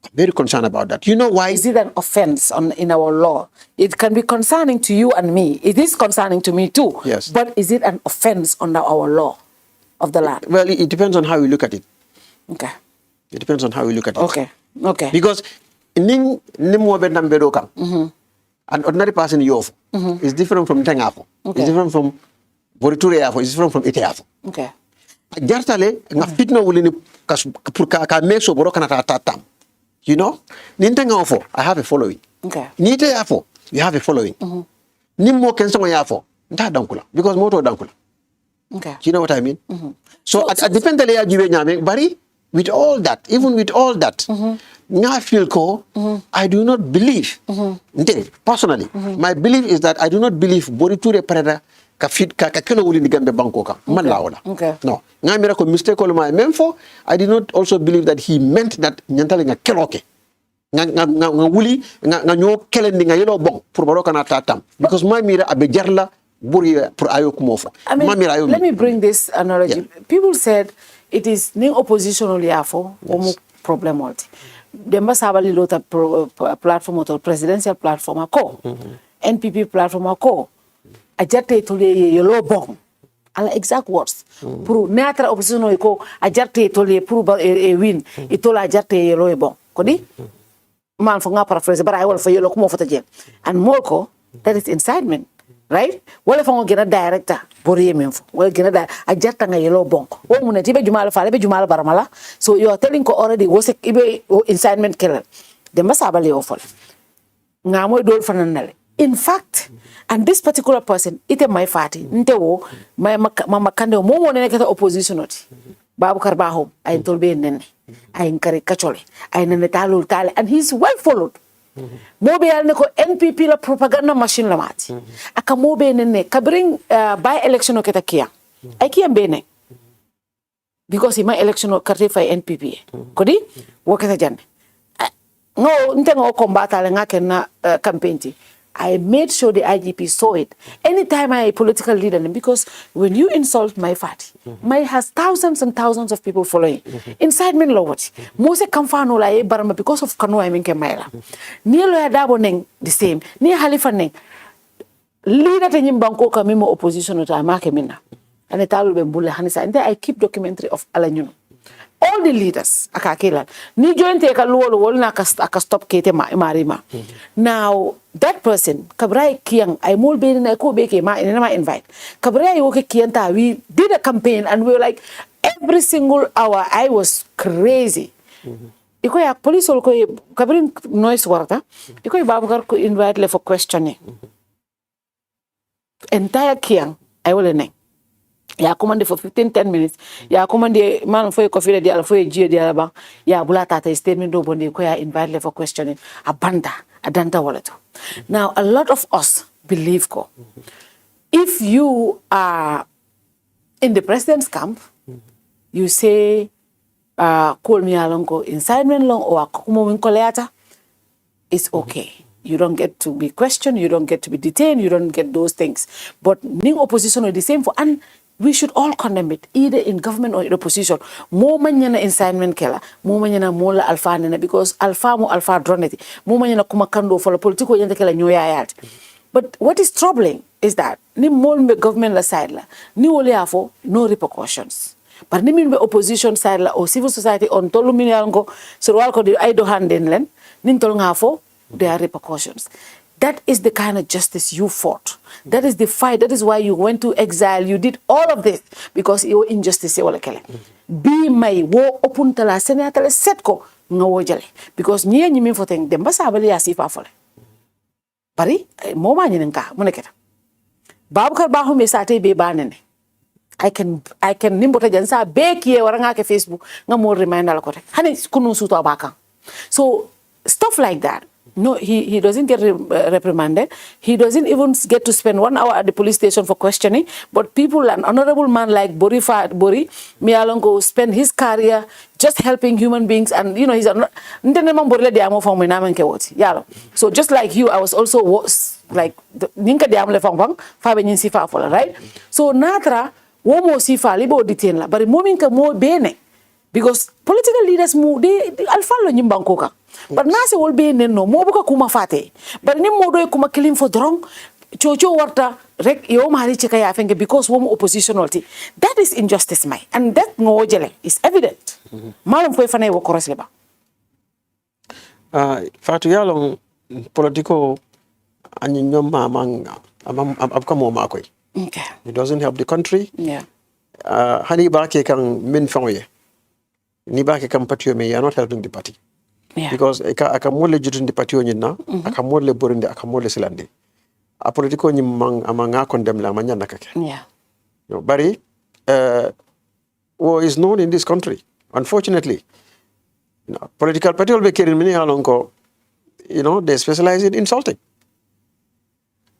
I'm very concerned about that. You know why? Is it an offense in our law? It can be concerning to you and me. It is concerning to me too. Yes. But is it an offense under our law of the land? Well, it depends on how we look at it. Okay. It depends on how we look at it. Okay. Okay. Because an ordinary person yof is different from Tengafo. Okay. It's different from Fatou Touray. It's different from Iteafo. Okay. Jartale nga fitno wulini ka meso boro kana tatam. You know, Nintengafo, I have a following. Okay. Niteafo, you have a following. Nimmo kenso yafo, nta dankula because moto dankula. Okay. You know what I mean? So at depend the jibe nyame bari with all that, even with all that, nga feel ko I do not believe. Personally, my belief is that I do not believe Fatou Touray parada ka fit ka kelo wuli ni Gambia banko ka man la wala. Okay. No, nga mira ko mistake ko ma même fo I did not also believe that he meant that nyantale nga keloke. Nga wuli nga nyo kelendi nga yelo bon pour baroka na tatam because my mira abe jarla buri pour ayo kumofo. I mean, let me bring this analogy. Yeah. People said it is new opposition only afo omu problem multi. They must have a little platform or presidential platform ako. NPP platform ako. Ajarte tole yellow bomb. Ala exact words. Puru neatra opposition ko ajarte tole puru win. Itola ajarte yellow bomb. Kodi? Man for nga paraphrase, but I will for yellow kumo for the and molko that is incitement. Right? Well, if I'm going to director, well, get a jet and a yellow bonk. Oh, when a tibe Jumala Falabe Jumala Baramala. So you are telling already was a incitement killer. They must have a lay awful. Namo do fananale. In fact, and this particular person, ite my fatty, ntewo, my mama kando, momo nekata opposition. Babu Karbaho, I told be nene. I encourage Kachole. I nenetalu tale, and he's well followed. Mobe al neko NPP la propaganda machine la mati. Aka mobe nene kabring by election oketa kia. Ai kia mbene. Because my election okate fa NPP. Kodi waketa jane. No ntengo kombata le ngake na campaign ti. I made sure the IGP saw it. Anytime I political leader, because when you insult my party, my has thousands and thousands of people following. Inside me lowot. Mose kamfano la barama because of kanu I minke maila. Ni lo ya dabo neng the same. Ni halifa neng. Leader te nyimbanko ka mimo opposition uta amake mina. Ane talu bembule hanisa. And then I keep documentary of Alanyuno. All the leaders akakela ni join take a luo na aka stop kete marima. Now that person kabrai kiang I mul be na ko be ke ma invite kabrai wo ke kianta we did a campaign and we were like every single hour I was crazy. Iko ya police ko kabrin noise warta iko babagar ko invite le for questioning entire kiang I will neng. Ya commande for 10 minutes. Ya commande man for coffee de ala for jio de ala ya bulata ta statement do bonde ko ya invite le for questioning abanda adanta walato. Now a lot of us believe ko if you are in the president's camp you say call me along ko incitement long or kumo win koleata it's okay. You don't get to be questioned, you don't get to be detained, you don't get those things. But ning opposition are the same for and we should all condemn it, either in government or in opposition. More manyana incitement kela, more manyana mola alpha nena because alpha mo alpha droneti, more manyana kumakando for the political yente kela nyoya yat. But what is troubling is that ni more government la side la, ni ole afo no repercussions. But ni min be opposition side la or civil society on tolu miniango so wal ko di aido handen len nin tol ngafo there are repercussions. That is the kind of justice you fought. That is the fight. That is why you went to exile. You did all of this because you injustice wala kele. Be may wo open tala senatale set ko nga wo jale because niya nyimi foteng demba sabali asifa fole. Bari mo ma nyen ka mo neketa. Babukar Bahu me sate be banene. I can nimbota jansa be kiye waranga ke Facebook nga mo remind ala ko tek. Hani kunu suto abaka. So stuff like that. No, he doesn't get reprimanded. He doesn't even get to spend 1 hour at the police station for questioning. But people, an honorable man like Bori Mialongo, spend his career just helping human beings. And, he's so just like you, I was also like, right? So, Natra, womo sifa, libo detain la, but mominka mo bene. Because political leaders, they follow nyimbankoka. But nase will be no mo buka kuma fate. But ni mo do kuma killing for drong. Chocho warta rek yo mari cheka ya fenge because womo oppositionality. That is injustice mai. And that no jele is evident. Malam fwe fana wo korosle ba. Fatou yalong political ani nyoma abka mo makoy. Okay. It doesn't help the country. Yeah. Hani ba ke kan min fangoye. Ni ba ke kan patio me, you are not helping the party. Yeah. Because aka mole jutun di patio nyina, aka mole borinde, aka mole silande. A politiko nyi amanga condemn la manya nakake. Yeah. Bari, is known in this country. Unfortunately, political party will be carrying many along. They specialize in insulting.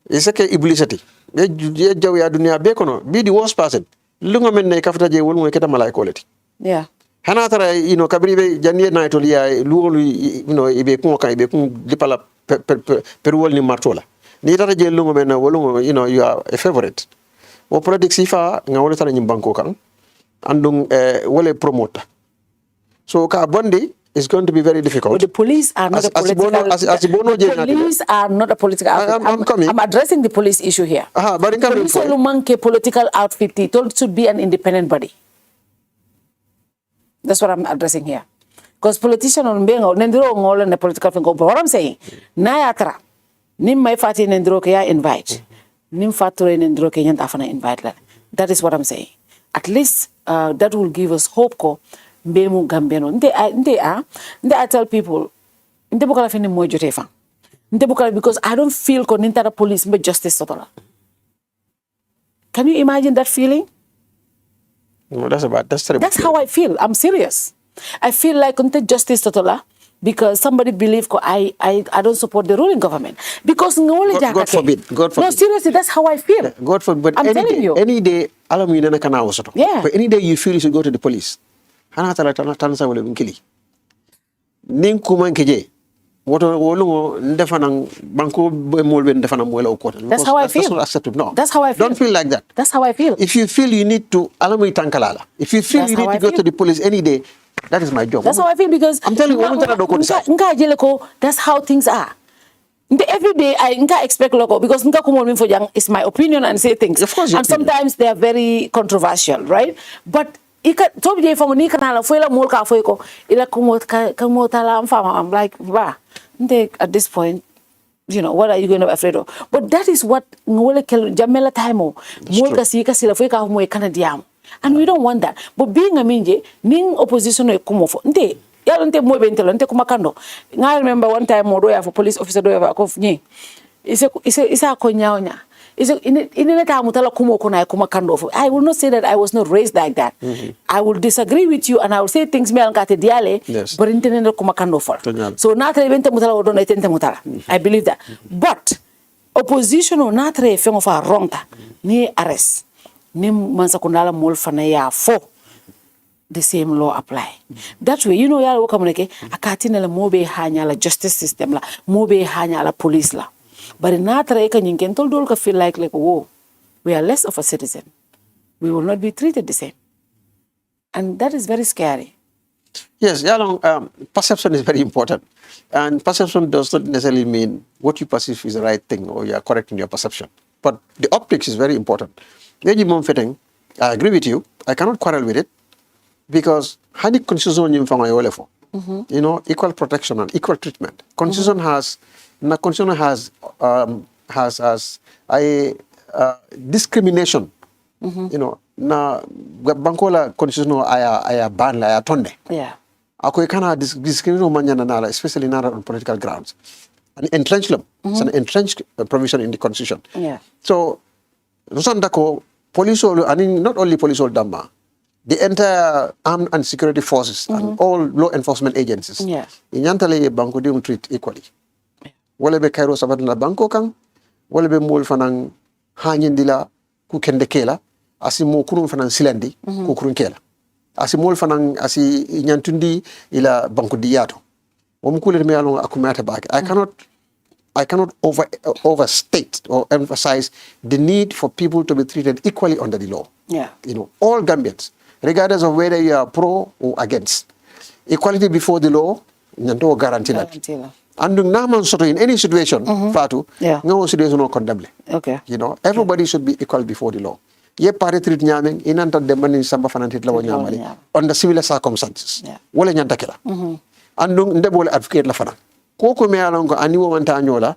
It's like iblisati. Be dunia be kono. Be the worst person. Lunga men na ikafta je wolu ngeketa malai quality. Yeah. Hanatara, kabri be janiye na itolia luolu, ibe kun ka ibe kun dipala perwol ni martola. Ni tara je lungo mena wolungo, you are a favorite. Wo politics ifa nga wole tara nyimbanko kan andung wole promoter. So ka bondi is going to be very difficult. But the police are not a political. The police are not a political outfit. I'm addressing the police issue here. Police are political outfit. It should be an independent body. That's what I'm addressing here. Because politicians on being nendro ngol in the political thing. But what I'm saying, nayatra, nim Mai Fatty nendro kaya invite, nim Fatou Touray nendro kaya afana invite. That is what I'm saying. At least that will give us hope. Ko mbemu Gambiano. I tell people, nde bukala fini mo jote fan. Nde bukala because I don't feel ko nintara police mbe justice totola. Can you imagine that feeling? No, that's terrible. That's how I feel. I'm serious. I feel like justice totola because somebody believe I don't support the ruling government because God forbid. No, seriously, that's how I feel. God forbid. But I'm telling you. Any day, yeah. But any day you feel you should go to the police. Tanasa wale mkili. Ninkuman keje. Wolungo ndefanang banko molbe ndefanang mwela ukota. That's how I feel. That's not acceptable. No. That's how I feel. Don't feel like that. That's how I feel. If you feel you need to alamu itankalala. If you feel you need to go to the police any day, that is my job. That's how I feel because I'm telling you, that's how things are. Every day I expect local because it's my opinion and say things. Of course, and sometimes they are very controversial, right? But I'm like, at this point, what are you going to be afraid of? But that is what Jamela Taimo, and we don't want that. But being a minje, ning opposition e kumofo. I remember one time for police officer I will not say that I was not raised like that. I will disagree with you and I will say things but so I believe that. But opposition or not wrong ni arrest ni mansakundala molfana ya fo the same law apply. That way, yala wokamuneke akatina la mobe hanya la justice system la mobe hanya la police la. But in Natra eka nyinken dolka feel like whoa, we are less of a citizen. We will not be treated the same. And that is very scary. Yes, perception is very important. And perception does not necessarily mean what you perceive is the right thing or you are correct in your perception. But the optics is very important. I agree with you. I cannot quarrel with it because equal protection and equal treatment. Constitution has na constitution has a discrimination. Na bankola constitution aya ban la aya tonde. Yeah. Ako kana discrimination manyana nala, especially nala on political grounds. An entrenched law. It's an entrenched provision in the constitution. Yeah. So, Rusandako, police, and not only police or Dama, the entire armed and security forces and all law enforcement agencies. Yeah. In Yantale, Banco don't treat equally. Wale be Cairo Sabadna Banco kang, wale be Mol Fanang Hanyendila, Kukende Kela, Asimo Kurun Fanang Silandi, Kukurun Kela. Asimol Fanang, Asi Yantundi, ila Banco Diato. Omukule me along akumata back. I cannot overstate or emphasize the need for people to be treated equally under the law. Yeah. All Gambians, regardless of whether you are pro or against. Equality before the law, nyanto guarantee that. And naman soto in any situation, Fatou, no situation no condemn. Okay. Everybody should be equal before the law. Ye pare treat nyaming inanta demani samba fanantit lawa nyamali under similar circumstances. Wala nyanta kila. Andung ndebole advocate la fana. Koko me alongo ani wo manta nyola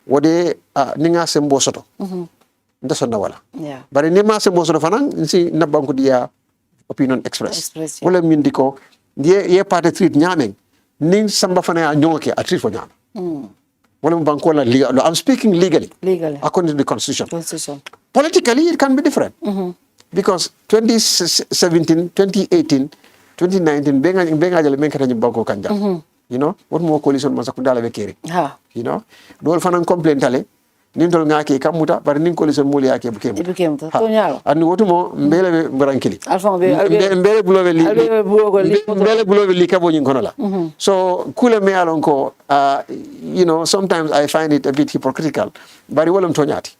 wode ninga sembo soto. Ndasonda wala. Yeah. Bari ni ma sembo soto fana nsi na banku dia opinion express. Wala mindiko ye pare treat nyaming ning samba fana ya nyoke a treat for nyam. Wala banku la legal. I'm speaking legally. Legally. According to the constitution. Politically, it can be different. Because 2017, 2018, 2019, benga jale men kata banko kanja. What more coalition masakundala vekeri. Dol fanan complaint ale. Nintol ngake kamuta, but nin coalition muli yake bukem. Bukem to nyalo. And what more mbele brankili. Mbele bulowe li kabo nyinkonola. So kule me alonko, sometimes I find it a bit hypocritical, but wolum tonyati.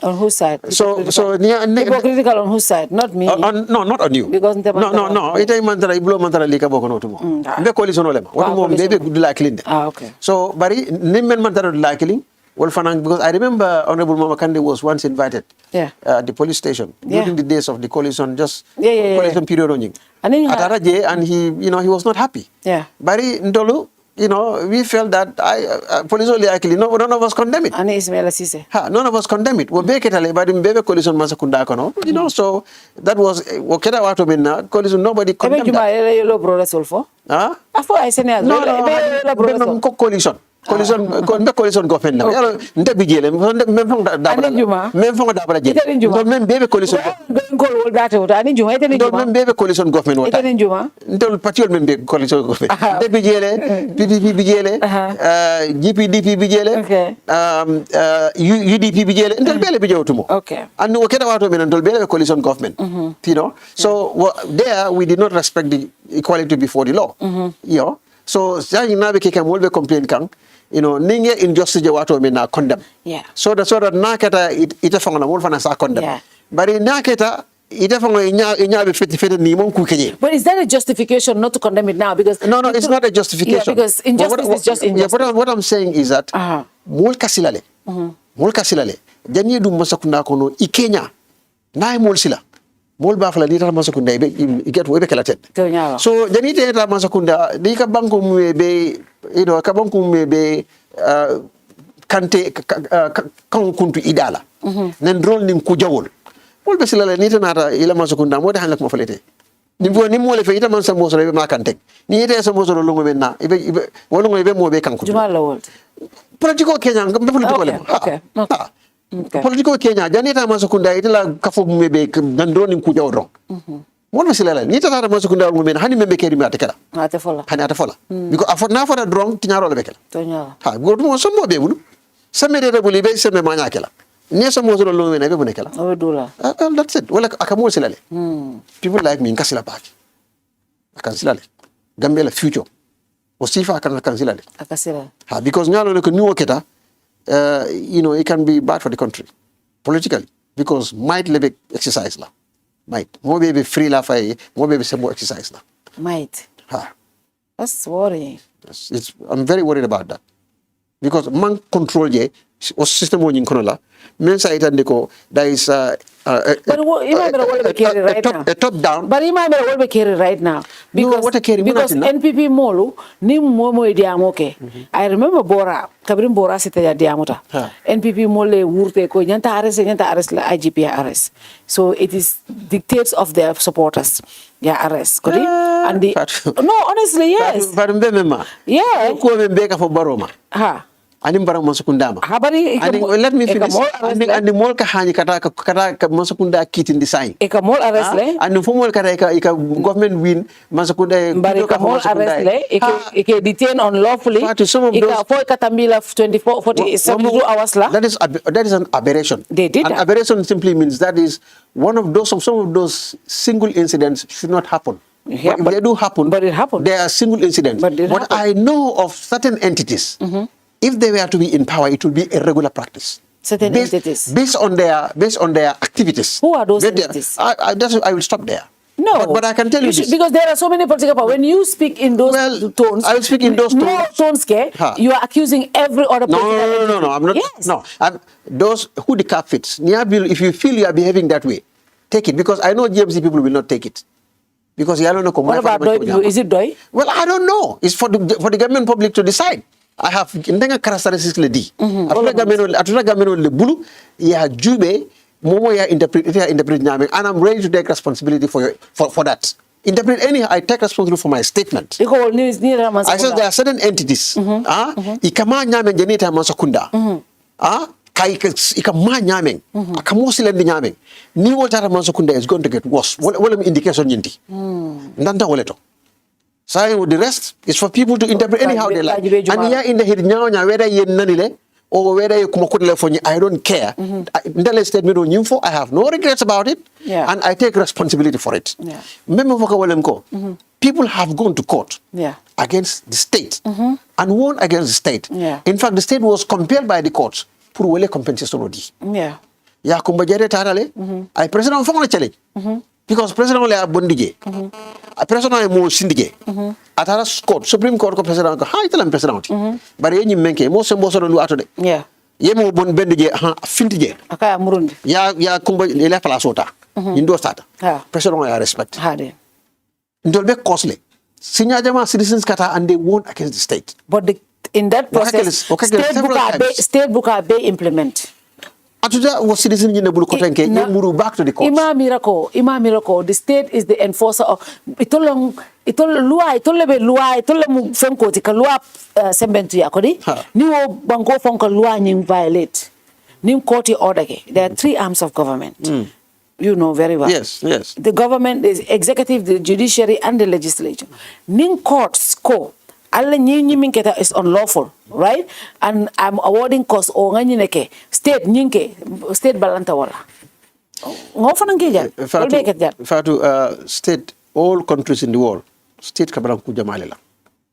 On whose side? So hypocritical on whose side? Not me. No, not on you. Because no. Ita imantara iblo mantara lika boko no tumo. Mbe coalition olema. What mo mbebe dula kilinde. Okay. So bari nimmen mantara dula kiling. Because I remember Honorable Mama Kande was once invited at the police station during the days of the coalition, coalition period running. And he was not happy. Yeah. Bari Ndolu, we felt that police only actually none of us condemn it. None of us condemn it. We bake it ale, but in bebe coalition masakunda kono. So that was wakeda watu minna coalition nobody condemned that. Huh? No, coalition. Coalition government now. Yalo nte bijele mem fong da bala je. Do mem bebe coalition. Do mem bebe coalition government wota. Nte partiol mem bebe coalition government. Nte bijele PDP bijele GPDP bijele UDP bijele nte bele bijele tumo. Okay. And wakeda wato men nte bele coalition government. So there we did not respect the equality before the law. So saying na be keke molbe complain kang ninge injustice wato me na condemn. Yeah. So that naketa ita fanga mol fana sa condemn. Yeah. Bari naketa ita fanga inya be fete ni mon ku kenye. But is that a justification not to condemn it now? Because no, it's not a justification. Yeah, because injustice is just injustice. Yeah, what I'm saying is that mol kasilale. Jani du masakunda kono ikenya. Na mol sila. Mol ba fala dita masakunda get webe kalaten. So jani te ta masakunda di ka banko be ka banko be kante kan kuntu idala. Nen drol nim ku jawol. Mol be sila ni tanata ila masakunda mo de hanlak mo falete. Ni mo le fe ita man samo so be ma kante. Ni ite samo so longo menna ibe wolongo ibe mo be kan kuntu. Juma lawol. Political Kenya political le. Okay. Political Kenya janita masakunda itala kafo mebe nandro nim ku jawro. Mon masilala ni tata masakunda mo men hani membe keri mi atekala. Atefola. Hani atefola. Because afona for drong tinyaro le bekela. Tonyala. Go to so mo be bunu. Samere rebuli be seme manya kela. Ni so mo so lo men be bunu kela. Odula. That's it. Wala akamo silale. People like me nkasila back. Akansilale. Gambia future. Osifa akansilale. Akasila. Because nyalo le ko niwo keta it can be bad for the country politically because might lebe exercise la. Might. More baby free la fay, more baby some more exercise la. Might. That's worrying. I'm very worried about that. because man control je o system woni kono la men sa itande ko there is a top down. But you might be carry right now because NPP molu ni momo diamoke. I remember Bora kabrim Bora sita diamuta. NPP mole wurte ko nyanta arrest la IGP arrest. So it is dictates of their supporters. Yeah, arrest. And the no, honestly, yes. Yeah. Ko mbeka fo baroma. Ha. Anim barang masukundama. Let me finish. And the mol ka hani kata masukunda kitin design. Eka mol arrest le. And the mol kata eka government win masukunda. But eka mol arrest le. Eka detain unlawfully. Eka for katambila 72 hours la. That is an aberration. They did an aberration simply means that is some of those single incidents should not happen. Yeah, but they do happen. But it happened. They are single incidents. But I know of certain entities. If they were to be in power, it will be a regular practice. Certain entities. Based on their activities. Who are those entities? I will stop there. No, but I can tell you this. Because there are so many political power. When you speak in those tones, I will speak in those tones. No tones, you are accusing every other political No, I'm not. Yes. No, those who the cap fits. If you feel you are behaving that way, take it. Because I know GMC people will not take it. Because you don't know. What about Doi? Is it Doi? Well, I don't know. It's for the government public to decide. I have characteristics ledi. Atula gameno le bulu ya jube momo ya interpret nyame, and I'm ready to take responsibility for that. Interpret anyhow, I take responsibility for my statement. I said there are certain entities. Ikama nyame jenita masakunda. Kai ikama nyame. Akamosi lendi nyame. Ni woltara masakunda is going to get worse. What indication yinti? Ndanta woleto. So with the rest is for people to interpret anyhow they like. And here in the Hidnya, whether you nanile or whether you come for I don't care. I have no regrets about it, and I take responsibility for it. People have gone to court against the state and won against the state. In fact, the state was compelled by the courts for wele compensation. Ya kumbajere tarale. I president of challenge. Because President Ole Bondije, a president mo sindige, atara court, Supreme Court ko president ko ha italam president. Bare yenyi menke mo sembo so lu atode. Yeah. Yemo bon bendije ha fintije. Akaya murundi. Ya kumba le place ota. Indo stata. President I respect. Ha de. Ndolbe costly. Sinya jama citizens kata and they won against the state. But in that process, state book be implement. Atuja was citizen in the Bulukotenke, Muru back to the court. Ima miracle. The state is the enforcer of itolong fenko tika lua sembentu yakodi. Niwo bango fonko lua nying violate. Nim court order ke. There are 3 arms of government. You know very well. Yes. The government is executive, the judiciary, and the legislature. Nim courts ko. Alla nyinyi minketa is unlawful, right? And I'm awarding cost o nganyineke state nyinke state balanta wala. Ngofana ngeja. Fatou, state, all countries in the world, state kabalan kujamalela.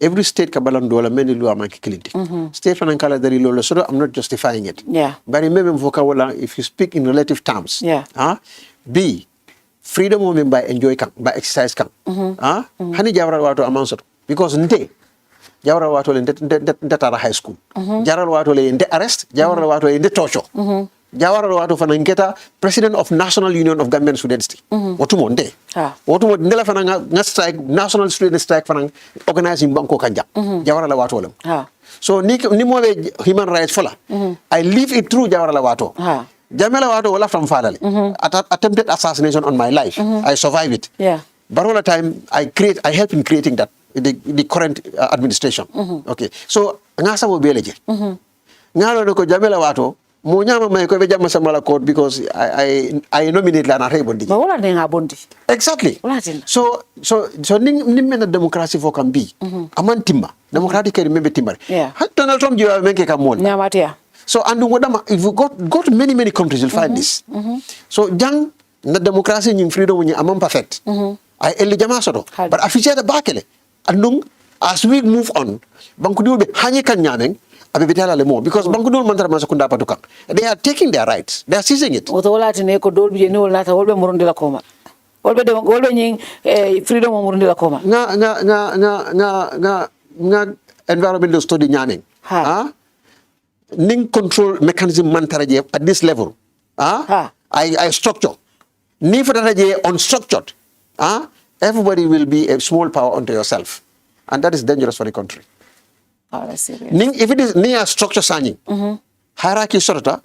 Every state kabalan dola many law manki kilindi. State fanankala dari lola, so I'm not justifying it. Yeah. But remember wala, if you speak in relative terms, B, freedom of by enjoy by exercise hani jawra wato amanso because nte Jawara wato le ndetara high school. Jawara wato le nde arrest. Jawara wato le nde torture. Jawara wato fana ngeta president of National Union of Gambian Students. Watumo nde. Watumo ndela fana nga strike national student strike fana organizing banko kanja. Jawara la wato le. So ni mo human rights fola. I live it through Jawara la wato. Jamela wato wala from father. Attempted assassination on my life. I survived it. Yeah. But all the time I help in creating that. The current administration. Okay. So ngasa mo beleje. Ngalo ko Jamela wato mo nyama may ko be jamma samala court because I nominate la na rebondi. But wala nga bondi. Exactly. So nim men democracy for can be. Aman timba. Democratic remember timber. Yeah. Donald Trump jiwa menke kamon. Nyamatia. So and if you go to many countries you'll find this. So jang na democracy nying freedom ni amam perfect. I elijama soto. But afija da bakele. And as we move on, Bankudul be hanye kan nyameng abetala le mo because Bankudul mantara masakunda patuka. They are taking their rights. They are seizing it. Otola tine ko dol bi ni wala ta wolbe murundi la koma. Wolbe nying freedom murundi la koma. Nga environmental study nyameng. ning control mechanism mantaraje at this level. I structure. Ni fataraje unstructured. Everybody will be a small power unto yourself. And that is dangerous for the country. Oh, that's serious. Ning, if it is near structure signing, hierarchy sorta,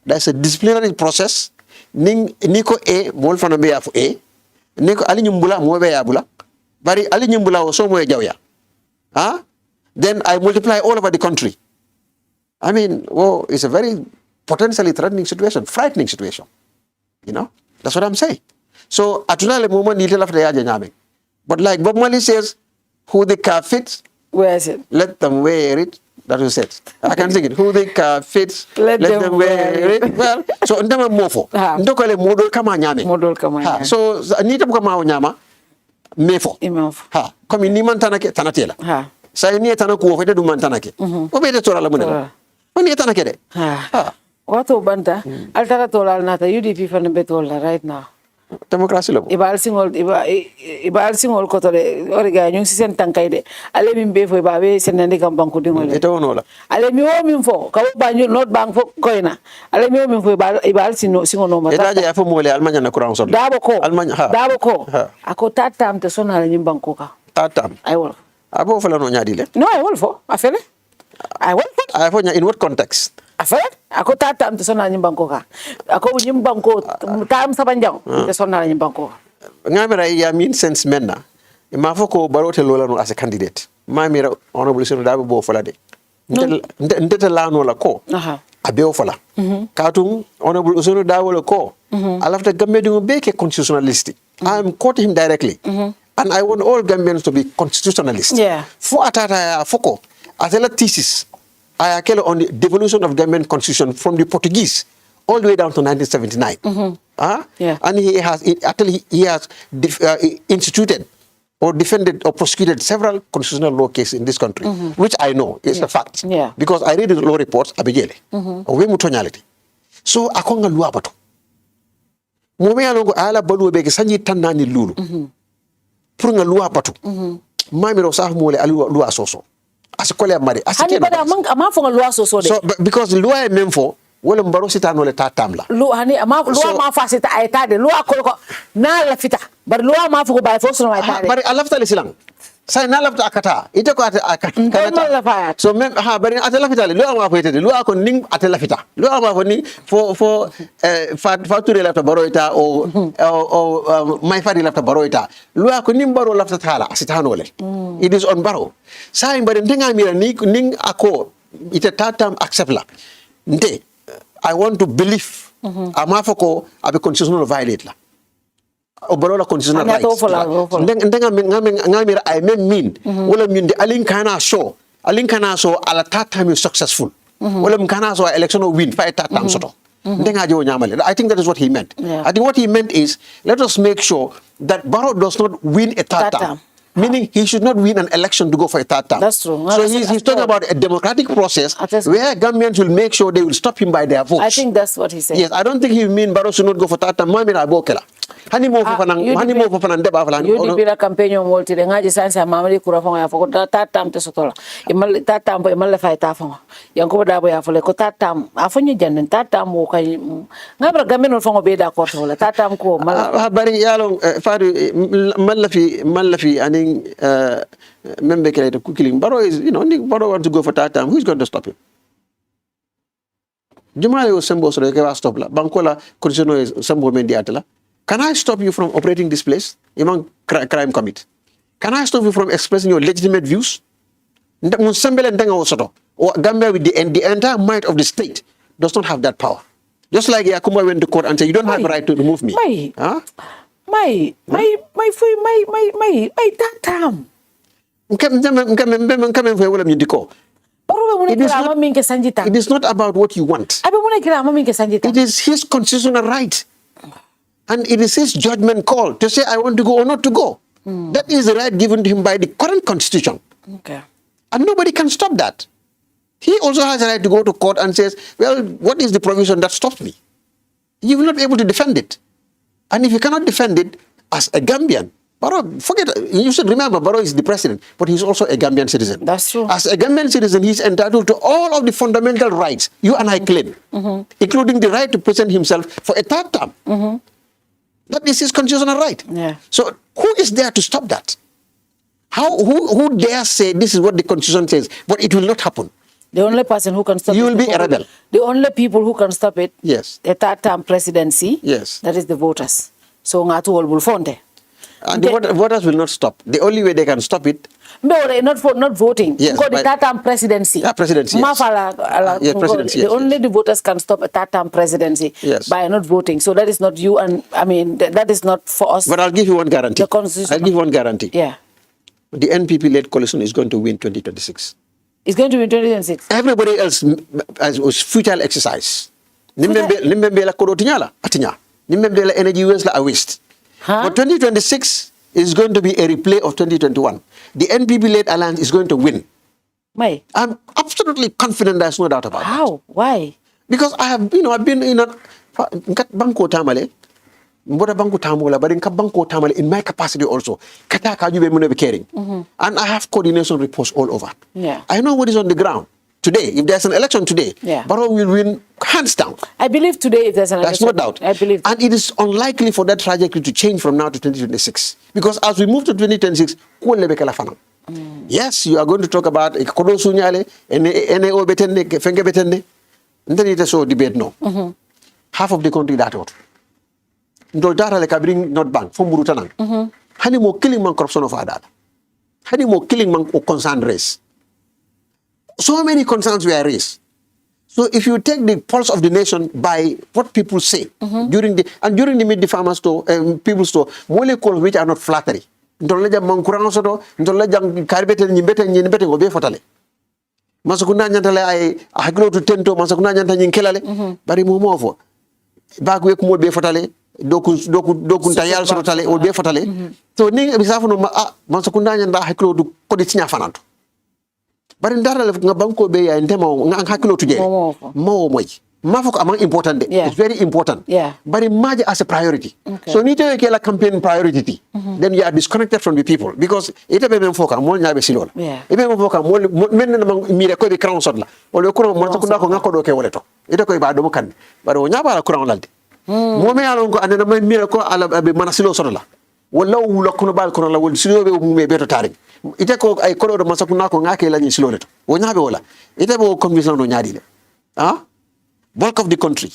there's a disciplinary process. Ning niko A, mol fana be of A. Niko ali nyumbula mo be abula. Bari ali nyumbula o so mo jawya. Then I multiply all over the country. I mean, it's a very potentially threatening situation, frightening situation. You know, that's what I'm saying. So, atuna le moment little after the but like Bob Marley says, who the car fits, where is it? Let them wear it. That was it. I can sing it. Who the car fits, let them wear it. Well, so ndama mofo. Ndoko le modol kama nyame. Modol kama nyame. So anita kama nyama mefo. Imofo. Comme ni man tanake tanatela. Sa ni tanako wo fete du man tanake. O be de tora la munela. Oni tanake de. Wato banta altara tola nata UDP fan betola right now. Democracy lo. Ibal singol ko tole origa ñu ci sen tankay de ale min be fo babe sen ndi kam banku dingol eto wono la ale mi o min fo ka ba ñu not bank fo koyna ale mi o min fo ibal singo no ma eta ja fo mole almanya na courant so dabo ko ako tatam te sonal ñu banku ka tatam ay wol abo fa la no nyaadi le no ay wol fo afele ay wol fo ay fo in what context afele ako tatam te sonal ñu banku ka ako ñu banku tam sabanjang te sonal ñu banku ngamira ya mean sense menna ma foko barote lola no as a candidate ma mira honorable sino dabe bo fola de ndeta la no la ko abe o fola katum honorable sino dawo ko alafta gambe dingo beke constitutionalist I am quoting him directly and I want all Gambians to be constitutionalists for atata foko atela thesis I akelo on the devolution of Gambian constitution from the Portuguese all the way down to 1979. And he has instituted or defended or prosecuted several constitutional law cases in this country, which I know is a fact. Because I read the law reports, abigele, we mutonyality. So akonga lua bato. Mume alongo ala balu beke sanyi tanani lulu. Purunga lua bato. Mami rosa mole alu lua soso. Asikole amari. Hani bada ama fonga lua soso de. So because lua e memfo wala mbaro sita no le tatam la lu hani ama lu ma fa sita ay tade lu akol ko na la fita bar lu ma fu ko bay fo so ay tade bari alafta le silang say na lafta akata ite ko akata so même bari atela fita le lu ma fa tede lu akon ning atela fita lu ma fa ni fo Fatou Touray lafta baroita o Mai Fadi lafta baroita lu akon nim baro lafta tala sitano le it is on baro say bari ndenga mira ning ako ite tatam accept la nde I want to believe amafoko abe constitutional violate la obalola constitutional rights ndenga ngamira I mean wala min de alinkana so ala tatam successful wala mkana so election win fight tatam soto ndenga jo nyamale I think that is what he meant. I think what he meant is let us make sure that Barrow does not win a tatam. Meaning he should not win an election to go for a third term. That's true. So he's talking about a democratic process where Gambians will make sure they will stop him by their votes. I think that's what he said. Yes, I don't think he mean Barrow should not go for third term. Mamira abokela. Hani mo for fanan deba falan. UDP la campaign multi de ngaji sansa mamari kura fonga ya foko third term te sotola. Imal third term bo imal fa ta fonga. Yanko da bo ya fole ko third term afonye jannen third term mo kay ngabra Gambian fonga be da ko tola third term ko mal bari yalo faadu mallafi ani member created cooking. Barrow is, Barrow wants to go for that time. Who's going to stop him? Jumayo Sembo so they stop la. Bankola condition is Sembo Mendi Atala. Can I stop you from operating this place? Among crime commit. Can I stop you from expressing your legitimate views? Or Gambia with the entire might of the state does not have that power. Just like Yakumba went to court and said, you don't have a right to remove me. My tatam. It is not about what you want. It is his constitutional right. And it is his judgment call to say, I want to go or not to go. That is the right given to him by the current constitution. Okay. And nobody can stop that. He also has a right to go to court and says, well, what is the provision that stops me? You will not be able to defend it. And if you cannot defend it as a Gambian, Barrow, forget, you should remember, Barrow is the president, but he's also a Gambian citizen. That's true. As a Gambian citizen, he's entitled to all of the fundamental rights you and I claim, including the right to present himself for a third term. That is his constitutional right. Yeah. So who is there to stop that? Who dare say this is what the constitution says, but it will not happen? The only person who can stop it. You will be a rebel. The only people who can stop it. Yes. A third-term presidency. Yes. That is the voters. So ngatu all will fonte. And the voters will not stop. The only way they can stop it. No, not voting. Yes, Because the third-term presidency. Yeah, presidency. Yes. Yes, presidency. Yes, only the voters can stop a third-term presidency by not voting. So that is not you, and I mean that is not for us. But I'll give you one guarantee. The constitution. I'll give you one guarantee. Yeah. The NPP-led coalition is going to win 2026. It's going to be 2026. Everybody else was futile exercise. Nimbe la korotinyala atinya. Nimbe la energy waste la a waste. But 2026 is going to be a replay of 2021. The NPP-led alliance is going to win. Why? I'm absolutely confident. There's no doubt about it. How? Why? Because I've been in a banko tamale. Mbota banko tamola, but in banko tamale in my capacity also. Kata kajube mune be caring. And I have coordination reports all over. Yeah. I know what is on the ground. Today, if there's an election today, Barrow will win hands down. I believe today if there's an election. There's no doubt. I believe. And it is unlikely for that trajectory to change from now to 2026. Because as we move to 2026, yes, you are going to talk about Kodo Sunyale, NAO Betende, Fenge Betende, and then it is so debate no. Half of the country that out. Ndo data like I bring not bank from Murutanang. Hani mo killing man corruption of Adada. Hani mo killing man o concern race. So many concerns were raised. So if you take the pulse of the nation by what people say during the meet the farmers store, people's store, molecules which are not flattery. Ndoleja mankurang soto, ndoleja karbete nyibete obe fotale. Masakuna nyantale ay haklo to tento, masakuna nyantale nkelale, bari momofo. Bagwe kumo be fotale, doku tayal soto tale, obe fotale. So ning bisafu no masakuna nyanda haklo to koditinya fananto. But in that nga banko be ya ndema nga hakilo tuje mo moy mafoko among important it's very important but imagine as a priority so ni te ke la campaign priority then you are disconnected from the people because ite be men foka mo nyaabe silola ite be foka mo men na mire ko be crown sodla o le ko mo ko ndako ngako do ke woleto ite ko ba do mo kan ba do nyaaba la crown laldi mo me alon ko anena mire ko ala be manasilo sodla wala wula kuno bal kono la wol silo be mu me beto tarik ite ko ay kolo do masakuna ko ngake la ni silo leto o nyaabe wala ite bo conviction no nyaadi le bulk of the country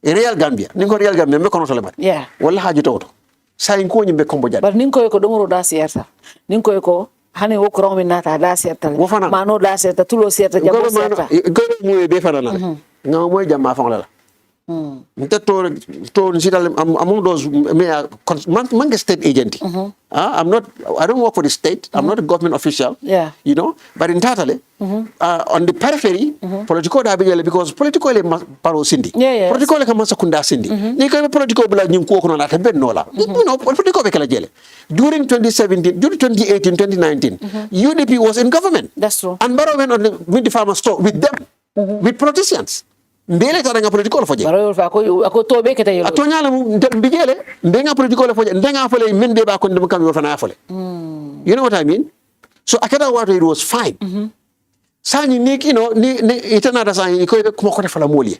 a real Gambia ningo real Gambia me kono tole bat wala haji to sa en ko nyimbe kombo jad bar ningo ko domoro da sierta ningo ko hani wo kro mi nata da sierta mano da sierta tulo sierta jabo sierta goro mu be fana la nga moy jamma fa la to among those man state agent I don't work for the state. I'm not a government official. You know, but in Tatale, on the periphery, political because political paro sindi. Political masakunda sindi. Ni ka political bla nyum ko kono lata ben nola. You know, political be kala jele. During 2017, during 2018, 2019, UDP was in government. That's true. And Barrow went on the farmer store with them, with politicians. Mbele tara nga political foje baro fa ko tobe kete yelo atonya la mbigele ndenga political foje ndenga fole mende ba ko ndem kam yo fana fole you know what I mean so akada wato it was fine sani ni you know ni itana da sani ko kuma ko defala moli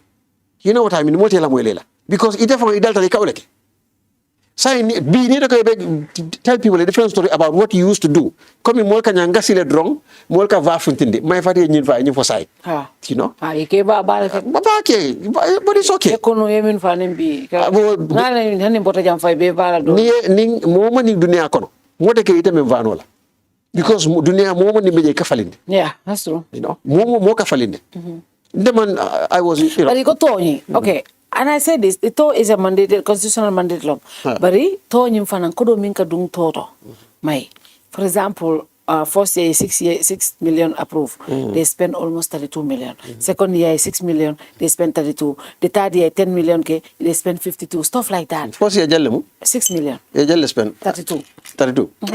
you know what I mean moti la molela because ite fa idalta ni kawleke sani bi ni da ko tell people a different story about what you used to do comme mol ka nyanga sile drong mol ka va funtinde may fati nyin fa nyin fo say you know ke ba ke but it's okay kono yemin fa nembi ngala hanin bota jam fay be bala do ni mo mani dunia kono mote ke ite men vanola because dunia mo mani be ka falinde that's true you know mo ka falinde ndeman I was you know but ko toni okay. And I said this, it is a mandate, constitutional mandate law. But to nyim fanan kodo minka dung toto. Mai. For example, first year 6 million approved. They spend almost 32 million. Second year 6 million, they spend 32. The third year 10 million they spend 52. Stuff like that. First year jelle 6 million. Jelle spend 32.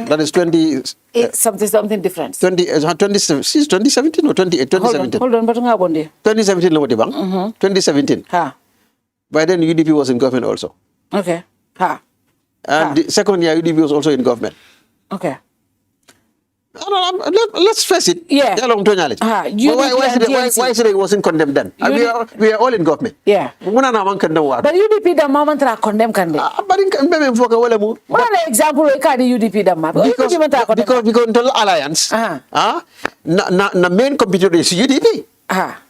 That is 20 it's something different. 2017 or 2017. Hold on, but nga bonde. 2017 lo bang. 2017. Ha. By then UDP was in government also. Okay. Ha. And the second year, UDP was also in government. Okay. Let's face it. Yeah. Why is it wasn't condemned then? We are all in government. Yeah. But UDP the moment are condemned. But one example, we can't UDP the map. Because until alliance, the main competitor is UDP.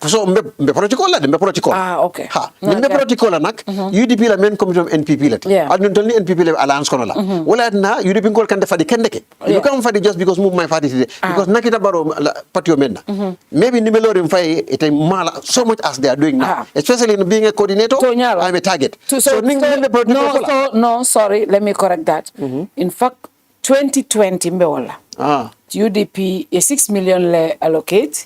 So me protocol okay. Me protocol nak UDP la main committee of NPP la adun tolni NPP la alliance kono la wala na UDP ko kan defadi kendeke you come fadi just because move my party today because nakita baro patio menna maybe nimelo rim fay ite mala so much as they are doing now especially in being a coordinator I'm a target no sorry let me correct that in fact 2020 mbewala UDP a 6 million allocate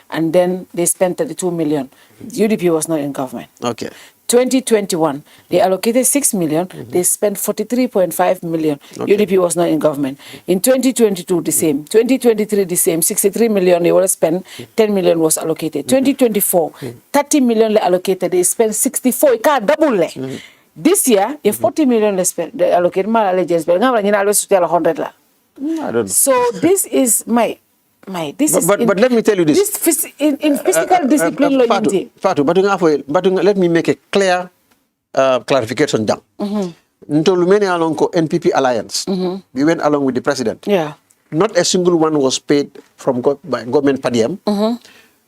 and then they spent 32 million. UDP was not in government. Okay. 2021 they allocated 6 million, they spent 43.5 million. Okay. UDP was not in government. In 2022 the same, 2023 the same, 63 million they will spend, 10 million was allocated. 2024 30 million they allocated, they spent 64, it can't double. This year if 40 million they allocated, mal allegiance but always tell 100 la. I don't know. So this is my this is but let me tell you this. This in physical discipline loyalty. Fatou, but let me make a clear clarification down. Until many along NPP Alliance, we went along with the president. Yeah. Not a single one was paid from by government per diem.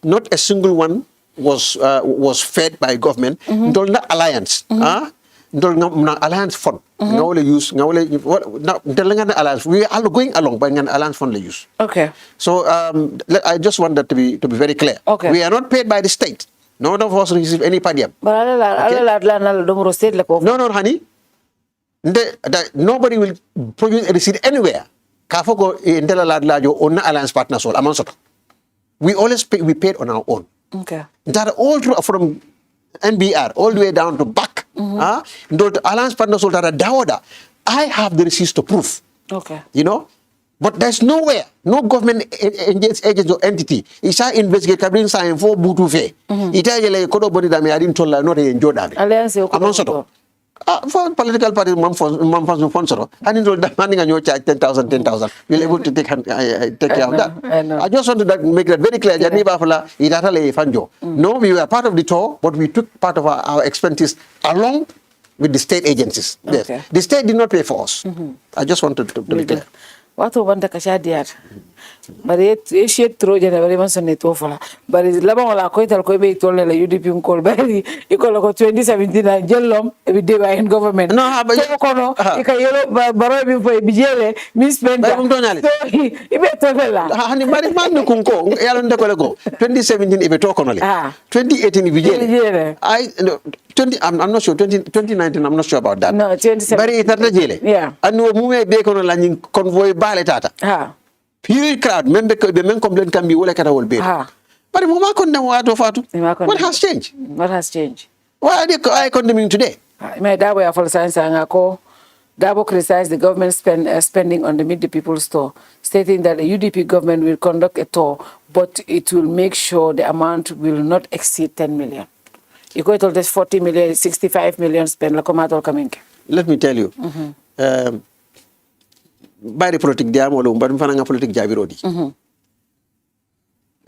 Not a single one was fed by government. Until the alliance. Alliance fund. We are going along by an alliance fund use. Okay. So I just want that to be very clear. Okay. We are not paid by the state. None of us receive any per diem. But No, honey. Nobody will produce a receipt anywhere. Alliance partners we always pay, we paid on our own. Okay. That all through from NBR all the way down to back. Alliance partners I have the receipts to prove. Okay. You know, but there's nowhere, no government agency or entity. Isa investigate kabrin sign for butu fe. Ita yele kodo body da me adin tolla no re enjoy da. Alliance for political party sponsor and in demanding a new charge 10,000 we'll able to take care of that. I just want to make that very clear. No, we were part of the tour, but we took part of our expenses along with the state agencies. Yes. Okay. The state did not pay for us. I just wanted to be clear. What wanda kashadiat bari shit throw January man sonne to fala bari laba wala ko ital ko be tolle la UDP ko bari ikola ko 2017 jellom e de wa in government no ba ko no ikayelo baro bi fo bi jele mi spend ba dum tonale ibe to fela hani bari man ko ko yalo ndeko ko 2017 ibe to kono le 2018 ibe jele I'm not sure 2019 I'm not sure about that. No, 2017 bari itarta jele anu mume be kono la nyin convoy bale tata huge crowd membe complain can be wala kata wol be but mama condemn Fatou. What has changed? Why are they condemning today? My dabo ya for science angako Dabo criticized the government spending on the Meet the People store, stating that the UDP government will conduct a tour, but it will make sure the amount will not exceed 10 million. You go to this 40 million, 65 million spend. Let me tell you. By the politic diamolo, but mfana politic jabirodi.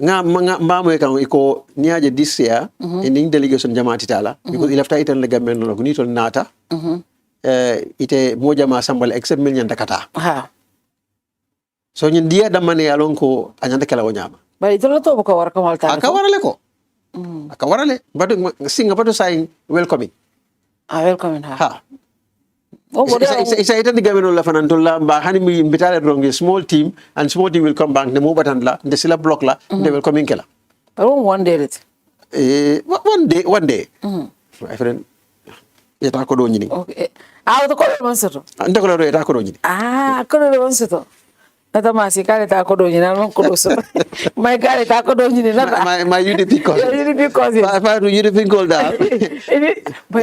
Nga mama kan iko niaje this year in delegation jamaati tala because il after itan le gamen no ko nitol nata ite moja ma sambal except million takata so nyin dia damane alon ko anyanda kala wonyama bari to to ko war ko malta aka warale ko aka warale but singa pato saying welcoming welcoming Isa ita diga meno la fanantola ba hani mi mbitale ronge small team and small team will come back ne mo batan la de sila block la they will come in kela. One day it. One day. My friend. Eta ko do nyini. Okay. To ko do mansoto. Ande ko do eta ko do nyini. Ko do mansoto. Nata masi kale ta ko do nyina non ko do so. My kale ta ko do nyini nata. My UDP call. UDP call. I UDP call da. My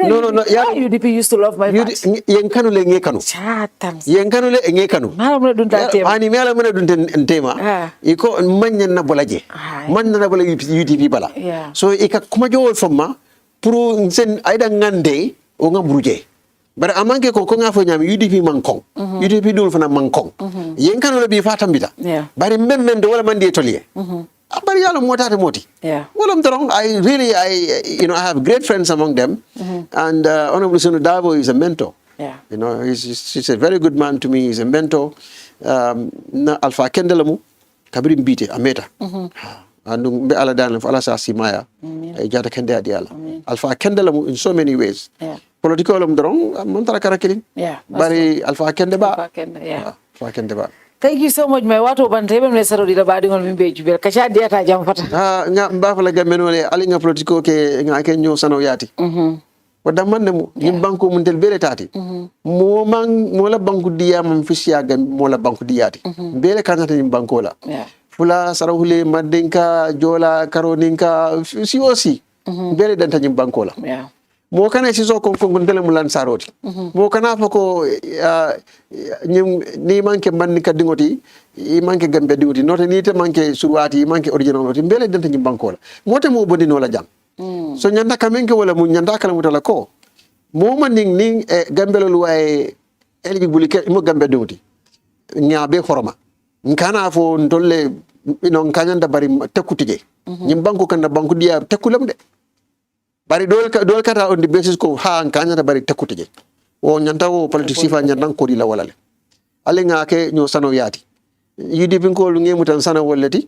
no. Yeah, UDP used to love my party. Yen kanu le nge kanu. Chatam. Yen kanu le nge kanu. Mala mo dun ta tema. Ani mala mo dun tema. Iko manyan na bolaje. Man na bola UDP bala. So ika kuma jowol fama pour sen ayda ngande o nga bruje. bara amanke ko nga fo nyami UDP man kon UDP dul fana man kon yen kan wala bi fatambita bari memmen do wala man de toliye bari yalla motata moti wala mdorong I have great friends among them and Honorable Sunu Dabo is a mentor. You know, he's a very good man to me. He's a mentor. Na Alpha Kendelamu kabiri mbite ameta andu be ala dan ala sa simaya ay jata kende adiala Alpha Kendelamu in so many ways political mdorong man tara karakilin bari Alpha Kende ba Alpha Kende ba. Thank you so much. My water bantebe me saro dila badi ngol mimbe jubel kacha diata jam fata nga mbafa la gamen wala ali nga political ke nga ke nyo sano yati wadda man ne mo yim banko mun tel bele tati mo la banku diya mam fisiya gan mo la banku diyati bele kanata yim banko la fula sarawule madinka jola karoninka si aussi bele danta yim banko la mo kana si so kon tel mulan saroti mo kana fako ni manke man ka dingoti i manke gambe diwti note ni te manke surwati manke original noti bele danta yim banko la mote mo bodi no la jam so nyanda kamenke wala mu nyanda kala mutala ko mo maning ning gambelo luwaye eligible ke mo gambe doti nyaabe horoma nkana fo ndolle ino nkanyanda bari tekutije nyim banko kan banko dia tekulam de bari dol kata on the basis ko ha nkanyanda bari tekutije o nyanda wo politics fa nyanda ko di la walale ale ngake nyo sano yati yidi bin ko lu ngemu tan sana wallati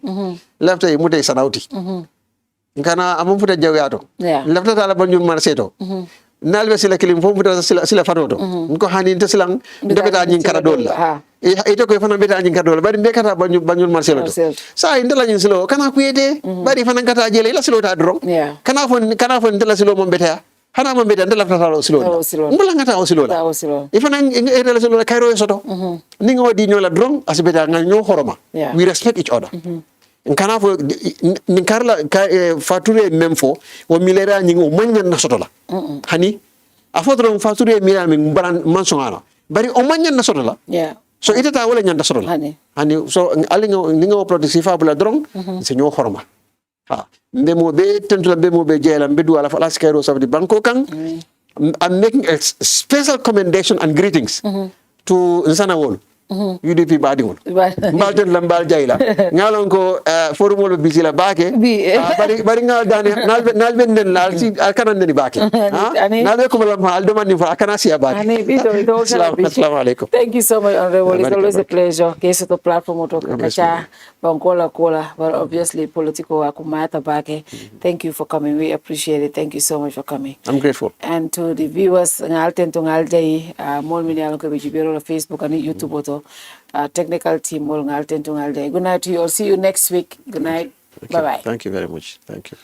lafta e mutay sanawti nkana amon futa jawyato lafta tala banjum marseto nalbe sila kilim fo futa sila fatoto ko hani nta silang ndebeta nyin kara dolla ito ko fana beta nyin kara dolla bari mbekata banjum marseto sa indela nyin silo kana kuyete bari fana kata jele ila silo ta dron kana fo ndela silo mon beta hana mon beta ndela fata silo mbula ngata o silo la ifana ndela silo la kairo soto ningo di nyola dron asibeta nganyo horoma we respect each other nkana fo ninkarla Fatou Touray memfo o milera nyingo manya na sotola hani afodro Fatou Touray mira min baran mansongana bari o manya na sotola so itata wala nyanda sotola hani so alingo ningo protesifa bula drong senyo horma mbemo be tentula mbemo be jela mbedu ala fala skero sabdi banko kan I'm making a special commendation and greetings to Nsana Wolu UDP baadingol mbalten la mbal jayla ngalon ko forumol bisila baake bari ngal dane nal ben den lal ci kanan den baake nal be ko lam hal do mani fa kana siya baake assalamu alaikum. Thank you so much, Honorable. It's always a pleasure. Keso to platform to kacha bankola kola, but obviously political akumata baake. Thank you for coming. We appreciate it. Thank you so much for coming. I'm grateful. And to the viewers ngalten to ngalday mol mini ko be jibero Facebook and YouTube auto technical team mol ngalten to ngalday. Good night to you. I'll see you next week. Good night. Bye bye. Thank you very much. Thank you.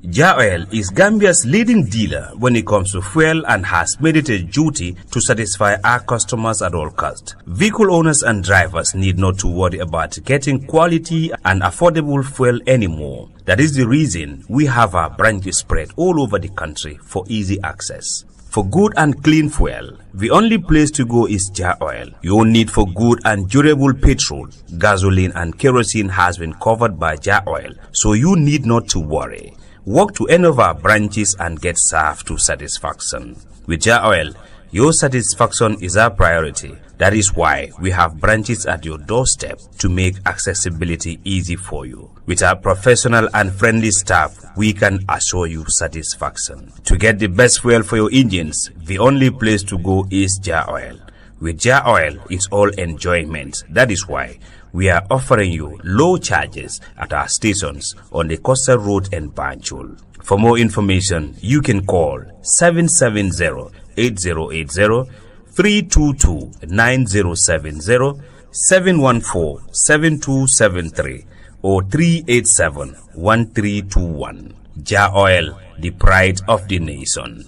Ja Oil is Gambia's leading dealer when it comes to fuel and has made it a duty to satisfy our customers at all costs. Vehicle owners and drivers need not to worry about getting quality and affordable fuel anymore. That is the reason we have our branches spread all over the country for easy access. For good and clean fuel, the only place to go is Ja Oil. Your need for good and durable petrol, gasoline and kerosene has been covered by Ja Oil, so you need not to worry. Walk to any of our branches and get served to satisfaction. With Ja Oil, your satisfaction is our priority. That is why we have branches at your doorstep to make accessibility easy for you. With our professional and friendly staff, we can assure you satisfaction. To get the best fuel for your engines, the only place to go is Ja Oil. With Ja Oil, it's all enjoyment. That is why we are offering you low charges at our stations on the Coastal Road and Banjul. For more information, you can call 770-8080, 322-9070, 714-7273, or 387-1321. Ja Oil, the pride of the nation.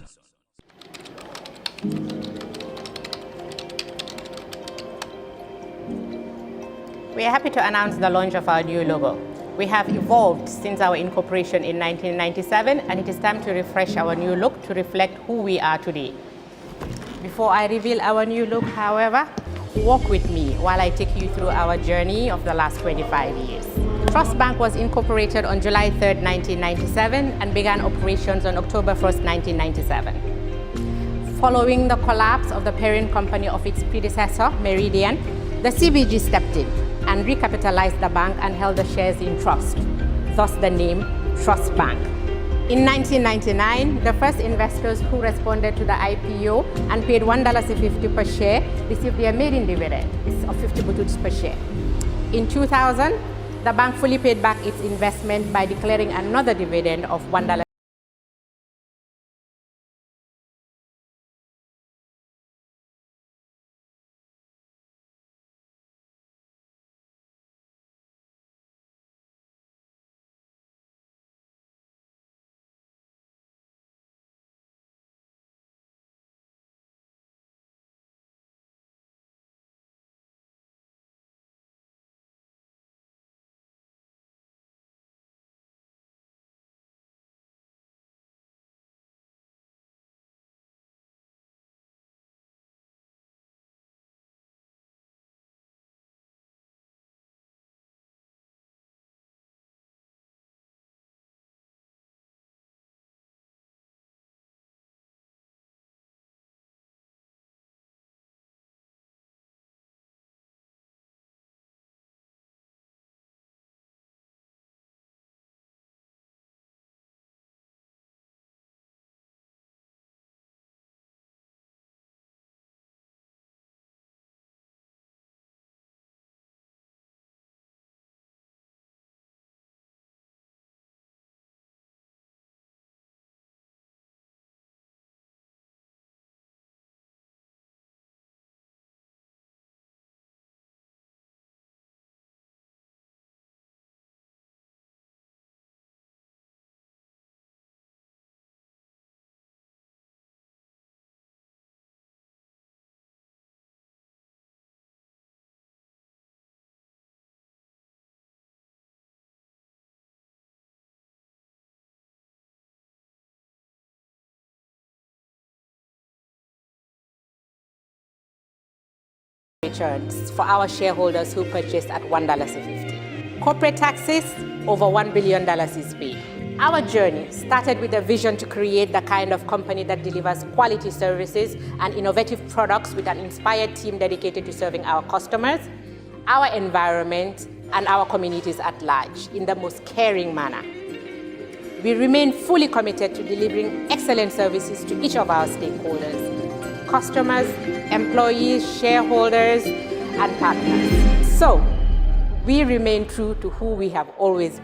We are happy to announce the launch of our new logo. We have evolved since our incorporation in 1997, and it is time to refresh our new look to reflect who we are today. Before I reveal our new look, however, walk with me while I take you through our journey of the last 25 years. Trust Bank was incorporated on July 3rd, 1997 and began operations on October 1st, 1997. Following the collapse of the parent company of its predecessor, Meridian, the CBG stepped in and recapitalized the bank and held the shares in trust, thus the name Trust Bank. In 1999, the first investors who responded to the IPO and paid $1.50 per share received their maiden dividend of 50 bututs per share. In 2000, the bank fully paid back its investment by declaring another dividend of $1. Returns for our shareholders who purchased at $1.50. Corporate taxes, over $1 billion is paid. Our journey started with a vision to create the kind of company that delivers quality services and innovative products with an inspired team dedicated to serving our customers, our environment, and our communities at large in the most caring manner. We remain fully committed to delivering excellent services to each of our stakeholders: customers, employees, shareholders, and partners. So, we remain true to who we have always